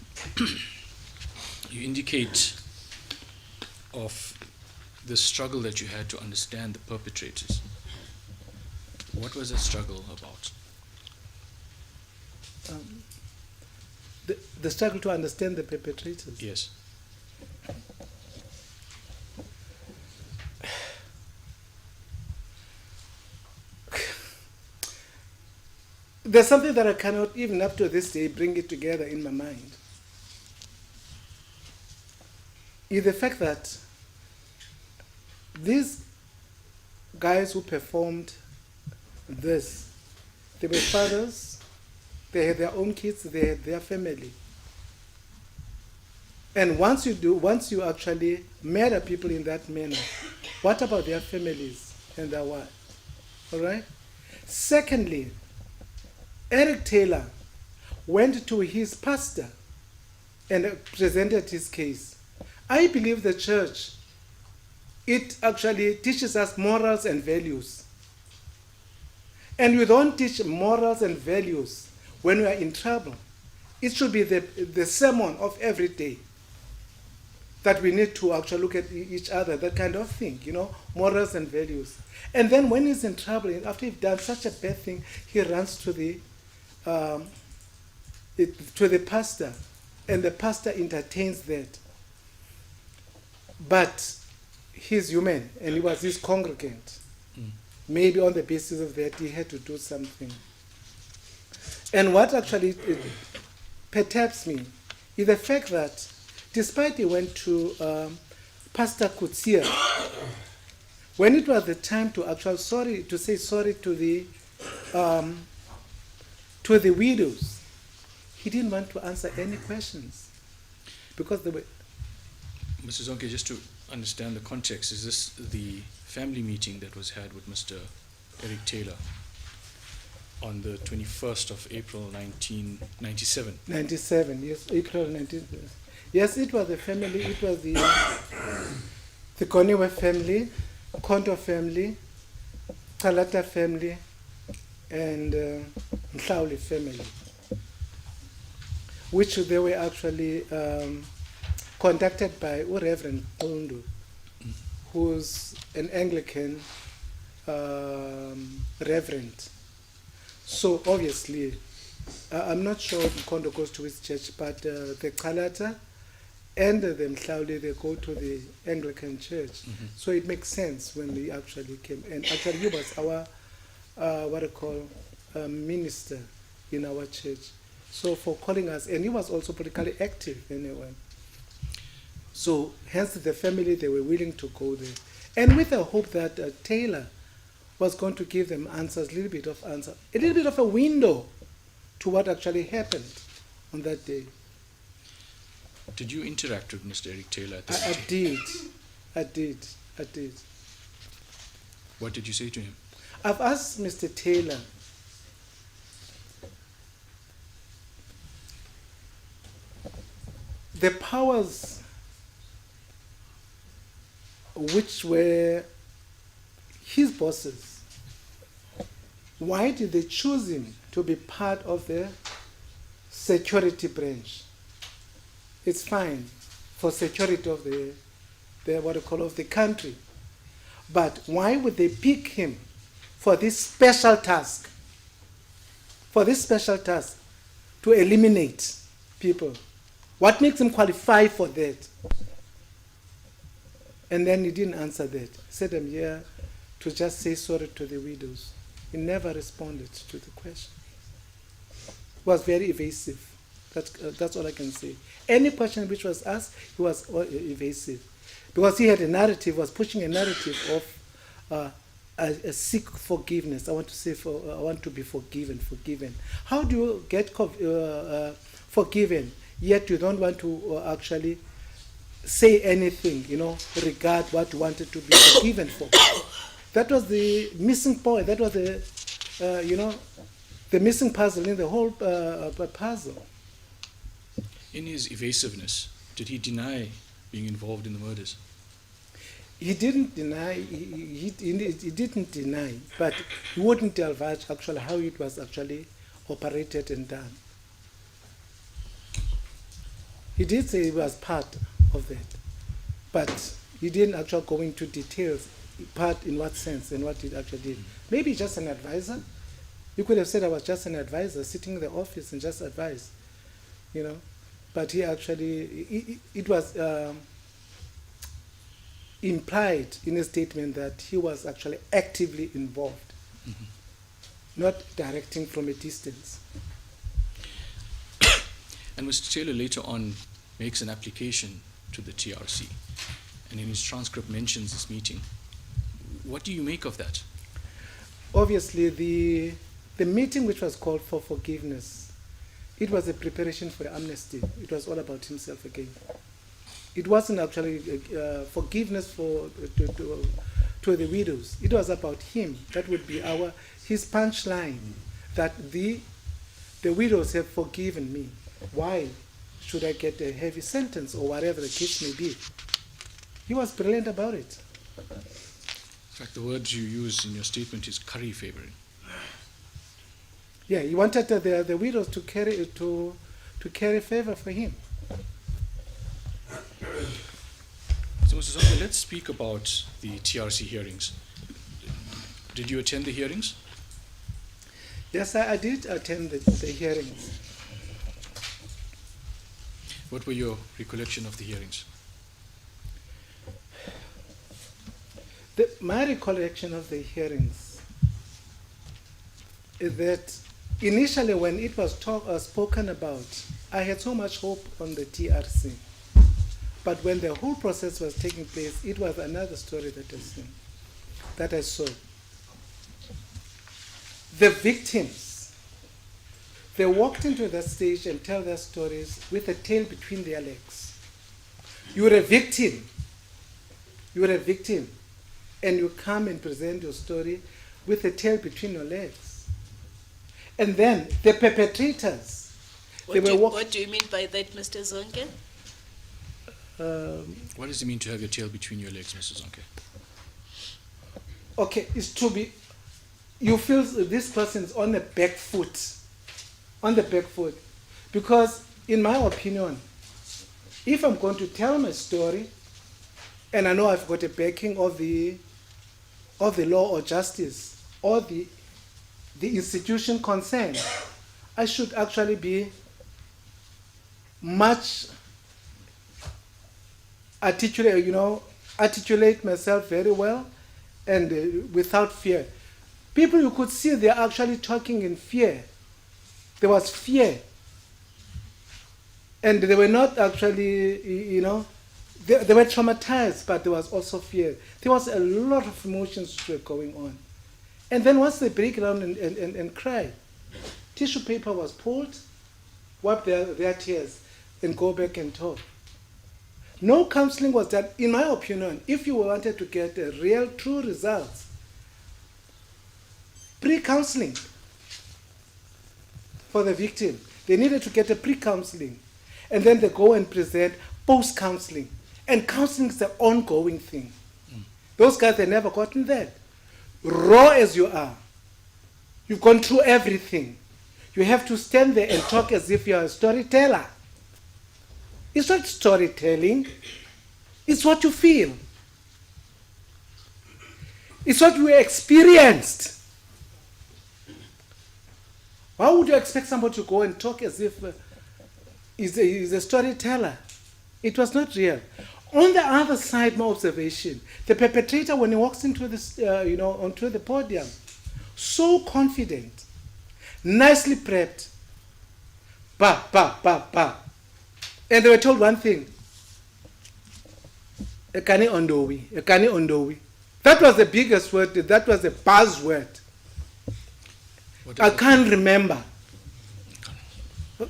you indicate of the struggle that you had to understand the perpetrators. What was that struggle about? The struggle to understand the perpetrators. Yes. There's something that I cannot, even up to this day, bring it together in my mind. Is the fact that these guys who performed this, they were fathers, they had their own kids, they had their family. And once you actually murder people in that manner, what about their families and their wives? All right? Secondly, Eric Taylor went to his pastor and presented his case. I believe the church, it actually teaches us morals and values. And we don't teach morals and values when we are in trouble. It should be the sermon of every day that we need to actually look at each other, that kind of thing, morals and values. And then when he's in trouble, after he's done such a bad thing, he runs to the pastor, and the pastor entertains that. But he's human, and he was his congregant. Maybe on the basis of that, he had to do something. And what actually perturbs me is the fact that despite he went to Pastor Kutsia, when it was the time to actually say sorry to the widows, he didn't want to answer any questions because they were. Mr. Zonke, just to understand the context, is this the family meeting that was had with Mr. Eric Taylor on the 21st of April 1997? 97, yes, April 19. Yes, it was the family. It was the Koniwe family, Konto family, Talata family, and Mhlauli family, which they were actually conducted by Reverend Undu, who's an Anglican reverend. So obviously, I'm not sure if Kondo goes to his church, but the Kalata and the Mhlauli, they go to the Anglican church. So it makes sense when they actually came. And actually, he was our, minister in our church. So for calling us, and he was also politically active anyway. So hence the family, they were willing to go there. And with the hope that Taylor was going to give them answers, a little bit of a window to what actually happened on that day. Did you interact with Mr. Eric Taylor at the meeting? I did. What did you say to him? I've asked Mr. Taylor, the powers which were his bosses why did they choose him to be part of the security branch? It's fine for security of the what you call of the country. But why would they pick him for this special task? For this special task, to eliminate people. What makes him qualify for that? And then he didn't answer that. He said, I'm here to just say sorry to the widows. He never responded to the question. Was very evasive. That's all I can say. Any question which was asked, he was evasive. Because he had a narrative, was pushing a narrative of a seek forgiveness. I want to be forgiven. How do you get forgiven, yet you don't want to actually say anything, regard what you wanted to be forgiven for? That was the missing point. That was the missing puzzle in the whole puzzle. In his evasiveness, did he deny being involved in the murders? He didn't deny. He didn't deny, but he wouldn't divulge actually how it was actually operated and done. He did say he was part of that, but he didn't actually go into details. Part in what sense and what he actually did. Maybe just an advisor. You could have said I was just an advisor sitting in the office and just advised, But he actually, it was implied in a statement that he was actually actively involved, not directing from a distance. And Mr. Taylor later on makes an application to the TRC, and in his transcript mentions this meeting. What do you make of that? Obviously, the meeting which was called for forgiveness, it was a preparation for amnesty. It was all about himself again. It wasn't actually forgiveness to the widows. It was about him. That would be his punchline, that the widows have forgiven me. Why should I get a heavy sentence or whatever the case may be? He was brilliant about it. In fact, the words you use in your statement is curry favoring. Yeah, he wanted the widows to carry favor for him. So, Mr. Zonke, let's speak about the TRC hearings. Did you attend the hearings? Yes, I did attend the hearings. What were your recollection of the hearings? My recollection of the hearings is that initially when it was spoken about, I had so much hope on the TRC. But when the whole process was taking place, it was another story that I saw. The victims, they walked into that stage and tell their stories with a tail between their legs. You're a victim. And you come and present your story with a tail between your legs. And then the perpetrators, What do you mean by that, Mr. Zonke? What does it mean to have your tail between your legs, Mr. Zonke? Okay, it's to be, you feel this person is on the back foot. Because in my opinion, if I'm going to tell my story, and I know I've got a backing of the law or justice or the institution concerned, I should actually be much articulate myself very well and without fear. People you could see, they're actually talking in fear. There was fear. And they were not actually, they were traumatized, but there was also fear. There was a lot of emotions which were going on. And then once they break down and cry, tissue paper was pulled, wipe their tears, and go back and talk. No counseling was done. In my opinion, if you wanted to get a real, true results, pre-counseling for the victim. They needed to get a pre-counseling. And then they go and present post-counseling. And counseling is an ongoing thing. Those guys, they never gotten that. Raw as you are, You've gone through everything. You have to stand there and talk as if you're a storyteller. It's not storytelling. It's what you feel. It's what we experienced. Why would you expect somebody to go and talk as if he's a storyteller? It was not real. On the other side, my observation, the perpetrator, when he walks into this, onto the podium, so confident, nicely prepped, and they were told one thing, ekani ondowi. That was the biggest word, that was the buzzword. I can't remember.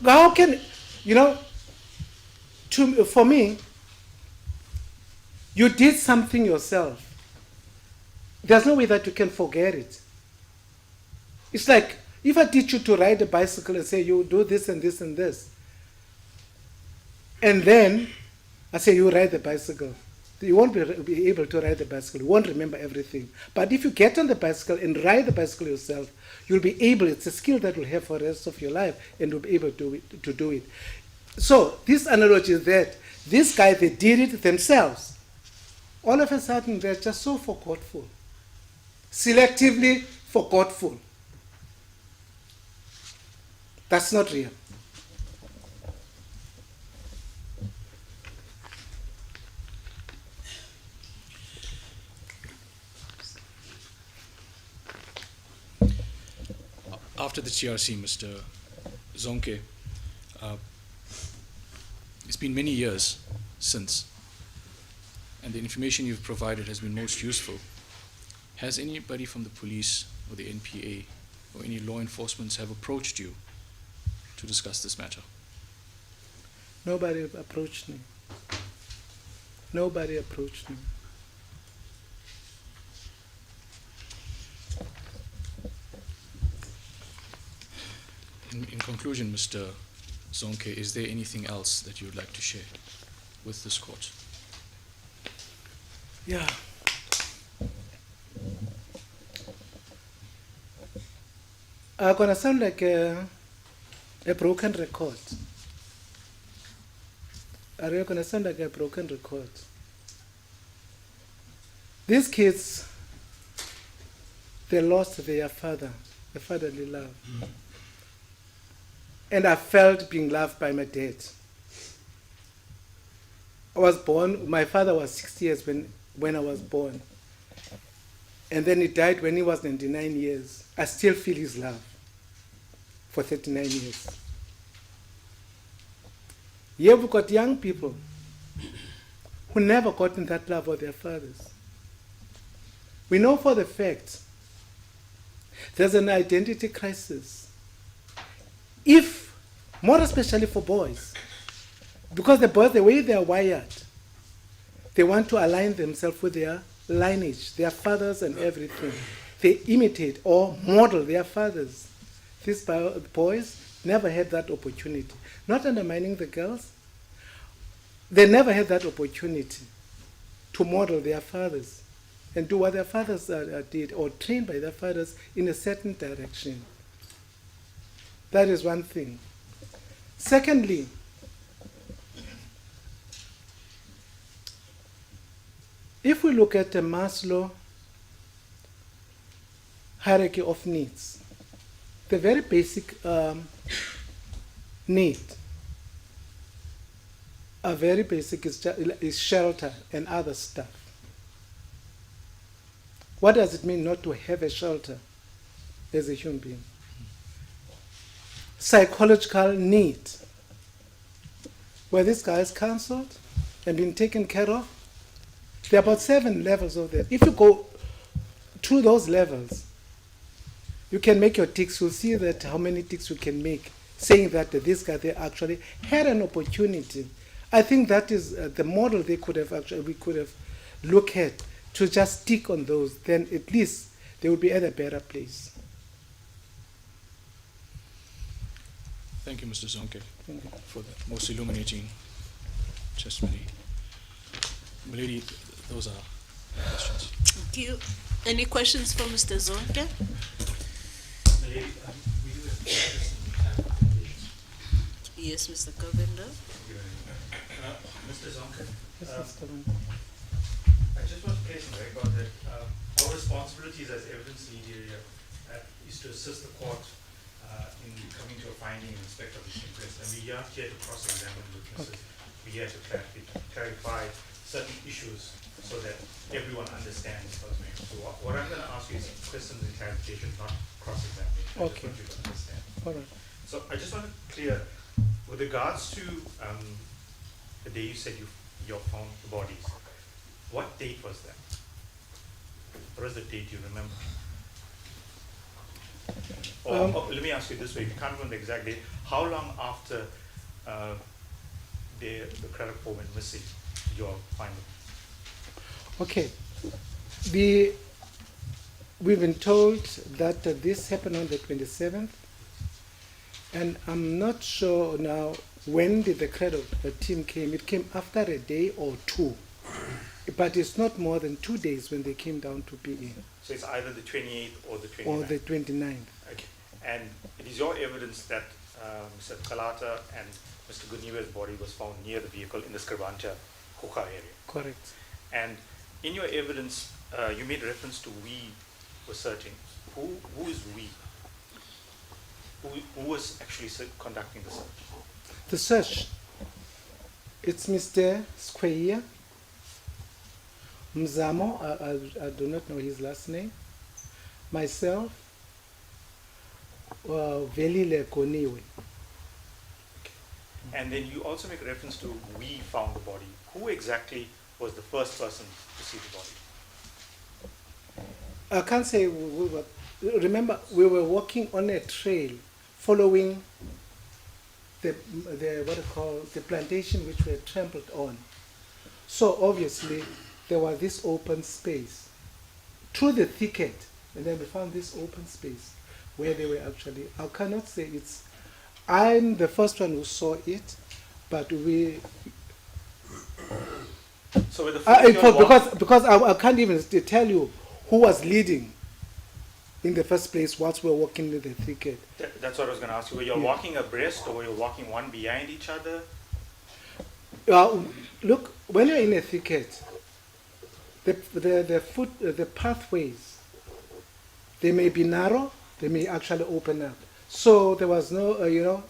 How can, for me, you did something yourself. There's no way that you can forget it. It's like, if I teach you to ride a bicycle and say, you do this and this and this, and then I say, you ride the bicycle, you won't be able to ride the bicycle. You won't remember everything. But if you get on the bicycle and ride the bicycle yourself, you'll be able, it's a skill that you'll have for the rest of your life, and you'll be able to do it. So this analogy is that these guys, they did it themselves. All of a sudden, they're just so forgetful. Selectively forgetful. That's not real. After the TRC, Mr. Zonke, it's been many years since, and the information you've provided has been most useful. Has anybody from the police or the NPA or any law enforcement have approached you to discuss this matter? Nobody approached me. Nobody approached me. In conclusion, Mr. Zonke, is there anything else that you would like to share with this court? Yeah. I'm going to sound like a broken record. I'm going to sound like a broken record. These kids, they lost their father, the fatherly love. And I felt being loved by my dad. I was born, my father was 6 years when I was born. And then he died when he was 99 years. I still feel his love for 39 years. Here we've got young people who never gotten that love of their fathers. We know for the fact there's an identity crisis. If, more especially for boys, because the boys, the way they are wired, they want to align themselves with their lineage, their fathers and everything. They imitate or model their fathers. These boys never had that opportunity. Not undermining the girls. They never had that opportunity to model their fathers and do what their fathers did, or train by their fathers in a certain direction. That is one thing. Secondly, if we look at the Maslow hierarchy of needs, the very basic need, a very basic is shelter and other stuff. What does it mean not to have a shelter as a human being? Psychological need, where this guy is counseled and been taken care of. There are about 7 levels of that. If you go through those levels, you can make your ticks. You'll see that how many ticks you can make, saying that this guy, they actually had an opportunity. I think that is the model we could have looked at, to just stick on those. Then at least they would be at a better place. Thank you, Mr. Zonke, for that most illuminating testimony. Milady, those are questions. Thank you. Any questions for Mr. Zonke? Yes, Mr. Govender. Mr. Zonka, Yes, Mr. Chairman. I just want to place on record that our responsibilities as evidence media is to assist the court in coming to a finding in respect of this inquest. And we are here to cross-examine witnesses. We are here to clarify certain issues so that everyone understands what's going on. So what I'm going to ask you is questions and clarification, not cross-examination. Okay. I just want you to understand. All right. So I just want to clear, with regards to the day you said you found the bodies, what date was that? What was the date you remember? Or let me ask you this way, if you can't remember the exact date, how long after the Cradock 4 went missing did you all find them? Okay. We've been told that this happened on the 27th, and I'm not sure now when did the Cradock team came. It came after a day or two, but it's not more than 2 days when they came down to PE. So it's either the 28th or the 29th? Or the 29th. Okay. And it is your evidence that Mr. Kalata and Mr. Guniwe's body was found near the vehicle in the Scribanta Hoka area? Correct. And in your evidence, you made reference to we were searching. Who is we? Who was actually conducting the search? The search, it's Mr. Square, Mzamo, I do not know his last name, myself, Velile Koniwe. And then you also make reference to we found the body. Who exactly was the first person to see the body? I can't say we were, remember we were walking on a trail following the what I call the plantation which we had trampled on. So obviously there was this open space through the thicket, and then we found this open space where they were actually, I cannot say it's, I'm the first one who saw it, but we so with the because I can't even tell you who was leading in the first place whilst we were walking in the thicket. That's what I was going to ask you. Were you walking abreast or were you walking one behind each other? Look, when you're in a thicket, the pathways, they may be narrow, they may actually open up. So there was no,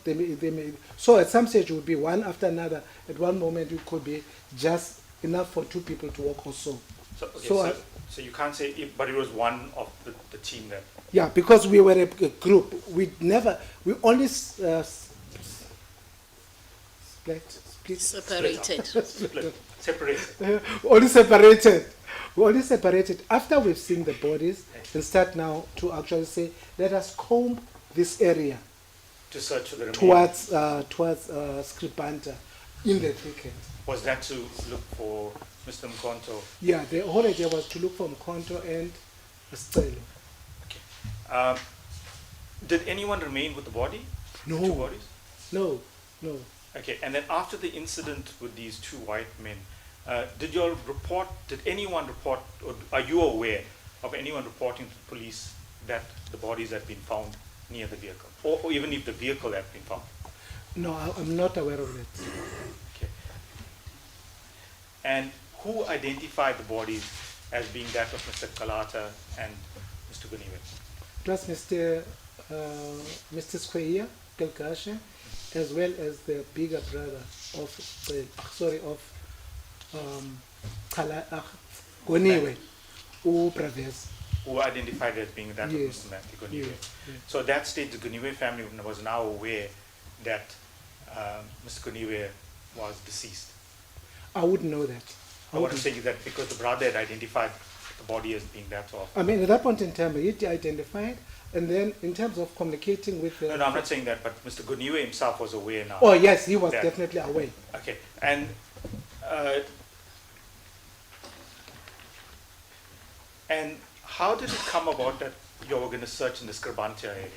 they may, so at some stage it would be one after another. At one moment it could be just enough for two people to walk or so. So you can't say, but it was one of the team that. Yeah, because we were a group. We only separated. Only separated. We only separated after we've seen the bodies and start now to actually say, let us comb this area to search for the towards Scribanta in the thicket. Was that to look for Mr. Mkonto? Yeah, the whole idea was to look for Mkonto and Stelo. Okay. Did anyone remain with the body? No. The two bodies? No. Okay, and then after the incident with these two white men, did anyone report, or are you aware of anyone reporting to the police that the bodies had been found near the vehicle? Or even if the vehicle had been found? No, I'm not aware of it. Okay. And who identified the bodies as being that of Mr. Kalata and Mr. Guniwe? It was Mr. Square, Kelkashe, as well as the bigger brother of Guniwe, Upraves. Who identified as being that Yes. of Mr. Matthew Guniwe. Yes. So at that stage, the Guniwe family was now aware that Mr. Guniwe was deceased. I wouldn't know that. What I'm saying is that because the brother had identified the body as being that of. I mean, at that point in time, he identified, and then in terms of communicating with the... No, I'm not saying that, but Mr. Guniwe himself was aware now. Oh, yes, he was definitely aware. Okay, and how did it come about that you were going to search in the Scribanta area?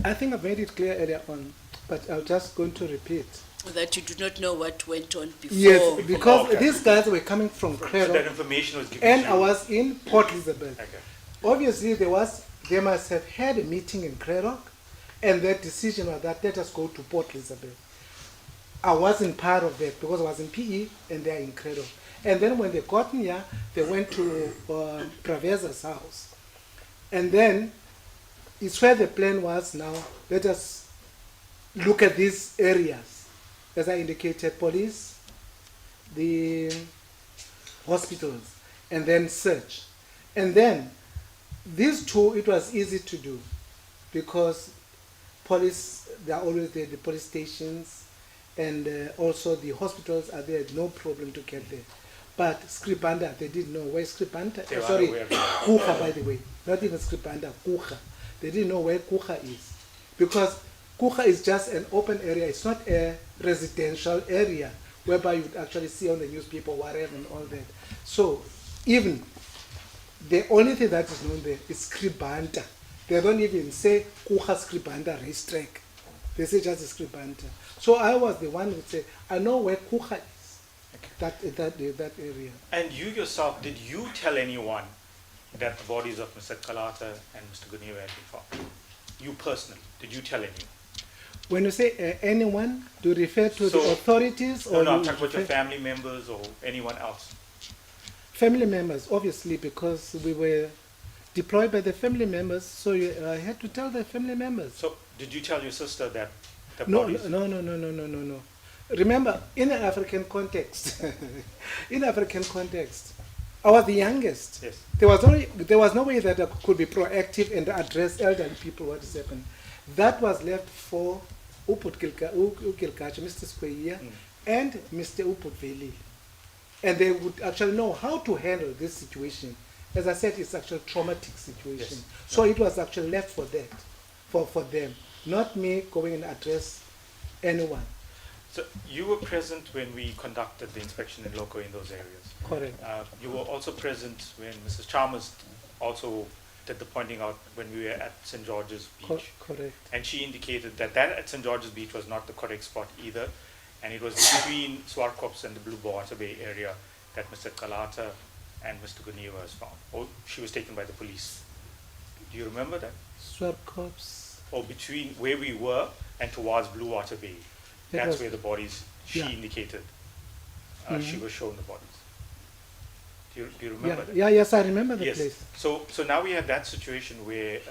I think I've made it clear earlier on, but I'm just going to repeat. That you do not know what went on before. Yes, because these guys were coming from Cradock. So that information was given and to you. I was in Port Elizabeth. Okay. Obviously, there was they must have had a meeting in Cradock, and their decision was that let us go to Port Elizabeth. I wasn't part of that because I was in PE and they're in Cradock. And then when they got me here, they went to Traversa's house. And then it's where the plan was now, let us look at these areas. As I indicated, police, the hospitals, and then search. And then these two, it was easy to do because police, they are always there, the police stations, and also the hospitals are there, no problem to get there. But Skripanda, they didn't know where Skripanda, sorry, Kucha, by the way, not even Skripanda, Kucha. They didn't know where Kucha is. Because Kucha is just an open area, it's not a residential area whereby you would actually see on the newspaper, whatever, and all that. So, even the only thing that is known there is Skripanda. They don't even say Kucha Skripanda racetrack. They say just Skripanda. So I was the one who said, I know where Kucha is, that area. And you yourself, did you tell anyone that the bodies of Mr. Kalata and Mr. Guniwe had been found? You personally, did you tell anyone? When you say anyone, do you refer to the authorities? No, or I'm you talking about your refer- family members or anyone else. Family members, obviously, because we were deployed by the family members, so I had to tell the family members. So, did you tell your sister that the No, bodies? no. Remember, in an African context, I was the youngest. Yes. There was no way that I could be proactive and address elderly people what is happening. That was left for Uput Kilkachi, Mr. Square, and Mr. Uput Veli. And they would actually know how to handle this situation. As I said, it's actually a traumatic situation. Yes. So it was actually left for that, for them, not me going and address anyone. So, you were present when we conducted the inspection in Loco in those areas. Correct. You were also present when Mrs. Chalmers also did the pointing out when we were at St. George's Beach. Correct. And she indicated that at St. George's Beach was not the correct spot either. And it was between Swartkops and the Blue Water Bay area that Mr. Kalata and Mr. Guniwe was found. Or she was taken by the police. Do you remember that? Swartkops. Or between where we were and towards Blue Water Bay. That That's was- where the bodies, she Yeah. indicated. She was shown the bodies. Do you Yeah, remember that? yes, I remember the Yes. place. So now we have that situation where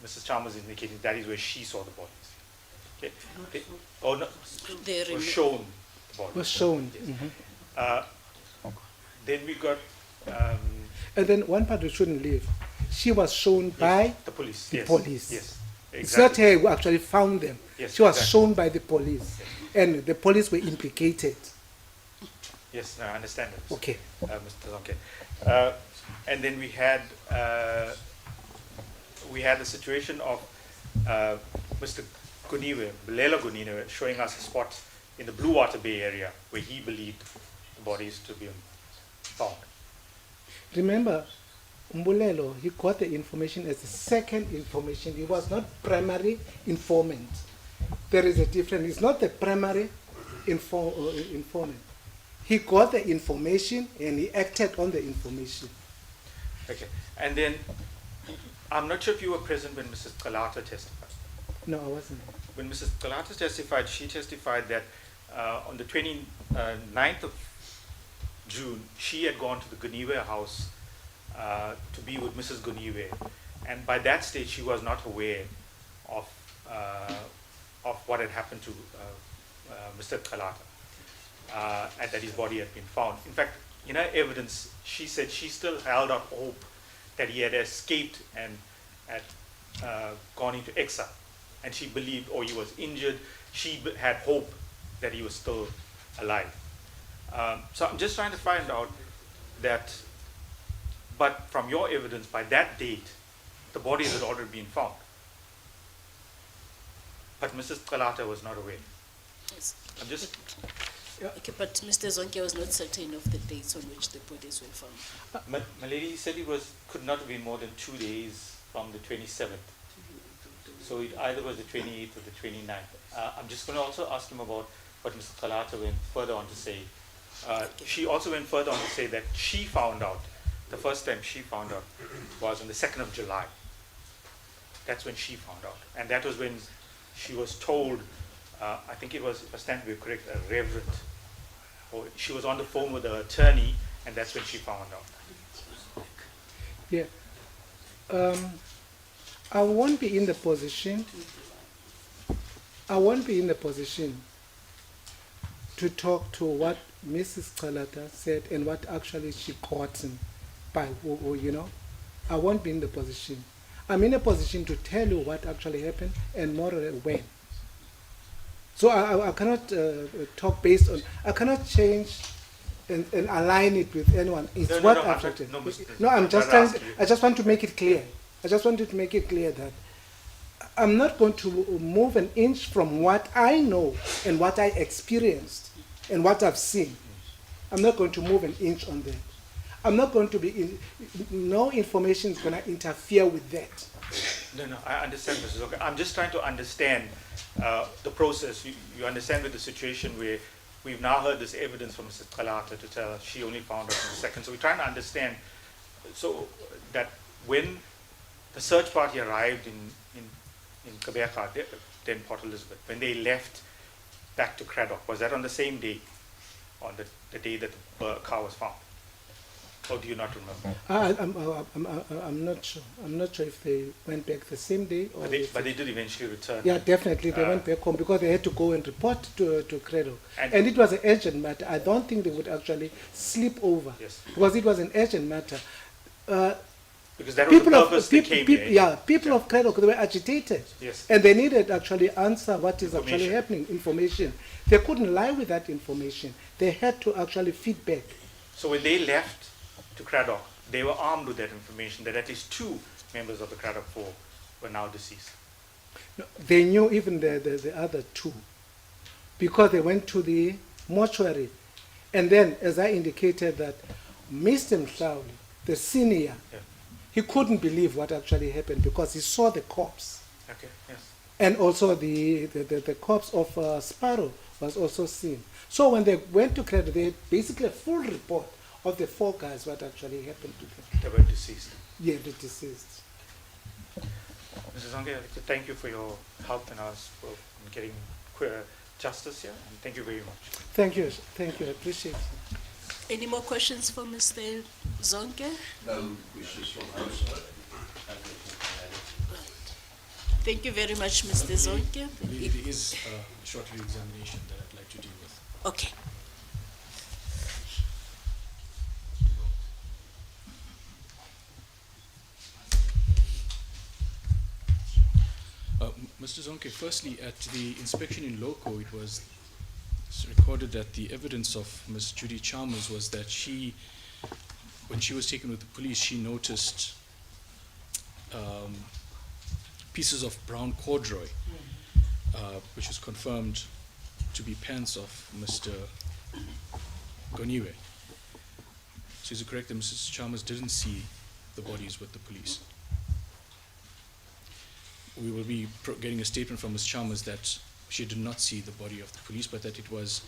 Mrs. Chalmers indicated that is where she saw the bodies. Okay. Oh no, They was rem- shown the bodies. Was shown. Yes. Mhm. Then we got And then one part we shouldn't leave. She was shown by the police. the Yes. police. Yes. It's not Exactly. her who actually found them. Yes, She was exactly. shown by the police. And the police were implicated. Yes, no, I understand that. Okay. Mr. Zonke. And then we had the situation of Mr. Guniwe, Belela Guniwe, showing us a spot in the Blue Water Bay area where he believed the bodies to be found. Remember, Mbulelo, he got the information as the second information. He was not primary informant. There is a difference. He's not the primary informant. He got the information and he acted on the information. Okay. And then, I'm not sure if you were present when Mrs. Kalata testified. No, I wasn't. When Mrs. Kalata testified, she testified that on the 29th of June, she had gone to the Guniwe house to be with Mrs. Guniwe. And by that stage, she was not aware of what had happened to Mr. Kalata and that his body had been found. In fact, in her evidence, she said she still held out hope that he had escaped and had gone into exile. And she believed, or he was injured, she had hope that he was still alive. So I'm just trying to find out that, but from your evidence, by that date, the bodies had already been found. But Mrs. Kalata was not aware. Yes. I'm just, Okay, but Mr. Zonke was not certain of the dates on which the bodies were found. my lady said it could not have been more than 2 days from the 27th. So it either was the 28th or the 29th. I'm just going to also ask him about what Mrs. Kalata went further on to say. She also went further on to say that she found out the first time she found out was on the 2nd of July. That's when she found out. And that was when she was told, I think it was, if I stand to be correct, a reverend, or she was on the phone with her attorney, and that's when she found out. Yeah. I won't be in the position to talk to what Mrs. Kalata said and what actually she caught by, you know. I won't be in the position. I'm in a position to tell you what actually happened and more when. So I cannot talk based on, I cannot change and align it with anyone. It's No, what no, affected. no, I'm just trying, I just want to make it clear. I just wanted to make it clear that I'm not going to move an inch from what I know and what I experienced and what I've seen. I'm not going to move an inch on that. I'm not going to be, no information is going to interfere with that. No, I understand, Mrs. Zonke. I'm just trying to understand the process. You understand with the situation where we've now heard this evidence from Mrs. Kalata to tell us she only found out in the second. So we're trying to understand so that when the search party arrived in Cradock, then Port Elizabeth, when they left back to Cradock, was that on the same day, on the day that the car was found? Or do you not remember? I'm not sure. I'm not sure if they went back the same day or. But they did eventually return. Yeah, definitely. They went back home because they had to go and report to Cradock. And it was an urgent matter. I don't think they would actually sleep over. Yes. Because it was an urgent matter. Because that was the purpose they came here. Yeah, people of Cradock, they were agitated. Yes. And they needed actually answer what is actually Information. happening, information. They couldn't lie with that information. They had to actually feedback. So when they left to Cradock, they were armed with that information that at least 2 members of the Cradock 4 were now deceased. No, they knew even the other 2 because they went to the mortuary. And then, as I indicated, that Mr. Mhlauli, the senior, Yeah. he couldn't believe what actually happened because he saw the corpse. Okay, yes. And also the corpse of Sparrow was also seen. So when they went to Cradock, they had basically a full report of the 4 guys, what actually happened to them. They were deceased. Yeah, the deceased. Mrs. Zonke, I'd like to thank you for your help in us for in getting justice here, and thank you very much. Thank you, I appreciate it. Any more questions for Mr. Zonke? No wishes from us. Thank you very much, Mr. Zonke. There is a short re-examination that I'd like to deal with. Okay. Mr. Zonke, firstly, at the inspection in loco, it was recorded that the evidence of Ms. Judy Chalmers was that she, when she was taken with the police, she noticed pieces of brown corduroy, which was confirmed to be pants of Mr. Goniwe. So is it correct that Mrs. Chalmers didn't see the bodies with the police? We will be getting a statement from Ms. Chalmers that she did not see the body of the police, but that it was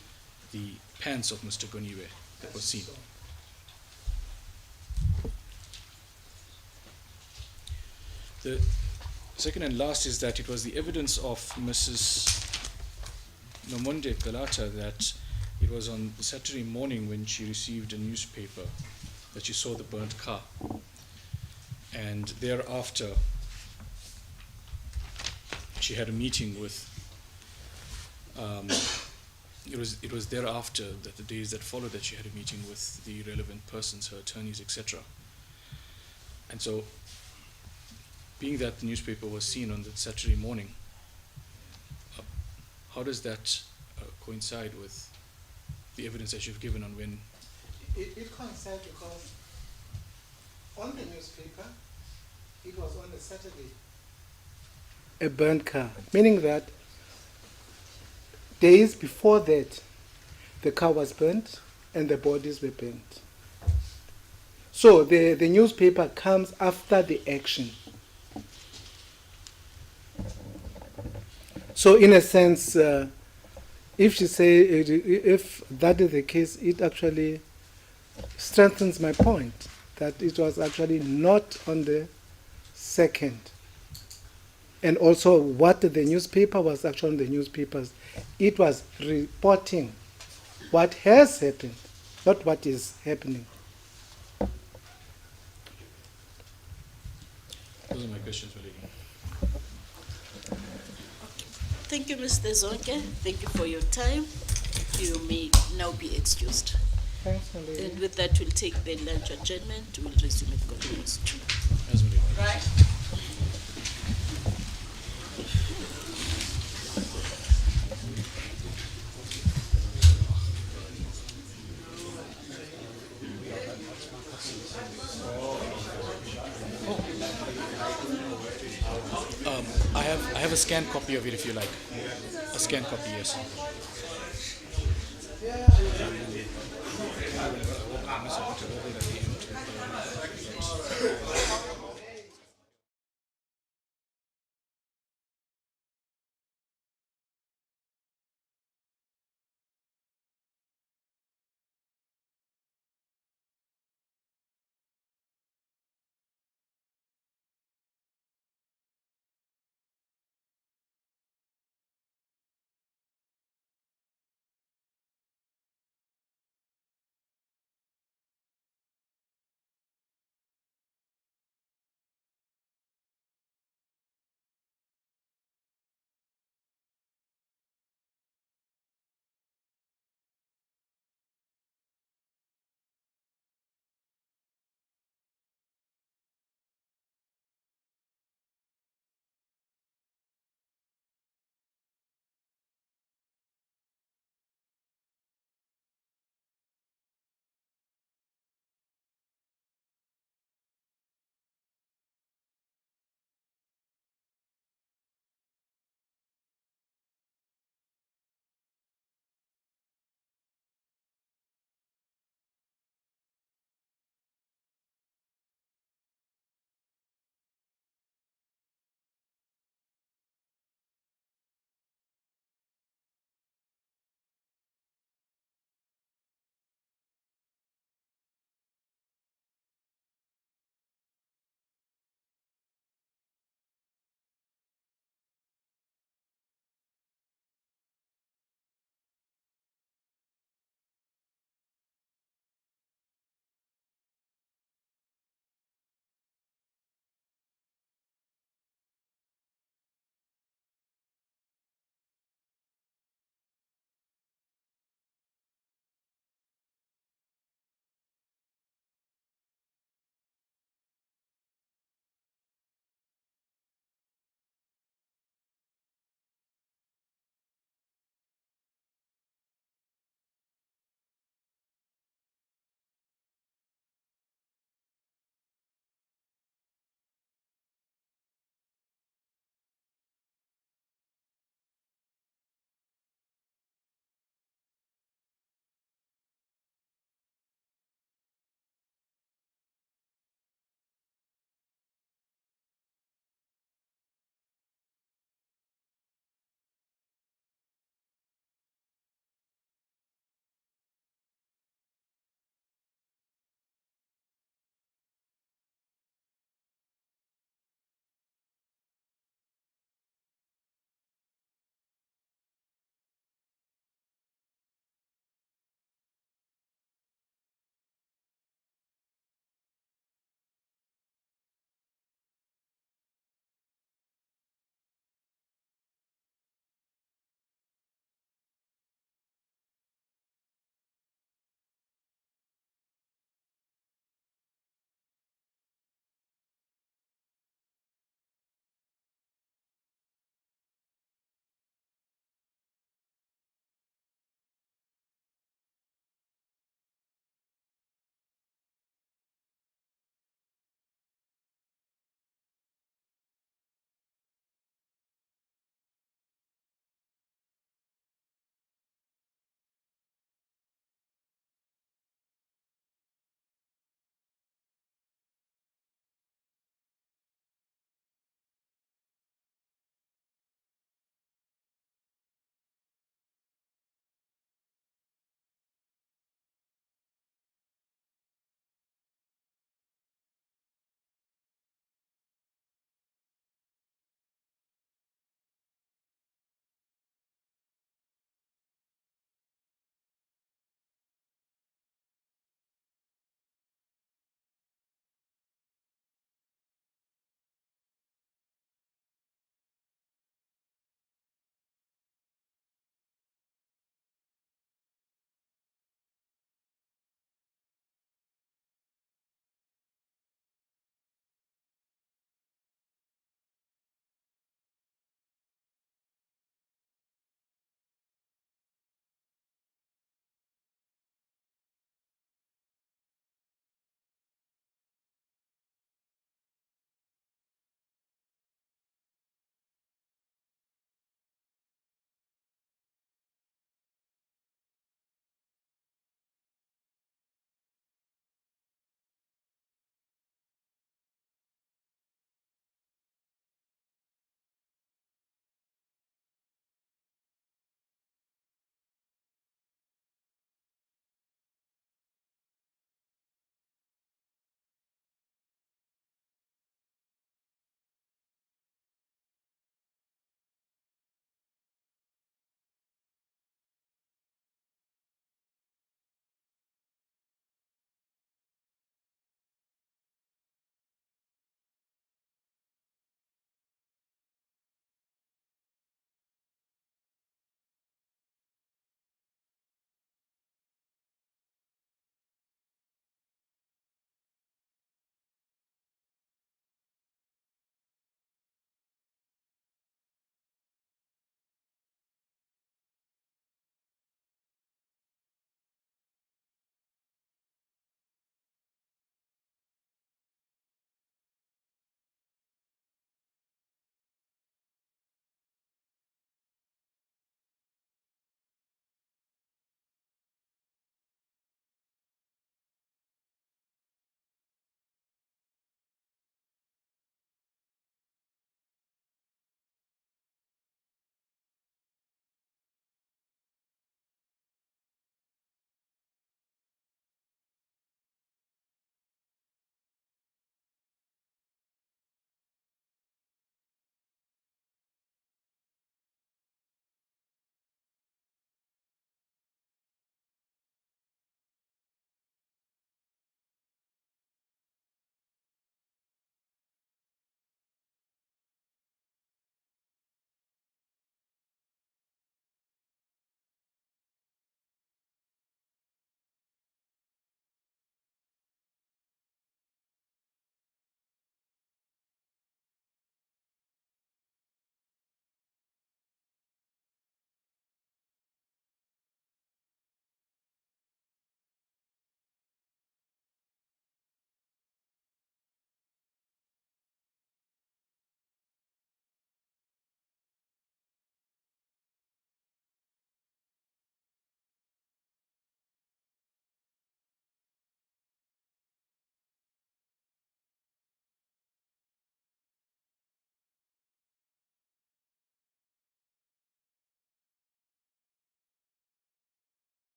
the pants of Mr. Goniwe that was seen. The second and last is that it was the evidence of Mrs. Nomonde Kalata that it was on Saturday morning when she received a newspaper that she saw the burnt car. And thereafter, she had a meeting with, it was thereafter, that the days that followed, that she had a meeting with the relevant persons, her attorneys, etc. And so, being that the newspaper was seen on that Saturday morning, how does that coincide with the evidence that you've given on when? It coincides because on the newspaper, it was on a Saturday. A burnt car, meaning that days before that, the car was burnt and the bodies were burnt. So the newspaper comes after the action. So in a sense, if that is the case, it actually strengthens my point that it was actually not on the 2nd. And also what the newspaper was actually on the newspapers. It was reporting what has happened, not what is happening. Those are my questions, my lady. Thank you, Mr. Zonke. Thank you for your time. You may now be excused. Thanks, my lady. And with that, we'll take the lunch adjournment. We'll resume at 2:15. As my lady. Right. I have a scanned copy of it if you like. A scanned copy, yes.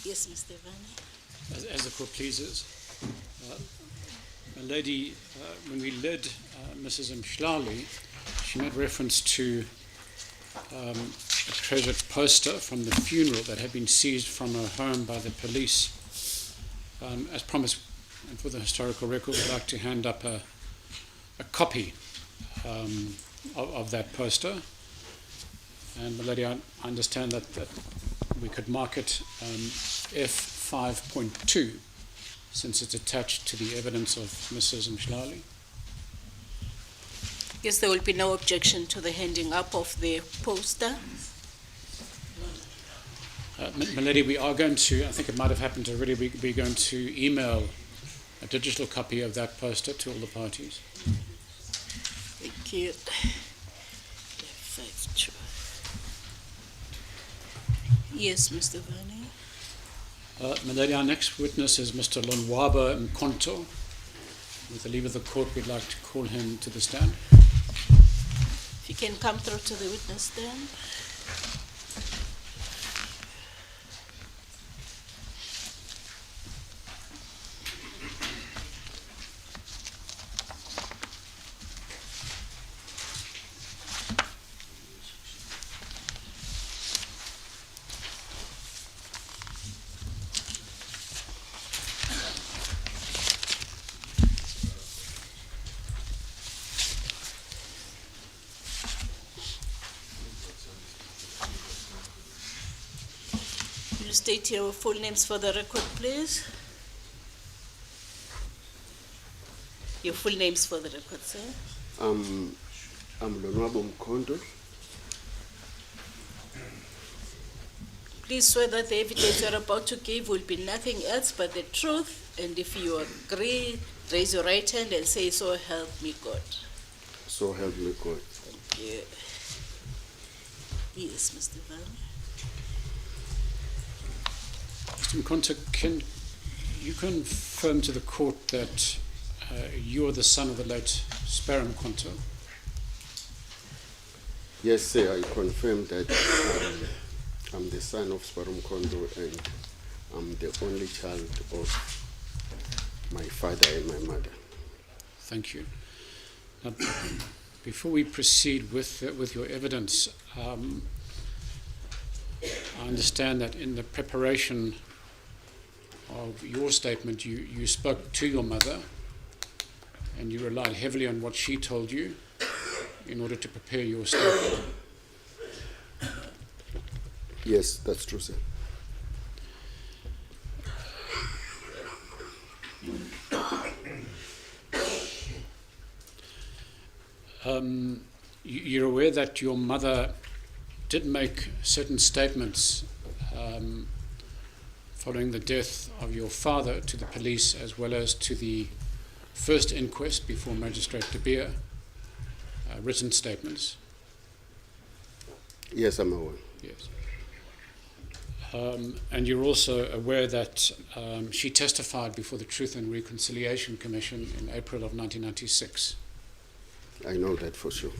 Yes, Mr. Vane. As the court pleases. A lady, when we led Mrs. Mshlali, she made reference to a treasured poster from the funeral that had been seized from her home by the police. As promised, and for the historical record, we'd like to hand up a copy of that poster. And the lady, I understand that we could mark it F5.2, since it's attached to the evidence of Mrs. Mshlali. Yes, there will be no objection to the handing up of the poster. Milady, we are going to, I think it might have happened already, we're going to email a digital copy of that poster to all the parties. Thank you. Yes, Mr. Vane. Milady, our next witness is Mr. Lonwaba Mkonto. With the leave of the court, we'd like to call him to the stand. If you can come through to the witness stand. You state your full names for the record, please. Your full names for the record, sir. I'm Lonwabo Mkondo. Please swear that the evidence you're about to give will be nothing else but the truth, and if you agree, raise your right hand and say, "So help me God." So help me God. Thank you. Yes, Mr. Vane. Mr. Mkonto, can you confirm to the court that you are the son of the late Sparo Mkonto? Yes, sir, I confirm that I'm the son of Sparo Mkondo and I'm the only child of my father and my mother. Thank you. Now, before we proceed with your evidence, I understand that in the preparation of your statement, you spoke to your mother and you relied heavily on what she told you in order to prepare your statement. Yes, that's true, sir. You're aware that your mother did make certain statements following the death of your father to the police, as well as to the first inquest before Magistrate De Beer, written statements. Yes, I'm aware. Yes. And you're also aware that she testified before the Truth and Reconciliation Commission in April of 1996. I know that for sure.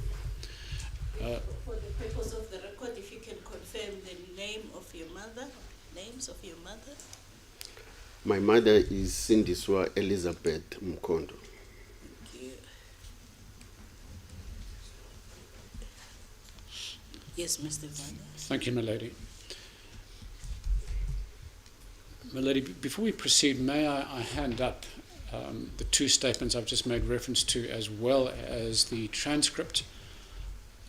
For the purpose of the record, if you can confirm the name of your mother, names of your mother. My mother is Sindiswa Elizabeth Mkondo. Thank you. Yes, Mr. Vane. Thank you, my lady. My lady, before we proceed, may I hand up the two statements I've just made reference to, as well as the transcript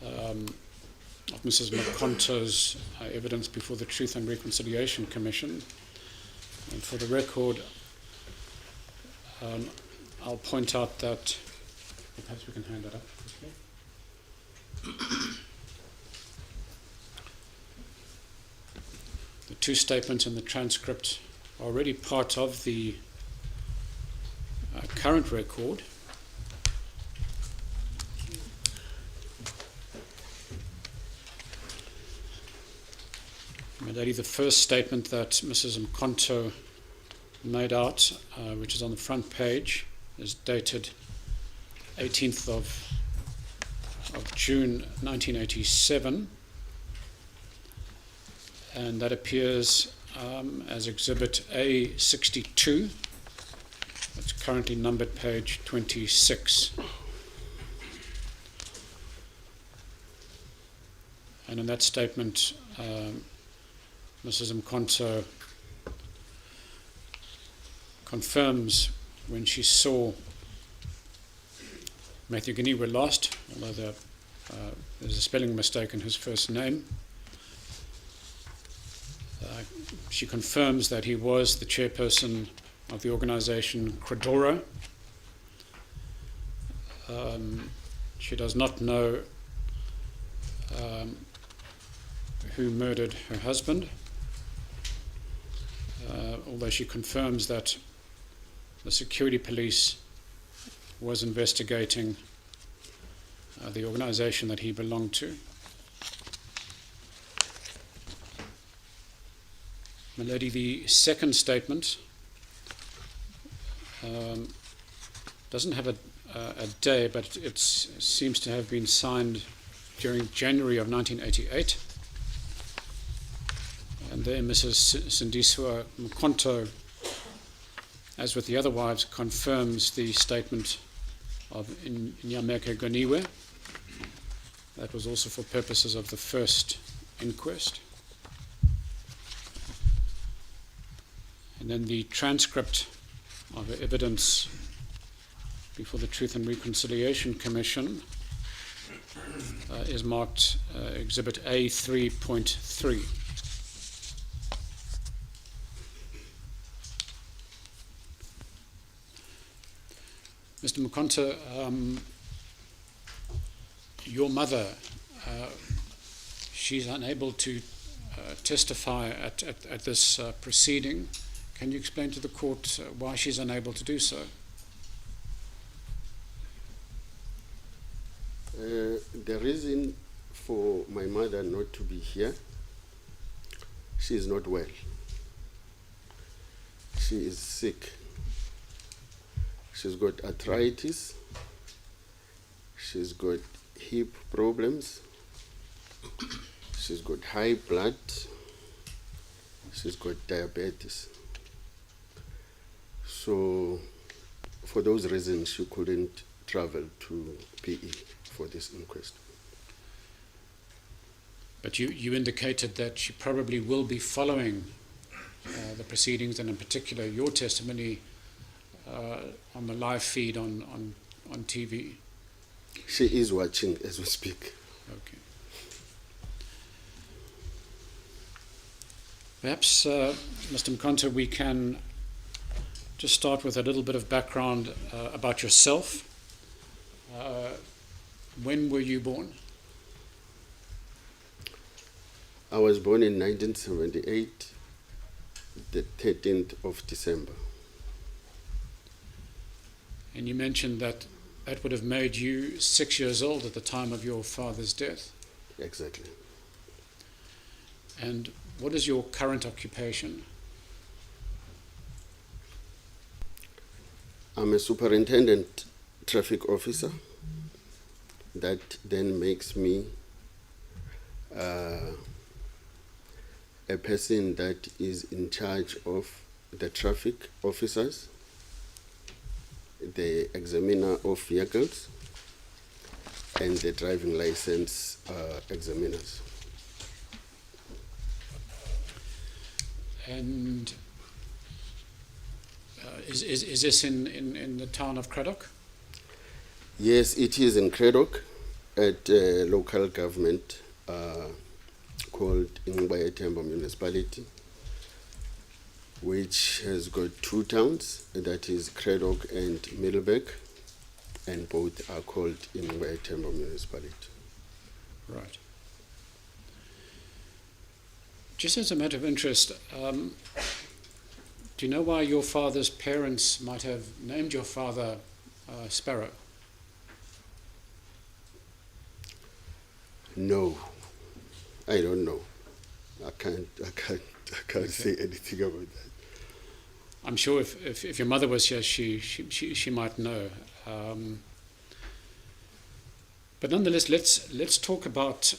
of Mrs. Mkonto's evidence before the Truth and Reconciliation Commission. And for the record, I'll point out that, perhaps we can hand that up quickly. The two statements in the transcript are already part of the current record. My lady, the first statement that Mrs. Mkonto made out, which is on the front page, is dated 18th of June 1987, and that appears as Exhibit A62. It's currently numbered page 26. And in that statement, Mrs. Mkonto confirms when she saw Matthew Ganiwe last, although there's a spelling mistake in his first name. She confirms that he was the chairperson of the organization Cradock. She does not know who murdered her husband, although she confirms that the security police was investigating the organization that he belonged to. My lady, the second statement doesn't have a day, but it seems to have been signed during January of 1988. And there Mrs. Sindiswa Mkonto, as with the other wives, confirms the statement of Nyameka Ganiwe. That was also for purposes of the first inquest. And then the transcript of the evidence before the Truth and Reconciliation Commission is marked Exhibit A3.3. Mr. Mkonto, your mother, she's unable to testify at this proceeding. Can you explain to the court why she's unable to do so? The reason for my mother not to be here, she is not well. She is sick. She's got arthritis. She's got hip problems. She's got high blood. She's got diabetes. So, for those reasons, she couldn't travel to PE for this inquest. But you indicated that she probably will be following the proceedings, and in particular your testimony on the live feed on TV. She is watching as we speak. Okay. Perhaps, Mr. Mkonto, we can just start with a little bit of background about yourself. When were you born? I was born in 1978, the 13th of December. And you mentioned that that would have made you 6 years old at the time of your father's death. Exactly. And what is your current occupation? I'm a superintendent traffic officer. That then makes me a person that is in charge of the traffic officers, the examiner of vehicles, and the driving license examiners. And is this in the town of Cradock? Yes, it is in Cradock at a local government called Inquest municipality, which has got two towns, that is Cradock and Middelburg, and both are called Inquest municipality. Right. Just as a matter of interest, do you know why your father's parents might have named your father Sparrow? No, I don't know. I can't say anything about that. I'm sure if your mother was here, she might know. But nonetheless, let's talk about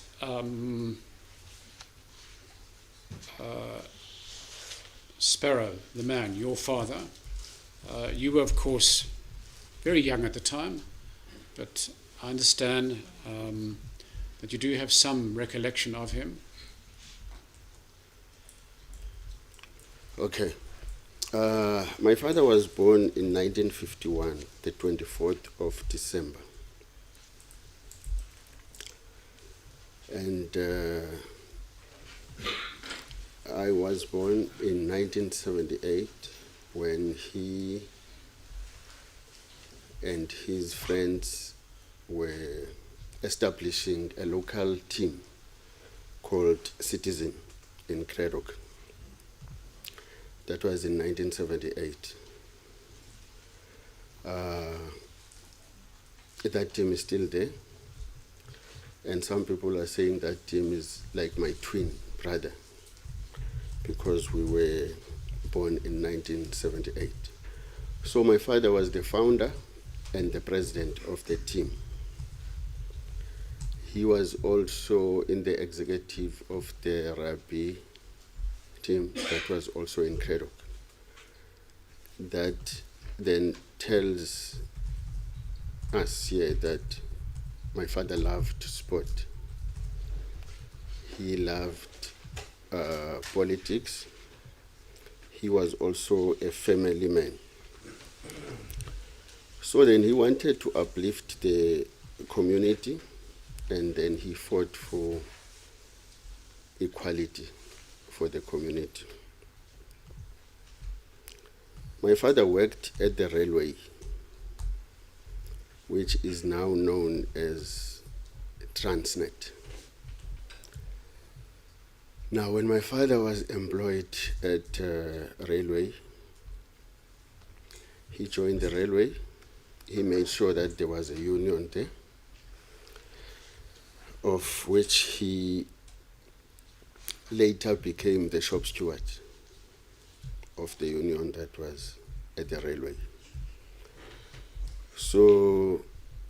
Sparrow, the man, your father. You were, of course, very young at the time, but I understand that you do have some recollection of him. Okay. My father was born in 1951, the 24th of December. And I was born in 1978 when he and his friends were establishing a local team called Citizen in Cradock. That was in 1978. That team is still there, and some people are saying that team is like my twin brother because we were born in 1978. So my father was the founder and the president of the team. He was also in the executive of the rugby team that was also in Cradock. That then tells us here that my father loved sport. He loved politics. He was also a family man. So then he wanted to uplift the community, and then he fought for equality for the community. My father worked at the railway, which is now known as Transnet. Now, when my father was employed at railway, he joined the railway. He made sure that there was a union there, of which he later became the shop steward of the union that was at the railway. So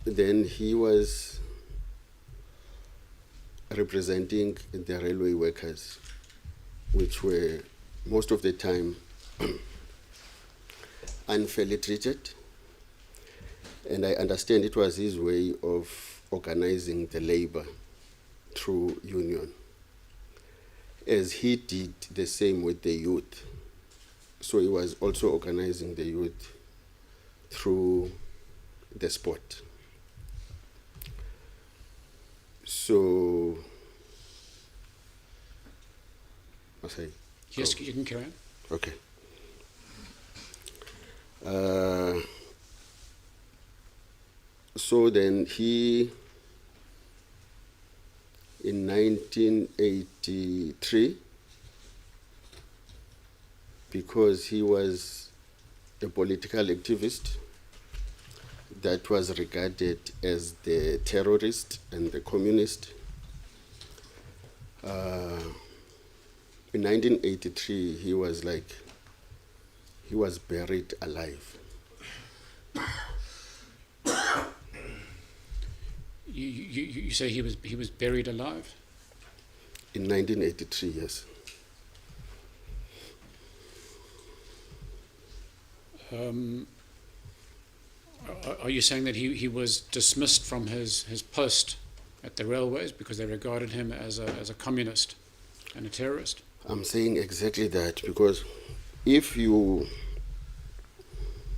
then he was representing the railway workers, which were most of the time unfairly treated. And I understand it was his way of organizing the labor through union, as he did the same with the youth. So he was also organizing the youth through the sport. So, Yes, you can carry on. Okay. So then he, in 1983, because he was a political activist that was regarded as the terrorist and the communist, in 1983 he was buried alive. You say he was buried alive? In 1983, yes. Are you saying that he was dismissed from his post at the railways because they regarded him as a communist and a terrorist? I'm saying exactly that, because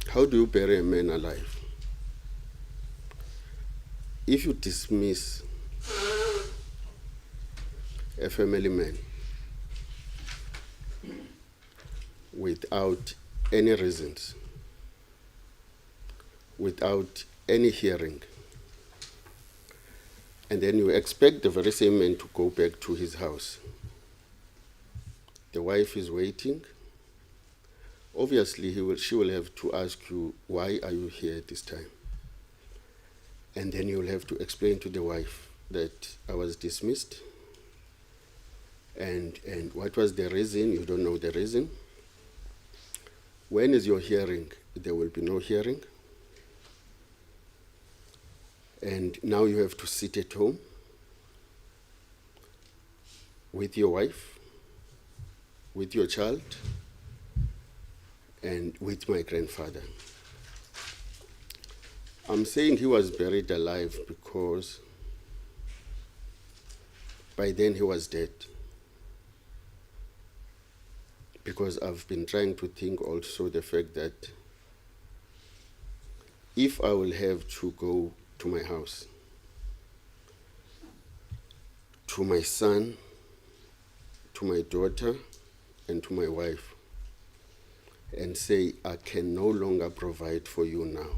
how do you bury a man alive? If you dismiss a family man without any reasons, without any hearing, and then you expect the very same man to go back to his house, the wife is waiting. Obviously, she will have to ask you, why are you here at this time? And then you'll have to explain to the wife that I was dismissed. And what was the reason? You don't know the reason. When is your hearing? There will be no hearing. And now you have to sit at home with your wife, with your child, and with my grandfather. I'm saying he was buried alive because by then he was dead. Because I've been trying to think also the fact that if I will have to go to my house, to my son, to my daughter, and to my wife, and say, I can no longer provide for you now,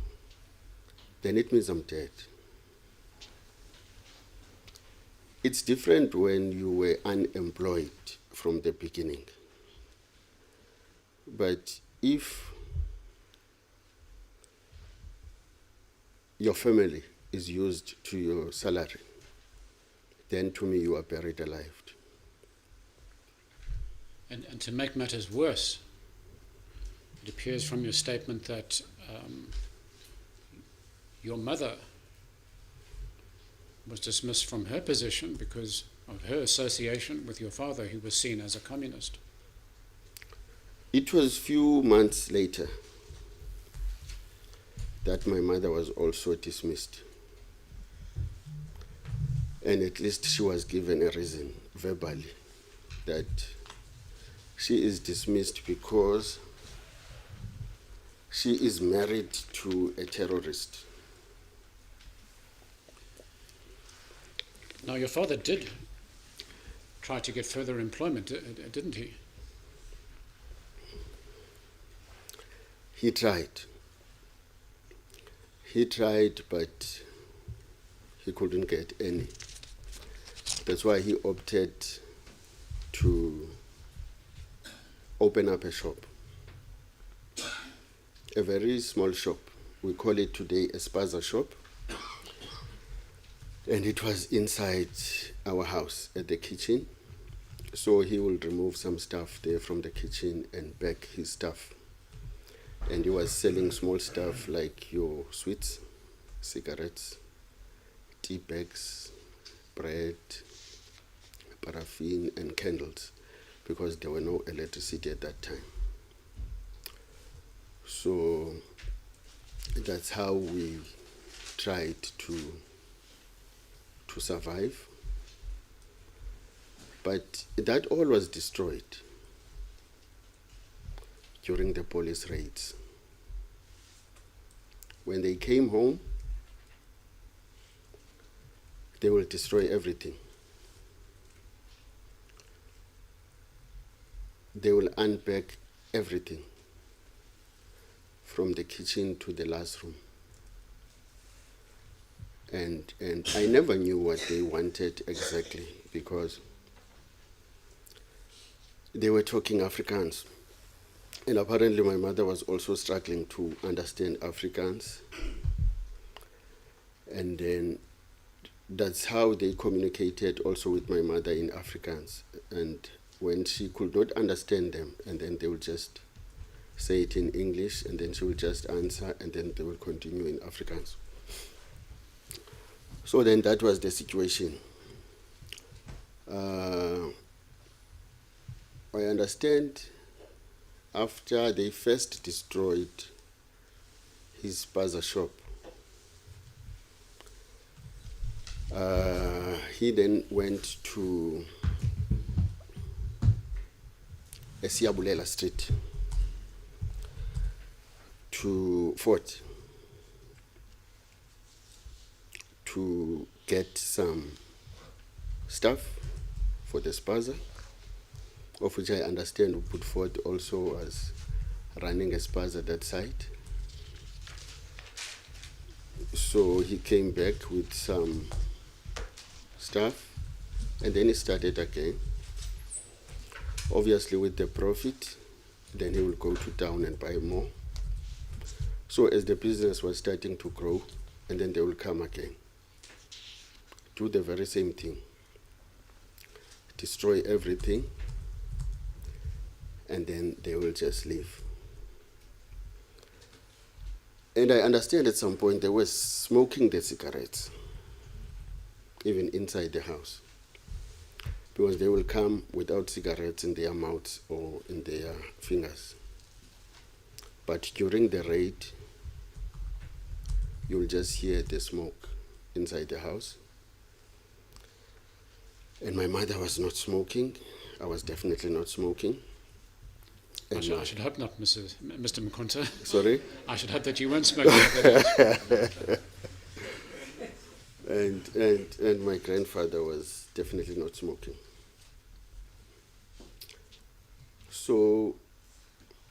then it means I'm dead. It's different when you were unemployed from the beginning. But if your family is used to your salary, then to me you are buried alive. And to make matters worse, it appears from your statement that your mother was dismissed from her position because of her association with your father, who was seen as a communist. It was few months later that my mother was also dismissed. And at least she was given a reason verbally that she is dismissed because she is married to a terrorist. Now, your father did try to get further employment, didn't he? He tried. He tried, but he couldn't get any. That's why he opted to open up a shop. A very small shop. We call it today a spaza shop. And it was inside our house at the kitchen. So he will remove some stuff there from the kitchen and pack his stuff. And he was selling small stuff like your sweets, cigarettes, tea bags, bread, paraffin, and candles, because there were no electricity at that time. So that's how we tried to survive. But that all was destroyed during the police raids. When they came home, they will destroy everything. They will unpack everything from the kitchen to the last room. And I never knew what they wanted exactly, because they were talking Afrikaans. And apparently my mother was also struggling to understand Afrikaans. And then that's how they communicated also with my mother in Afrikaans. And when she could not understand them, and then they would just say it in English, and then she would just answer, and then they will continue in Afrikaans. So then that was the situation. I understand after they first destroyed his spaza shop, he then went to Esiabulela Street to Fort to get some stuff for the spaza, of which I understand Woodford also was running a spaza that side. So he came back with some stuff, and then he started again. Obviously with the profit, then he will go to town and buy more. So as the business was starting to grow, and then they will come again, do the very same thing, destroy everything, and then they will just leave. And I understand at some point they were smoking the cigarettes, even inside the house, because they will come without cigarettes in their mouths or in their fingers. But during the raid, you'll just hear the smoke inside the house. And my mother was not smoking. I was definitely not smoking. I should hope not, Mr. Mkonta. Sorry? I should hope that you weren't smoking. And my grandfather was definitely not smoking. So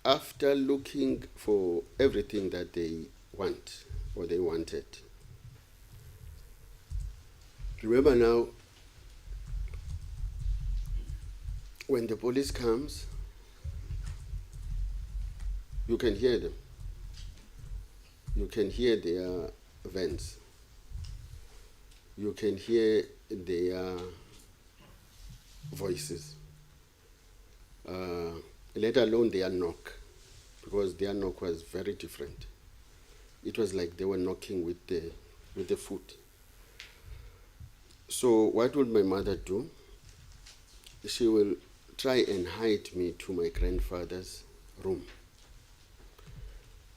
after looking for everything that they want, or they wanted, remember now, when the police comes, you can hear them. You can hear their vents. You can hear their voices. Let alone their knock, because their knock was very different. It was like they were knocking with the foot. So what would my mother do? She will try and hide me to my grandfather's room,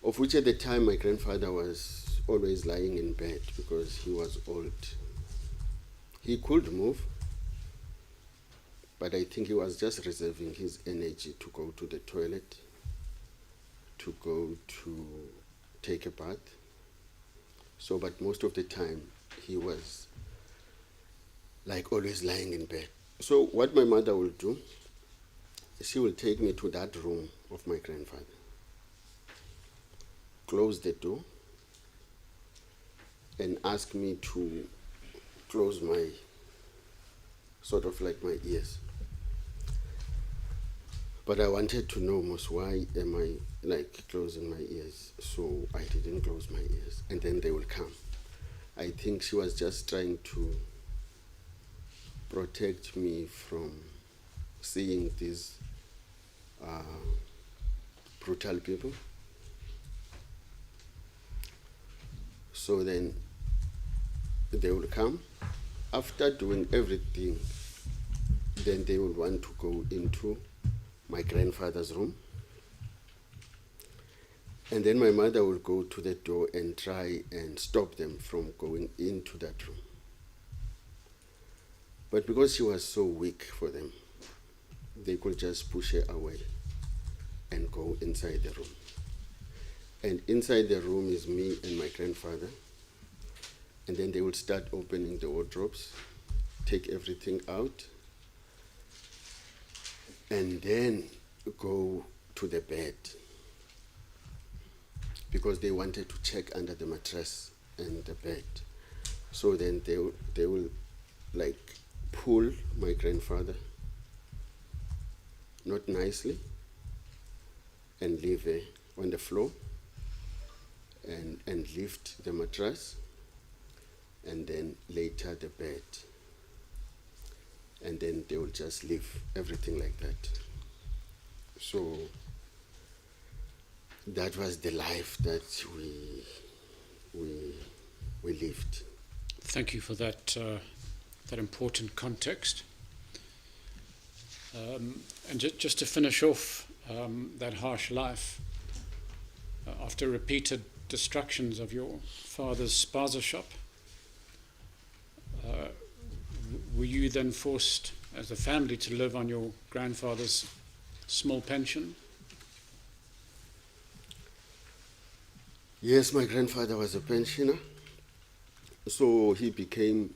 of which at the time my grandfather was always lying in bed because he was old. He could move, but I think he was just reserving his energy to go to the toilet, to go to take a bath. So, but most of the time he was like always lying in bed. So what my mother will do, she will take me to that room of my grandfather, close the door, and ask me to close my, sort of like my ears. But I wanted to know most, why am I like closing my ears? So I didn't close my ears, and then they will come. I think she was just trying to protect me from seeing these brutal people. So then they will come. After doing everything, then they will want to go into my grandfather's room. And then my mother will go to the door and try and stop them from going into that room. But because she was so weak for them, they could just push her away and go inside the room. And inside the room is me and my grandfather. And then they will start opening the wardrobes, take everything out, and then go to the bed, because they wanted to check under the mattress and the bed. So then they will like pull my grandfather, not nicely, and leave her on the floor, and lift the mattress, and then later the bed. And then they will just leave everything like that. So that was the life that we lived. Thank you for that important context. And just to finish off that harsh life, after repeated destructions of your father's spaza shop, were you then forced as a family to live on your grandfather's small pension? Yes, my grandfather was a pensioner, so he became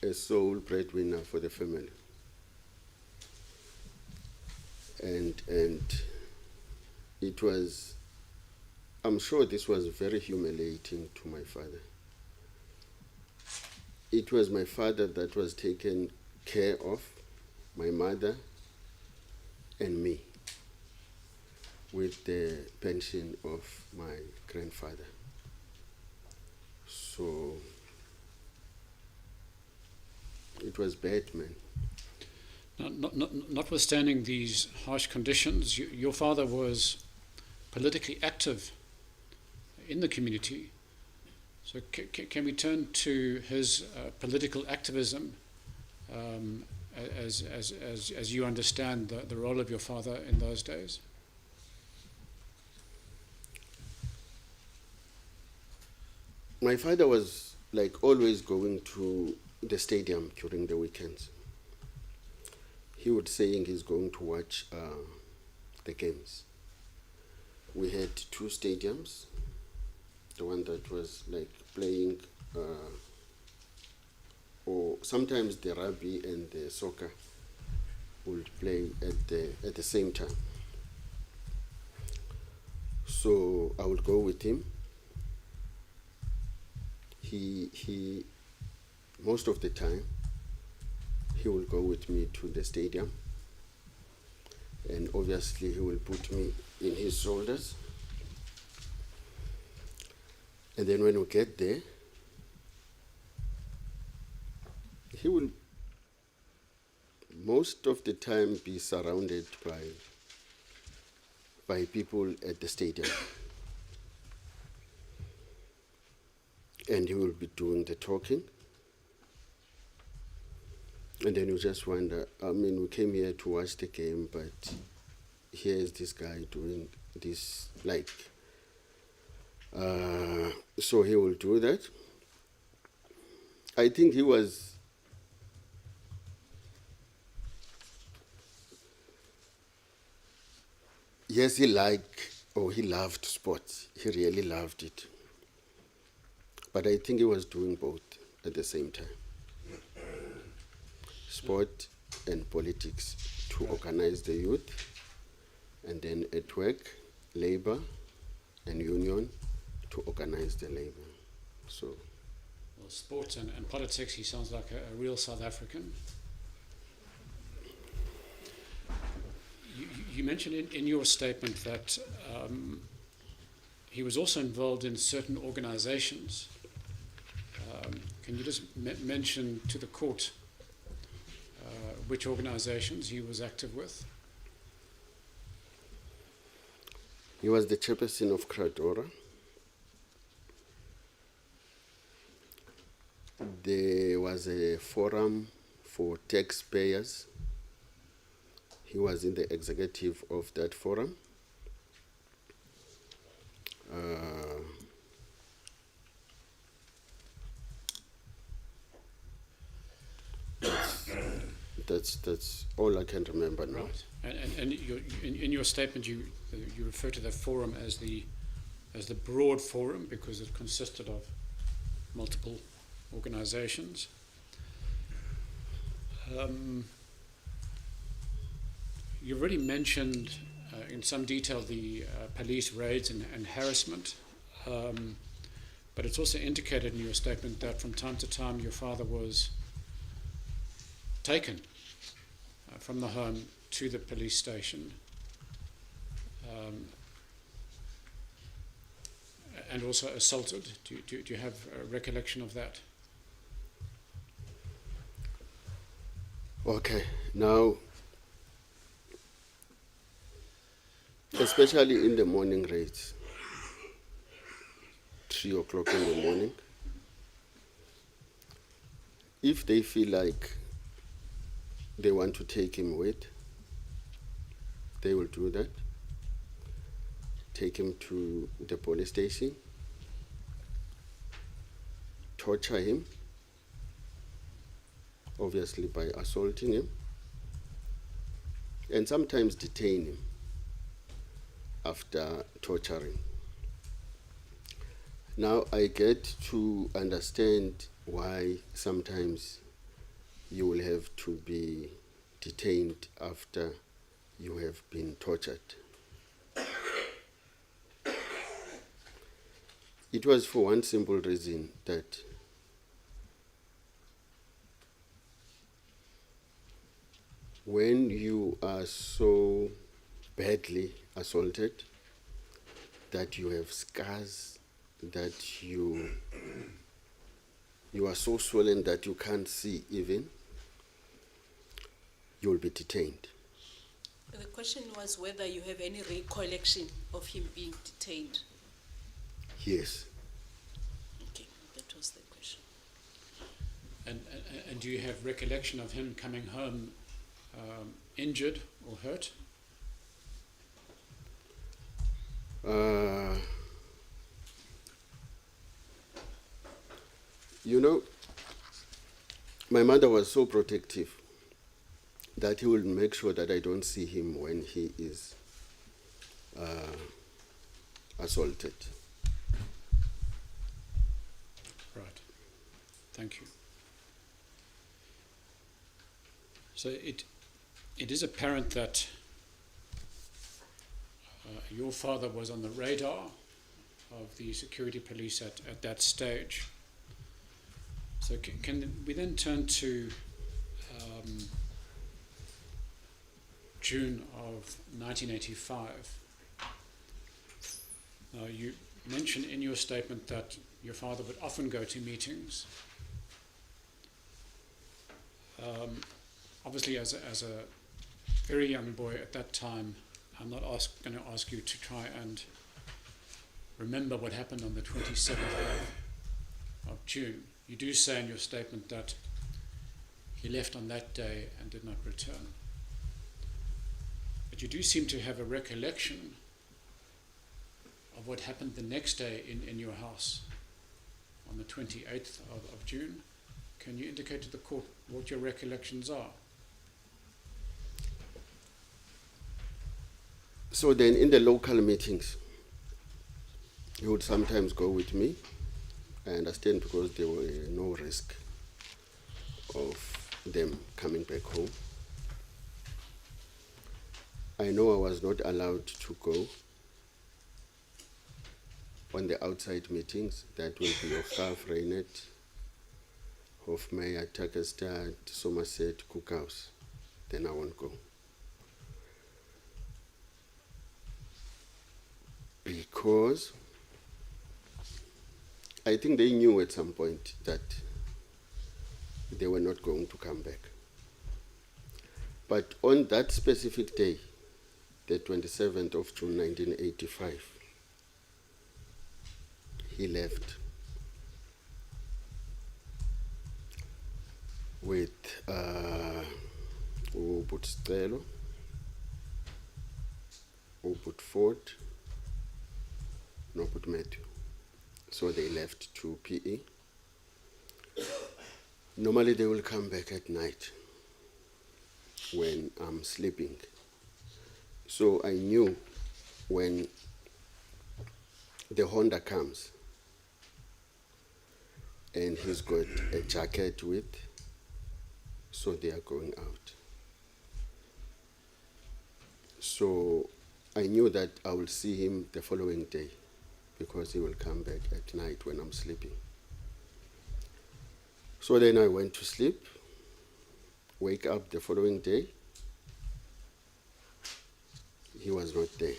a sole breadwinner for the family. And it was, I'm sure this was very humiliating to my father. It was my father that was taken care of, my mother and me, with the pension of my grandfather. So it was bad, man. Notwithstanding these harsh conditions, your father was politically active in the community. So can we turn to his political activism as you understand the role of your father in those days? my father was like always going to the stadium during the weekends. He would saying he's going to watch the games. We had 2 stadiums. The one that was like playing, or sometimes the rugby and the soccer would play at the same time. So I would go with him. He most of the time he will go with me to the stadium, and obviously he will put me in his shoulders. And then when we get there, he will most of the time be surrounded by people at the stadium. And he will be doing the talking. And then you just wonder, I mean, we came here to watch the game, but here is this guy doing this, like, so he will do that. I think he was, yes, he loved sports. He really loved it. But I think he was doing both at the same time. Sport and politics to organize the youth, and then at work, labor and union to organize the labor. So, well, sports and politics, he sounds like a real South African. You mentioned in your statement that he was also involved in certain organizations. Can you just mention to the court which organizations he was active with? He was the chairperson of Cradock. There was a forum for taxpayers. He was in the executive of that forum. That's all I can remember now. Right. And in your statement, you refer to that forum as the broad forum because it consisted of multiple organizations. You already mentioned in some detail the police raids and harassment, but it's also indicated in your statement that from time to time your father was taken from the home to the police station, and also assaulted. Do you have a recollection of that? Okay, now, especially in the morning raids, 3 o'clock in the morning, if they feel like they want to take him with, they will do that. Take him to the police station, torture him, obviously by assaulting him, and sometimes detain him after torturing. Now I get to understand why sometimes you will have to be detained after you have been tortured. It was for one simple reason, that when you are so badly assaulted that you have scars, that you are so swollen that you can't see even, you will be detained. The question was whether you have any recollection of him being detained. Yes. Okay, that was the question. And do you have recollection of him coming home injured or hurt? You know, my mother was so protective that he will make sure that I don't see him when he is assaulted. Right. Thank you. So it is apparent that your father was on the radar of the security police at that stage. So can we then turn to June of 1985? Now, you mentioned in your statement that your father would often go to meetings. Obviously, as a very young boy at that time, I'm not going to ask you to try and remember what happened on the 27th of June. You do say in your statement that he left on that day and did not return. But you do seem to have a recollection of what happened the next day in your house on the 28th of June. Can you indicate to the court what your recollections are? So then in the local meetings, he would sometimes go with me. I understand because there were no risk of them coming back home. I know I was not allowed to go on the outside meetings. That will be of Gaf, Reinet, Hofmeyer, Takestad, Somerset, Cookhouse. Then I won't go. Because I think they knew at some point that they were not going to come back. But on that specific day, the 27th of June 1985, he left with Ubut Stelo, Ubut Ford, Nobut Matthew. So they left to PE. Normally they will come back at night when I'm sleeping. So I knew when the Honda comes and he's got a jacket with, so they are going out. So I knew that I will see him the following day because he will come back at night when I'm sleeping. So then I went to sleep, wake up the following day, he was not there.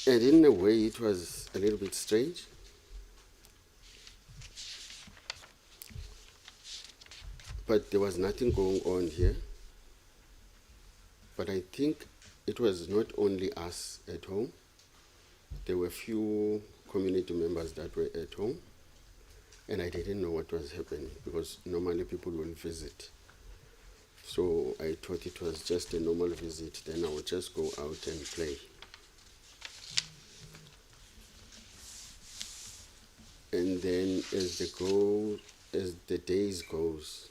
And in a way it was a little bit strange. But there was nothing going on here. But I think it was not only us at home. There were few community members that were at home. And I didn't know what was happening because normally people will visit. So I thought it was just a normal visit. Then I would just go out and play. And then as the days goes,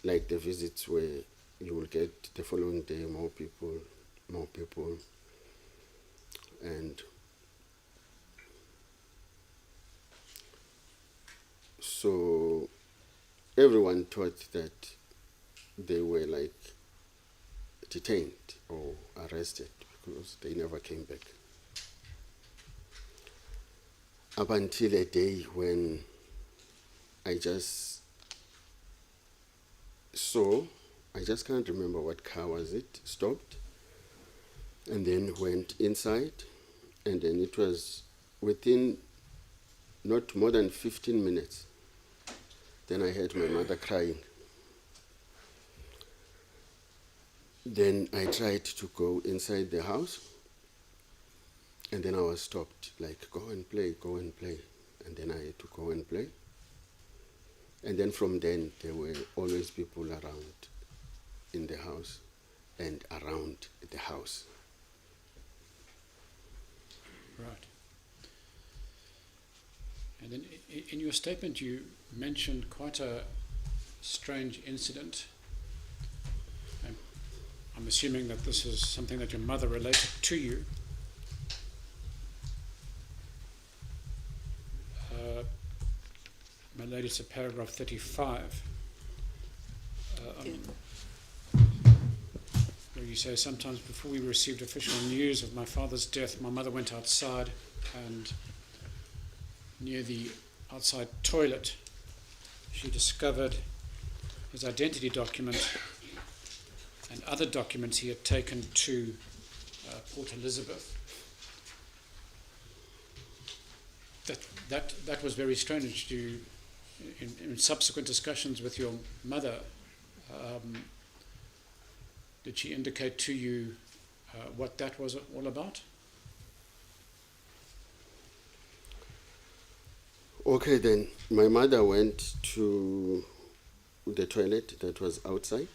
like the visits where you will get the following day more people, and so everyone thought that they were like detained or arrested because they never came back. Up until a day when I just saw, I just can't remember what car was it, stopped, and then went inside, and then it was within not more than 15 minutes. Then I heard my mother crying. Then I tried to go inside the house, and then I was stopped, like, go and play. And then I had to go and play. And then from then, there were always people around in the house. and around the house. Right. And then in your statement you mentioned quite a strange incident. I'm assuming that this is something that your mother related to you. My lady, it's a paragraph 35. Where you say, sometimes before we received official news of my father's death, my mother went outside, and near the outside toilet she discovered his identity document and other documents he had taken to Port Elizabeth. That was very strange. In subsequent discussions with your mother, did she indicate to you what that was all about? Okay, then my mother went to the toilet that was outside.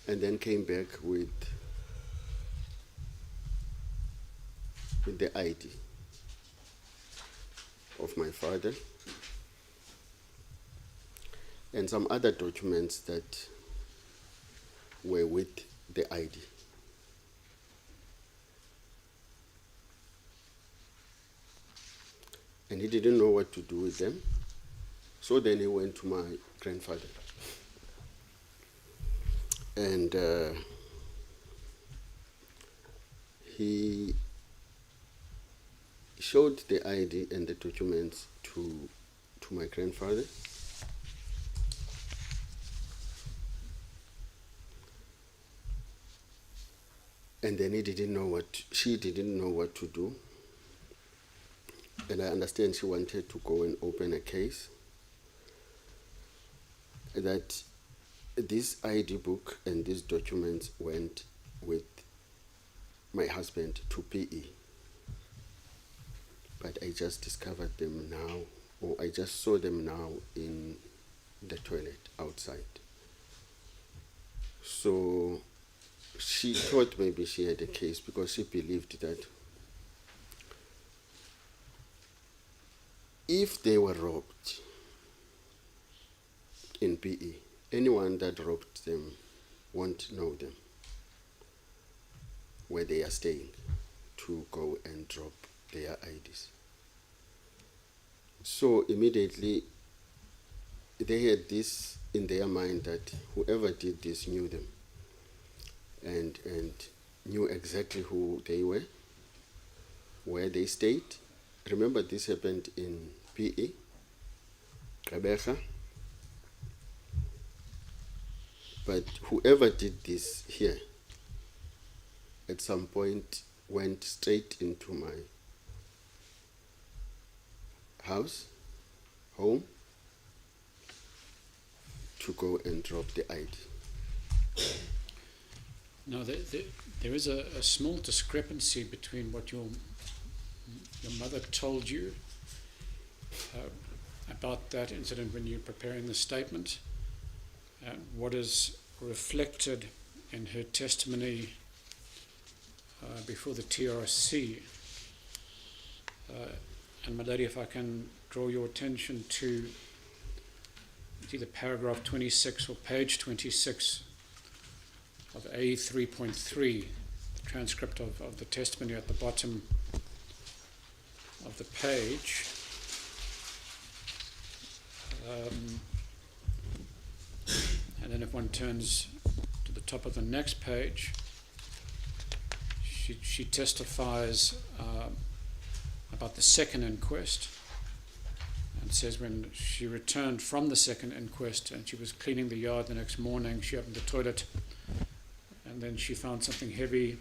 And then came back with the ID of my father and some other documents that were with the ID. And he didn't know what to do with them. So then he went to my grandfather. And he showed the ID and the documents to my grandfather. And then she didn't know what to do. And I understand she wanted to go and open a case. That this ID book and these documents went with my husband to PE. But I just discovered them now, or I just saw them now in the toilet outside. So she thought maybe she had a case because she believed that if they were robbed in PE, anyone that robbed them won't know them, where they are staying, to go and drop their IDs. So immediately they had this in their mind that whoever did this knew them and knew exactly who they were, where they stayed. Remember, this happened in PE, Cradock. But whoever did this here, at some point, went straight into my home, to go and drop the ID. Now, there is a small discrepancy between what your mother told you about that incident when you're preparing the statement, and what is reflected in her testimony before the TRC. And my lady, if I can draw your attention to either paragraph 26 or page 26 of A3.3, the transcript of the testimony at the bottom of the page. And then if one turns to the top of the next page, she testifies about the second inquest, and says when she returned from the second inquest and she was cleaning the yard the next morning, she opened the toilet and then she found something heavy,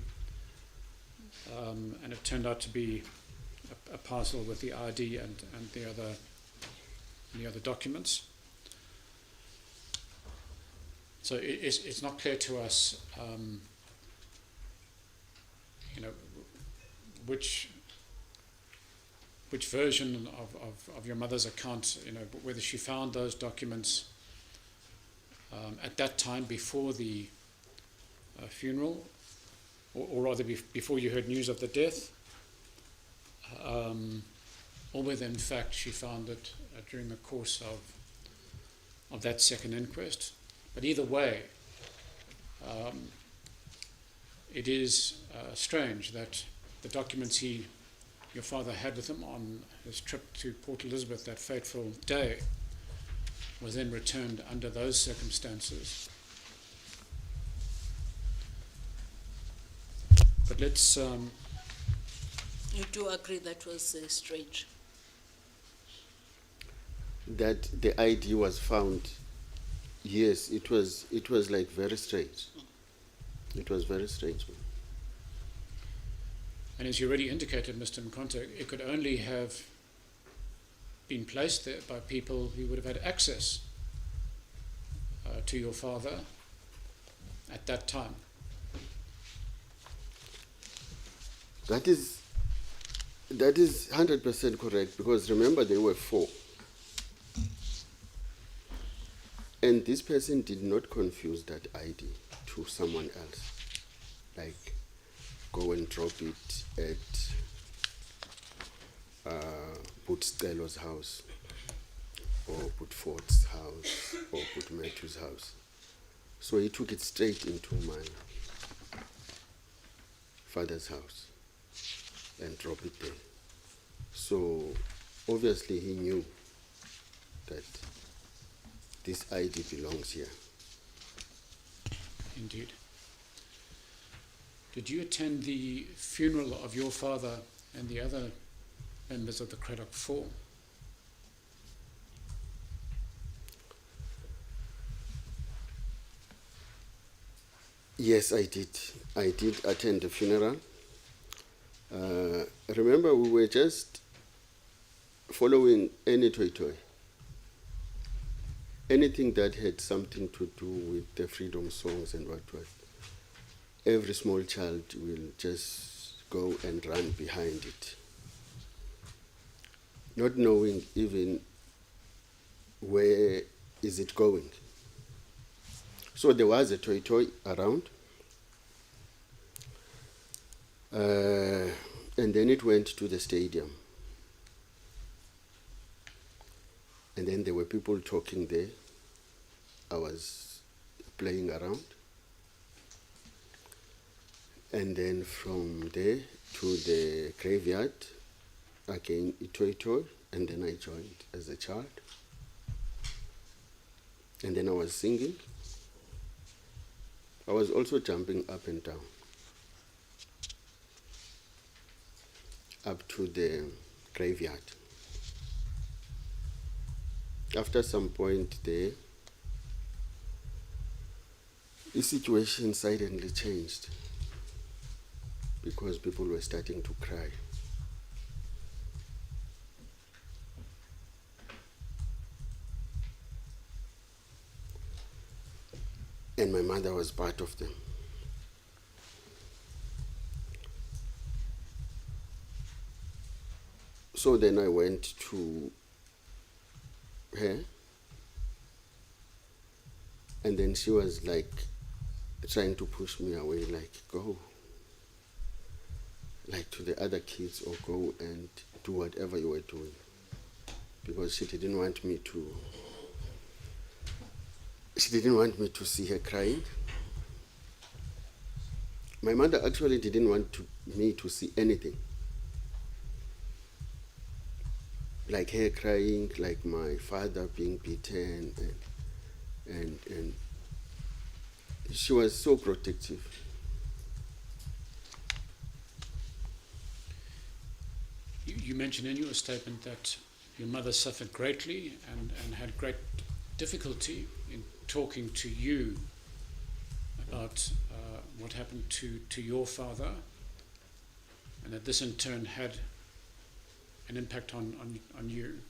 and it turned out to be a parcel with the ID and the other documents. So it's not clear to us, which which version of your mother's account, whether she found those documents at that time before the funeral, or rather before you heard news of the death, or whether in fact she found it during the course of that second inquest. But either way, it is strange that the documents your father had with him on his trip to Port Elizabeth that fateful day was then returned under those circumstances. But let's... You do agree that was strange? That the ID was found, yes, it was like very strange. It was very strange. And as you already indicated, Mr. Mkonte, it could only have been placed there by people who would have had access to your father at that time. That is 100% correct, because remember there were 4. And this person did not confuse that ID to someone else. Like, go and drop it at Stella's house, or put Ford's house, or put Matthew's house. So he took it straight into my father's house and dropped it there. So obviously he knew that this ID belongs here. Indeed. Did you attend the funeral of your father and the other members of the Cradock 4? Yes, I did. I did attend the funeral. Remember, we were just following any toy. Anything that had something to do with the freedom songs and what. Every small child will just go and run behind it, not knowing even where is it going. So there was a toy around, and then it went to the stadium. And then there were people talking there. I was playing around. And then from there to the graveyard, again, toy, and then I joined as a child. And then I was singing. I was also jumping up and down, up to the graveyard. After some point there, the situation suddenly changed because people were starting to cry. And my mother was part of them. So then I went to her, and then she was like trying to push me away, like, go, like to the other kids, or go and do whatever you were doing, because she didn't want me to see her crying. My mother actually didn't want me to see anything, like her crying, like my father being beaten, and she was so protective. You mentioned in your statement that your mother suffered greatly and had great difficulty in talking to you about what happened to your father, and that this in turn had an impact on you.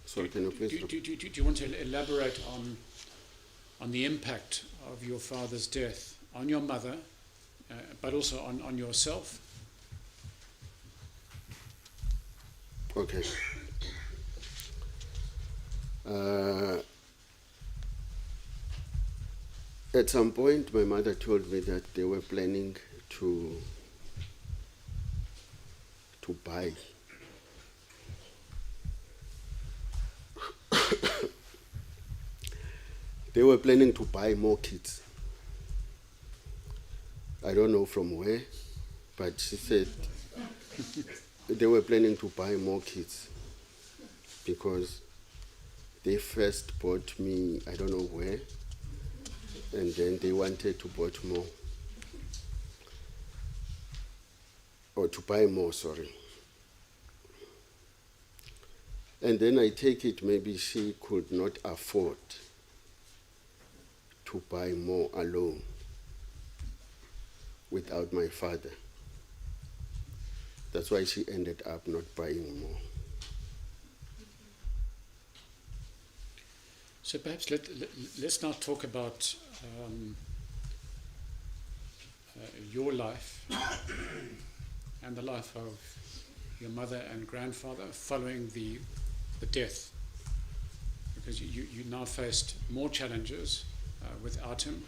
So can you please... Do you want to elaborate on the impact of your father's death on your mother, but also on yourself? Okay. At some point, my mother told me that they were planning to buy. They were planning to buy more kids. I don't know from where, but she said they were planning to buy more kids because they first bought me, I don't know where, and then they wanted to bought more. Or to buy more, sorry. And then I take it maybe she could not afford to buy more alone without my father. That's why she ended up not buying more. So perhaps let's now talk about your life and the life of your mother and grandfather following the death, because you now faced more challenges without him.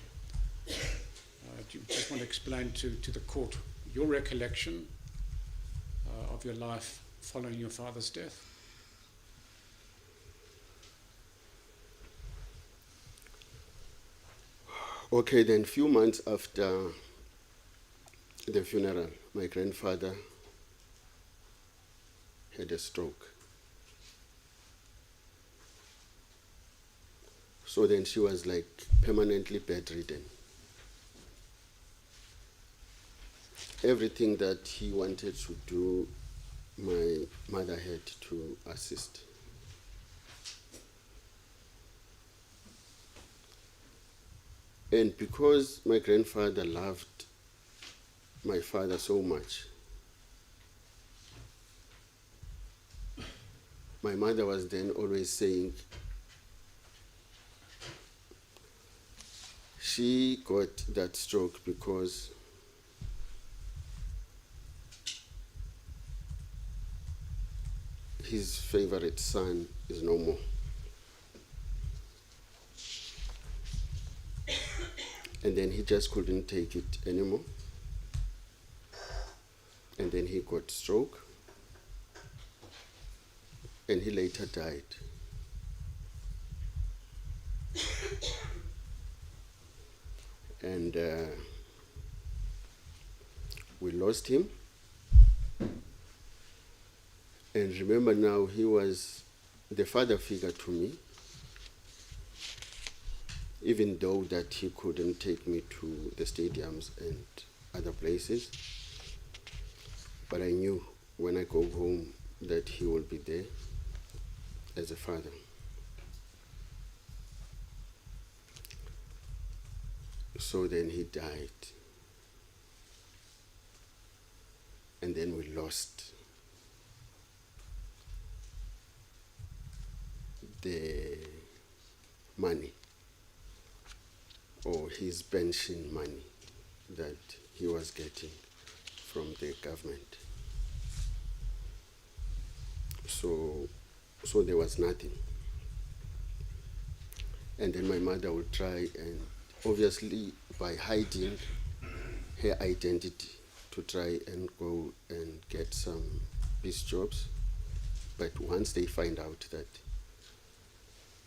Do you just want to explain to the court your recollection of your life following your father's death? Okay, then few months after the funeral, my grandfather had a stroke. So then she was like permanently bedridden. Everything that he wanted to do, my mother had to assist. And because my grandfather loved my father so much, my mother was then always saying she got that stroke because his favorite son is no more. And then he just couldn't take it anymore. And then he got stroke. And he later died. And we lost him. And remember now, he was the father figure to me, even though that he couldn't take me to the stadiums and other places. But I knew when I go home that he will be there as a father. So then he died. And then we lost the money, or his pension money that he was getting from the government. So there was nothing. And then my mother would try, and obviously by hiding her identity, to try and go and get some peace jobs. But once they find out that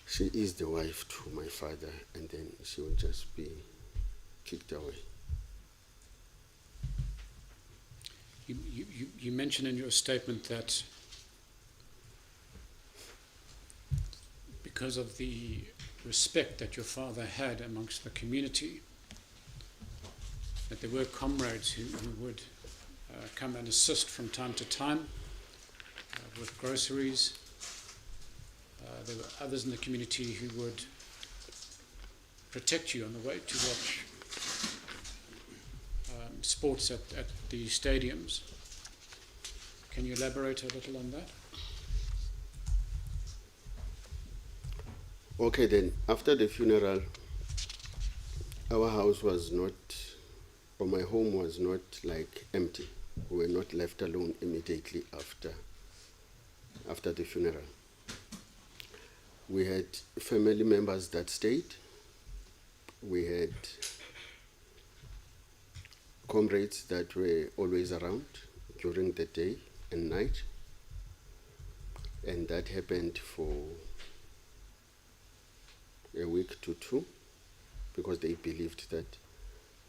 she is the wife to my father, and then she will just be kicked away. You mentioned in your statement that because of the respect that your father had amongst the community, that there were comrades who would come and assist from time to time with groceries. There were others in the community who would protect you on the way to watch sports at the stadiums. Can you elaborate a little on that? Okay, then after the funeral, our house was not, or my home was not like empty. We were not left alone immediately after after the funeral. We had family members that stayed. We had comrades that were always around during the day and night. And that happened for a week to two, because they believed that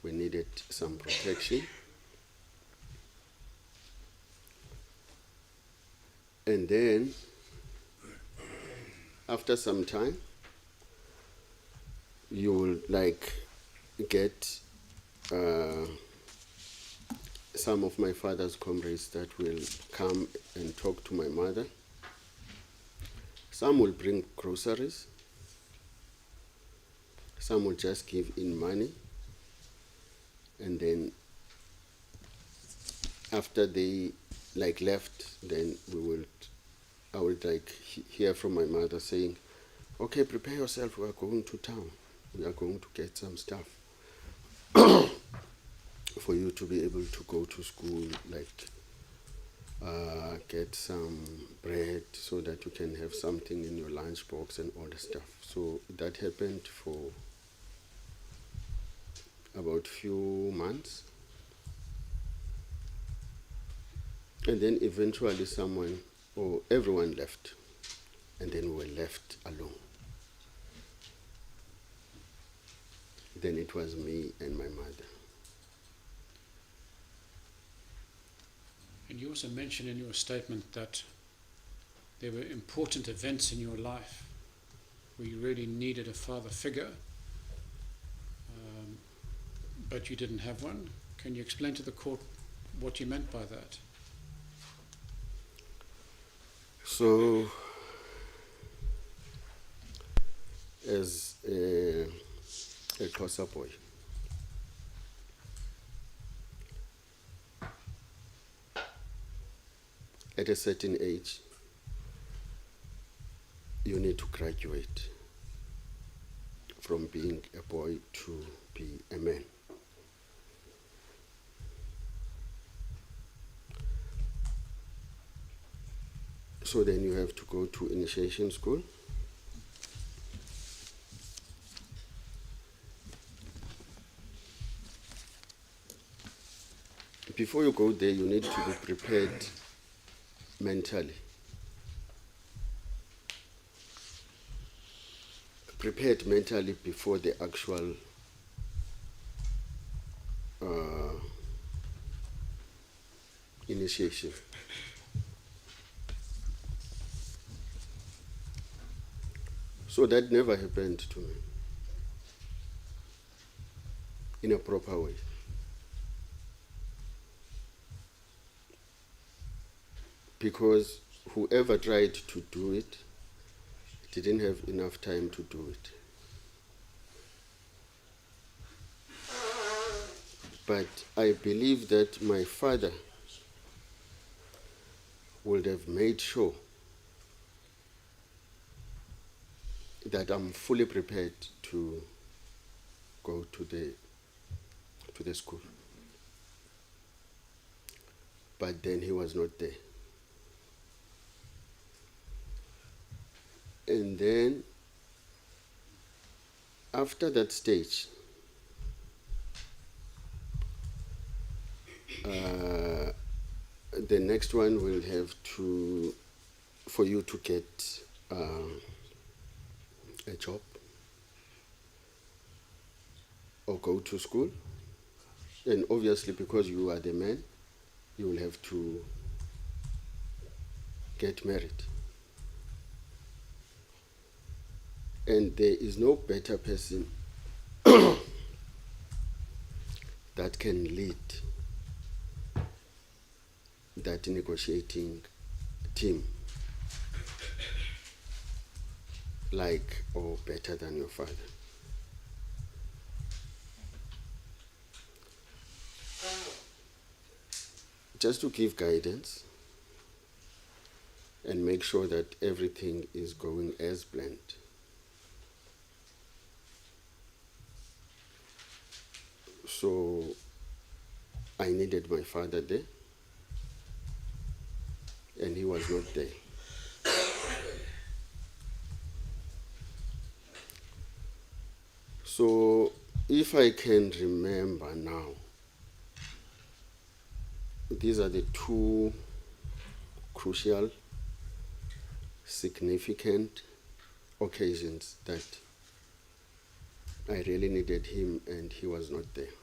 we needed some protection. And then, after some time, you will get some of my father's comrades that will come and talk to my mother. Some will bring groceries. Some will just give in money. And then after they left, then I would hear from my mother saying, okay, prepare yourself, we are going to town. We are going to get some stuff for you to be able to go to school, get some bread so that you can have something in your lunchbox and all the stuff. So that happened for about few months. And then eventually everyone left. And then we were left alone. Then it was me and my mother. And you also mentioned in your statement that there were important events in your life where you really needed a father figure, but you didn't have one. Can you explain to the court what you meant by that? So, as a Xhosa boy, at a certain age, you need to graduate from being a boy to be a man. So then you have to go to initiation school. Before you go there, you need to be prepared mentally. Prepared mentally before the actual initiation. So that never happened to me in a proper way. Because whoever tried to do it didn't have enough time to do it. But I believe that my father would have made sure that I'm fully prepared to go to the school. But then he was not there. And then, after that stage, the next one will have for you to get a job or go to school. And obviously, because you are the man, you will have to get married. And there is no better person that can lead that negotiating team or better than your father. Just to give guidance and make sure that everything is going as planned. So I needed my father there, and he was not there. So, if I can remember now, these are the two crucial, significant occasions that I really needed him and he was not there.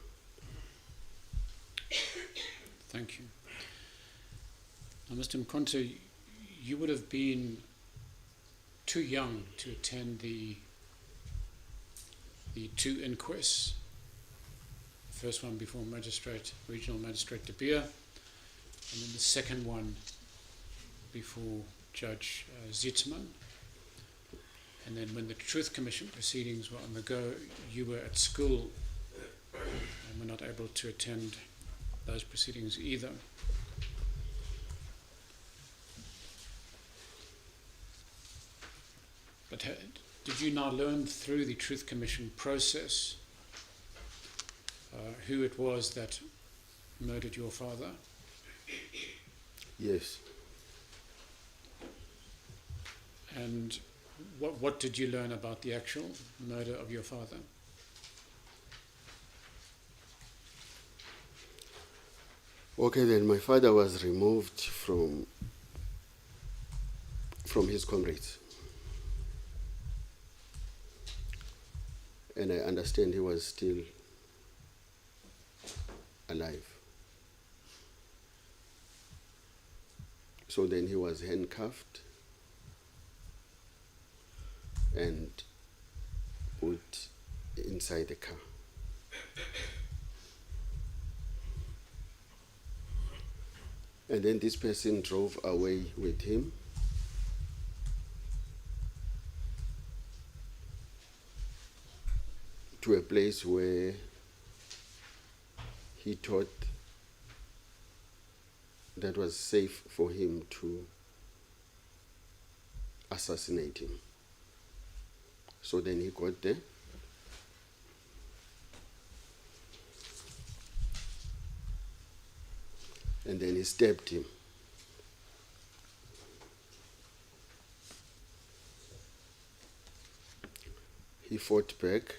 Thank you. Now, Mr. Mkonto, you would have been too young to attend the two inquests. The first one before Regional Magistrate De Beer, and then the second one before Judge Zietsman. And then when the Truth Commission proceedings were on the go, you were at school and were not able to attend those proceedings either. But did you now learn through the Truth Commission process who it was that murdered your father? Yes. And what did you learn about the actual murder of your father? Okay, then my father was removed from his comrades. And I understand he was still alive. So then he was handcuffed and put inside the car. And then this person drove away with him. To a place where he thought that was safe for him to assassinate him. So then he got there. And then he stabbed him. He fought back.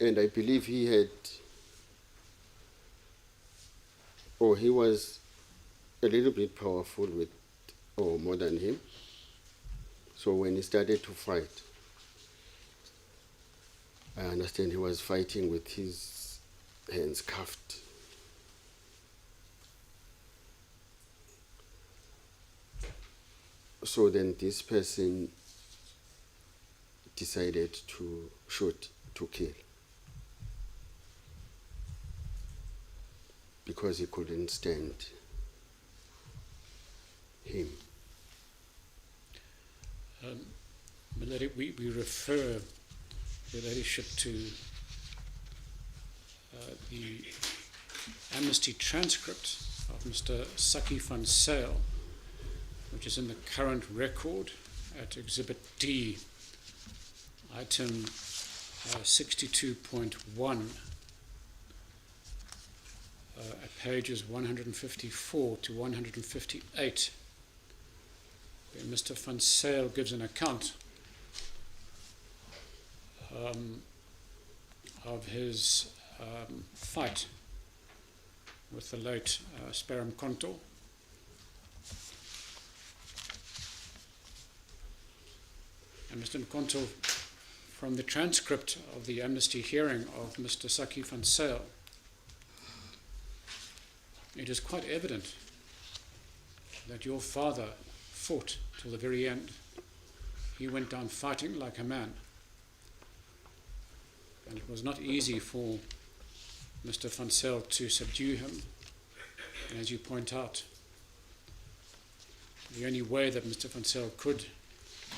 And I believe he was a little bit powerful or more than him. So when he started to fight, I understand he was fighting with his hands cuffed. So then this person decided to shoot to kill, because he couldn't stand him. Milady, we refer Your Ladyship to the amnesty transcript of Mr. Saki van Sail, which is in the current record at Exhibit D, item 62.1, at pages 154 to 158, where Mr. van Sail gives an account of his fight with the late Speram Konto. And Mr. Mkonto, from the transcript of the amnesty hearing of Mr. Saki van Sail, it is quite evident that your father fought till the very end. He went down fighting like a man. And it was not easy for Mr. van Sail to subdue him. And as you point out, the only way that Mr. van Sail could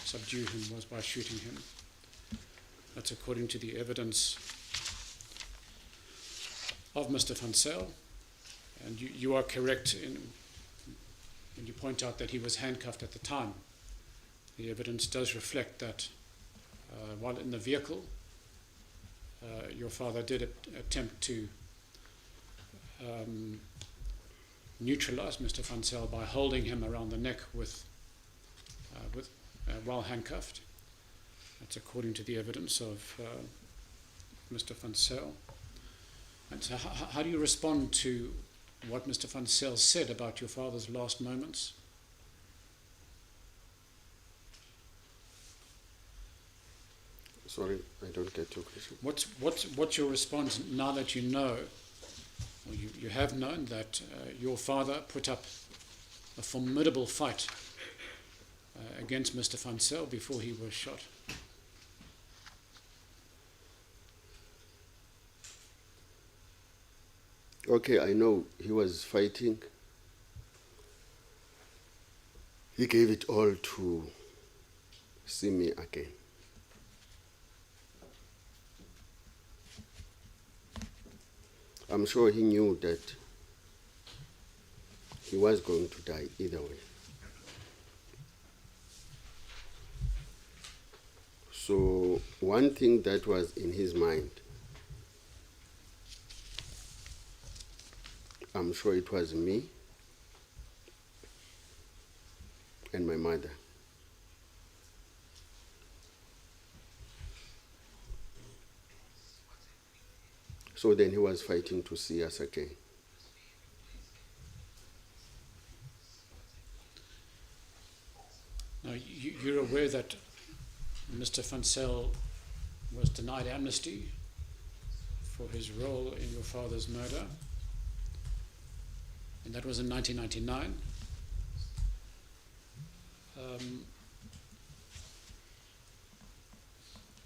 subdue him was by shooting him. That's according to the evidence of Mr. van Sail. And you are correct when you point out that he was handcuffed at the time. The evidence does reflect that while in the vehicle, your father did attempt to neutralize Mr. Van Zyl by holding him around the neck while handcuffed. That's according to the evidence of Mr. Van Zyl. And so how do you respond to what Mr. Van Zyl said about your father's last moments? Sorry, I don't get your question. What's your response now that you know, or you have known that your father put up a formidable fight against Mr. Van Zyl before he was shot? Okay, I know he was fighting. He gave it all to see me again. I'm sure he knew that he was going to die either way. So one thing that was in his mind, I'm sure it was me and my mother. So then he was fighting to see us again. Now, you're aware that Mr. Van Zyl was denied amnesty for his role in your father's murder, and that was in 1999.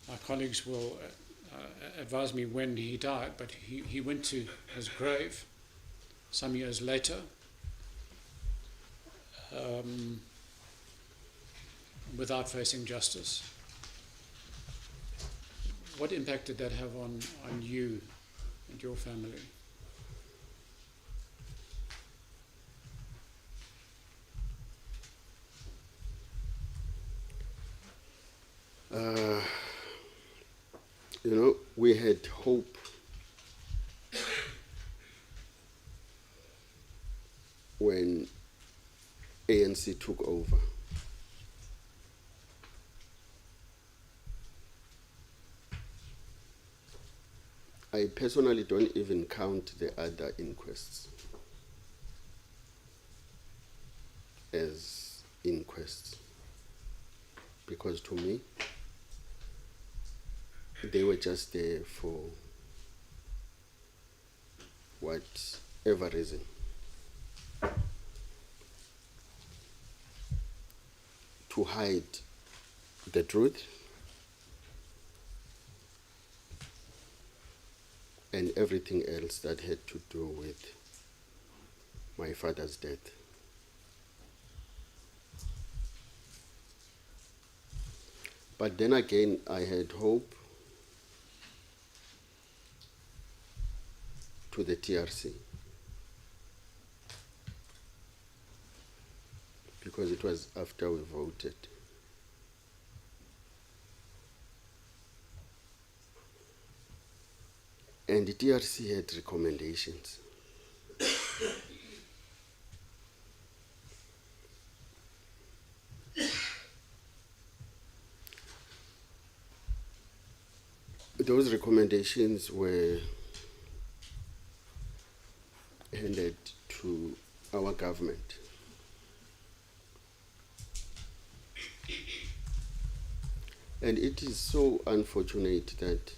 My colleagues will advise me when he died, but he went to his grave some years later, without facing justice. What impact did that have on you and your family? We had hope when ANC took over. I personally don't even count the other inquests as inquests, because to me, they were just there for whatever reason. To hide the truth and everything else that had to do with my father's death. But then again, I had hope to the TRC, because it was after we voted. And the TRC had recommendations. Those recommendations were handed to our government. And it is so unfortunate that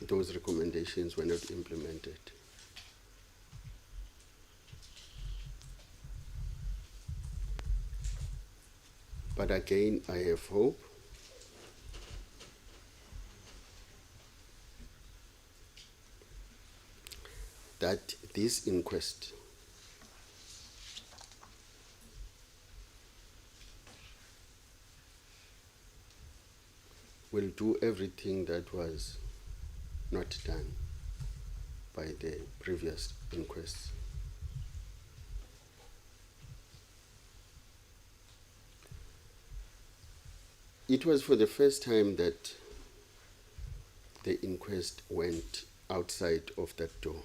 those recommendations were not implemented. But again, I have hope that this inquest will do everything that was not done by the previous inquests. It was for the first time that the inquest went outside of that door.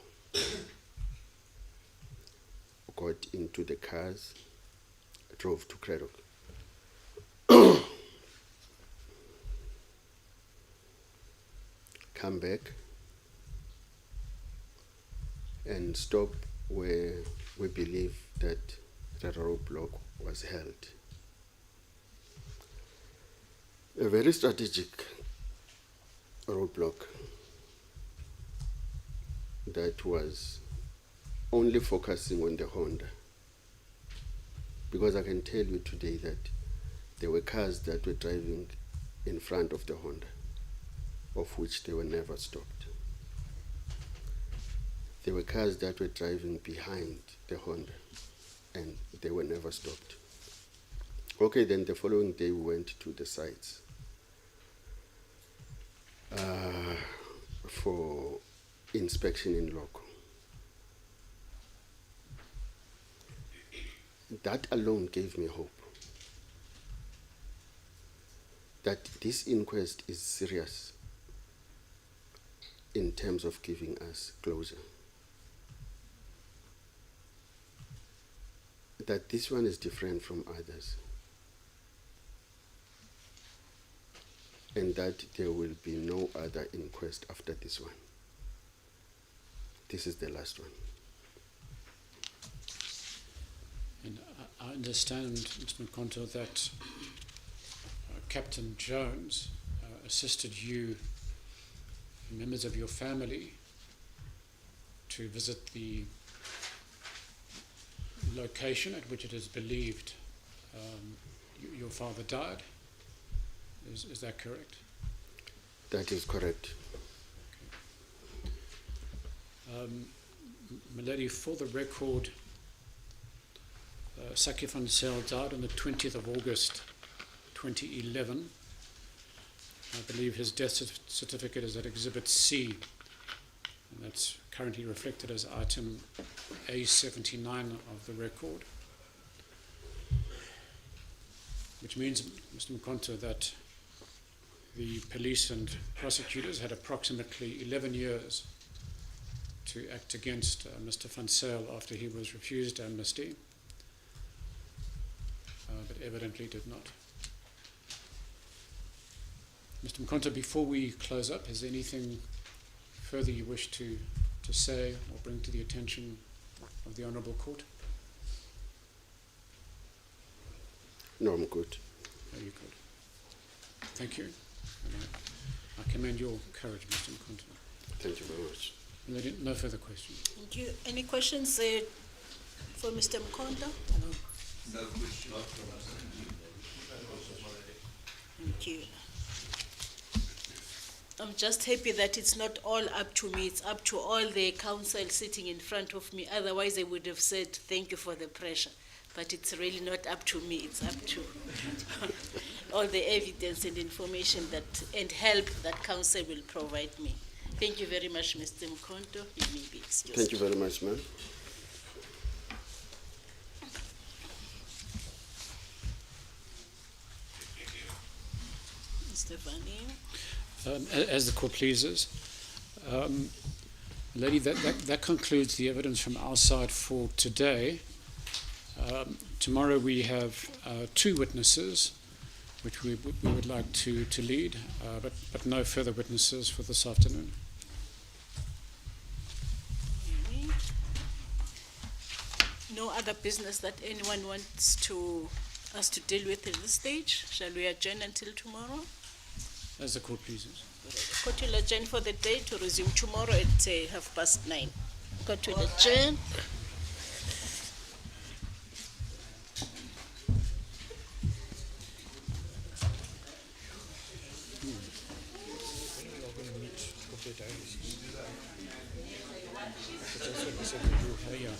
got into the cars, drove to Cradock. Come back and stop where we believe that the roadblock was held. A very strategic roadblock that was only focusing on the Honda. Because I can tell you today that there were cars that were driving in front of the Honda, of which they were never stopped. There were cars that were driving behind the Honda, and they were never stopped. Okay, then the following day we went to the sites for inspection in loco. That alone gave me hope that this inquest is serious in terms of giving us closure. That this one is different from others. And that there will be no other inquest after this one. This is the last one. And I understand, Mr. Mkonto, that Captain Jones assisted you, members of your family, to visit the location at which it is believed your father died. Is that correct? That is correct. Milady, for the record, Saki van Zyl died on the 20th of August 2011. I believe his death certificate is at Exhibit C, and that's currently reflected as item A79 of the record, which means, Mr. Mkonto, that the police and prosecutors had approximately 11 years to act against Mr. van Zyl after he was refused amnesty, but evidently did not. Mr. Mkonto, before we close up, is there anything further you wish to say or bring to the attention of the Honourable Court? No, I'm good. Very good. Thank you. And I commend your courage, Mr. Mkonto. Thank you very much. No further questions. Thank you. Any questions for Mr. Mkonto? No question. Thank you. I'm just happy that it's not all up to me, it's up to all the council sitting in front of me. Otherwise, I would have said thank you for the pressure. But it's really not up to me, it's up to all the evidence and information and help that council will provide me. Thank you very much, Mr. Mkonto. You may be excused. Thank you very much, ma'am. Mr. Vani. As the court pleases. Lady, that concludes the evidence from our side for today. Tomorrow we have two witnesses, which we would like to lead, but no further witnesses for this afternoon. No other business that anyone wants us to deal with at this stage? Shall we adjourn until tomorrow? As the court pleases. The court will adjourn for the day to resume tomorrow at 9:30. Court will adjourn. Yeah.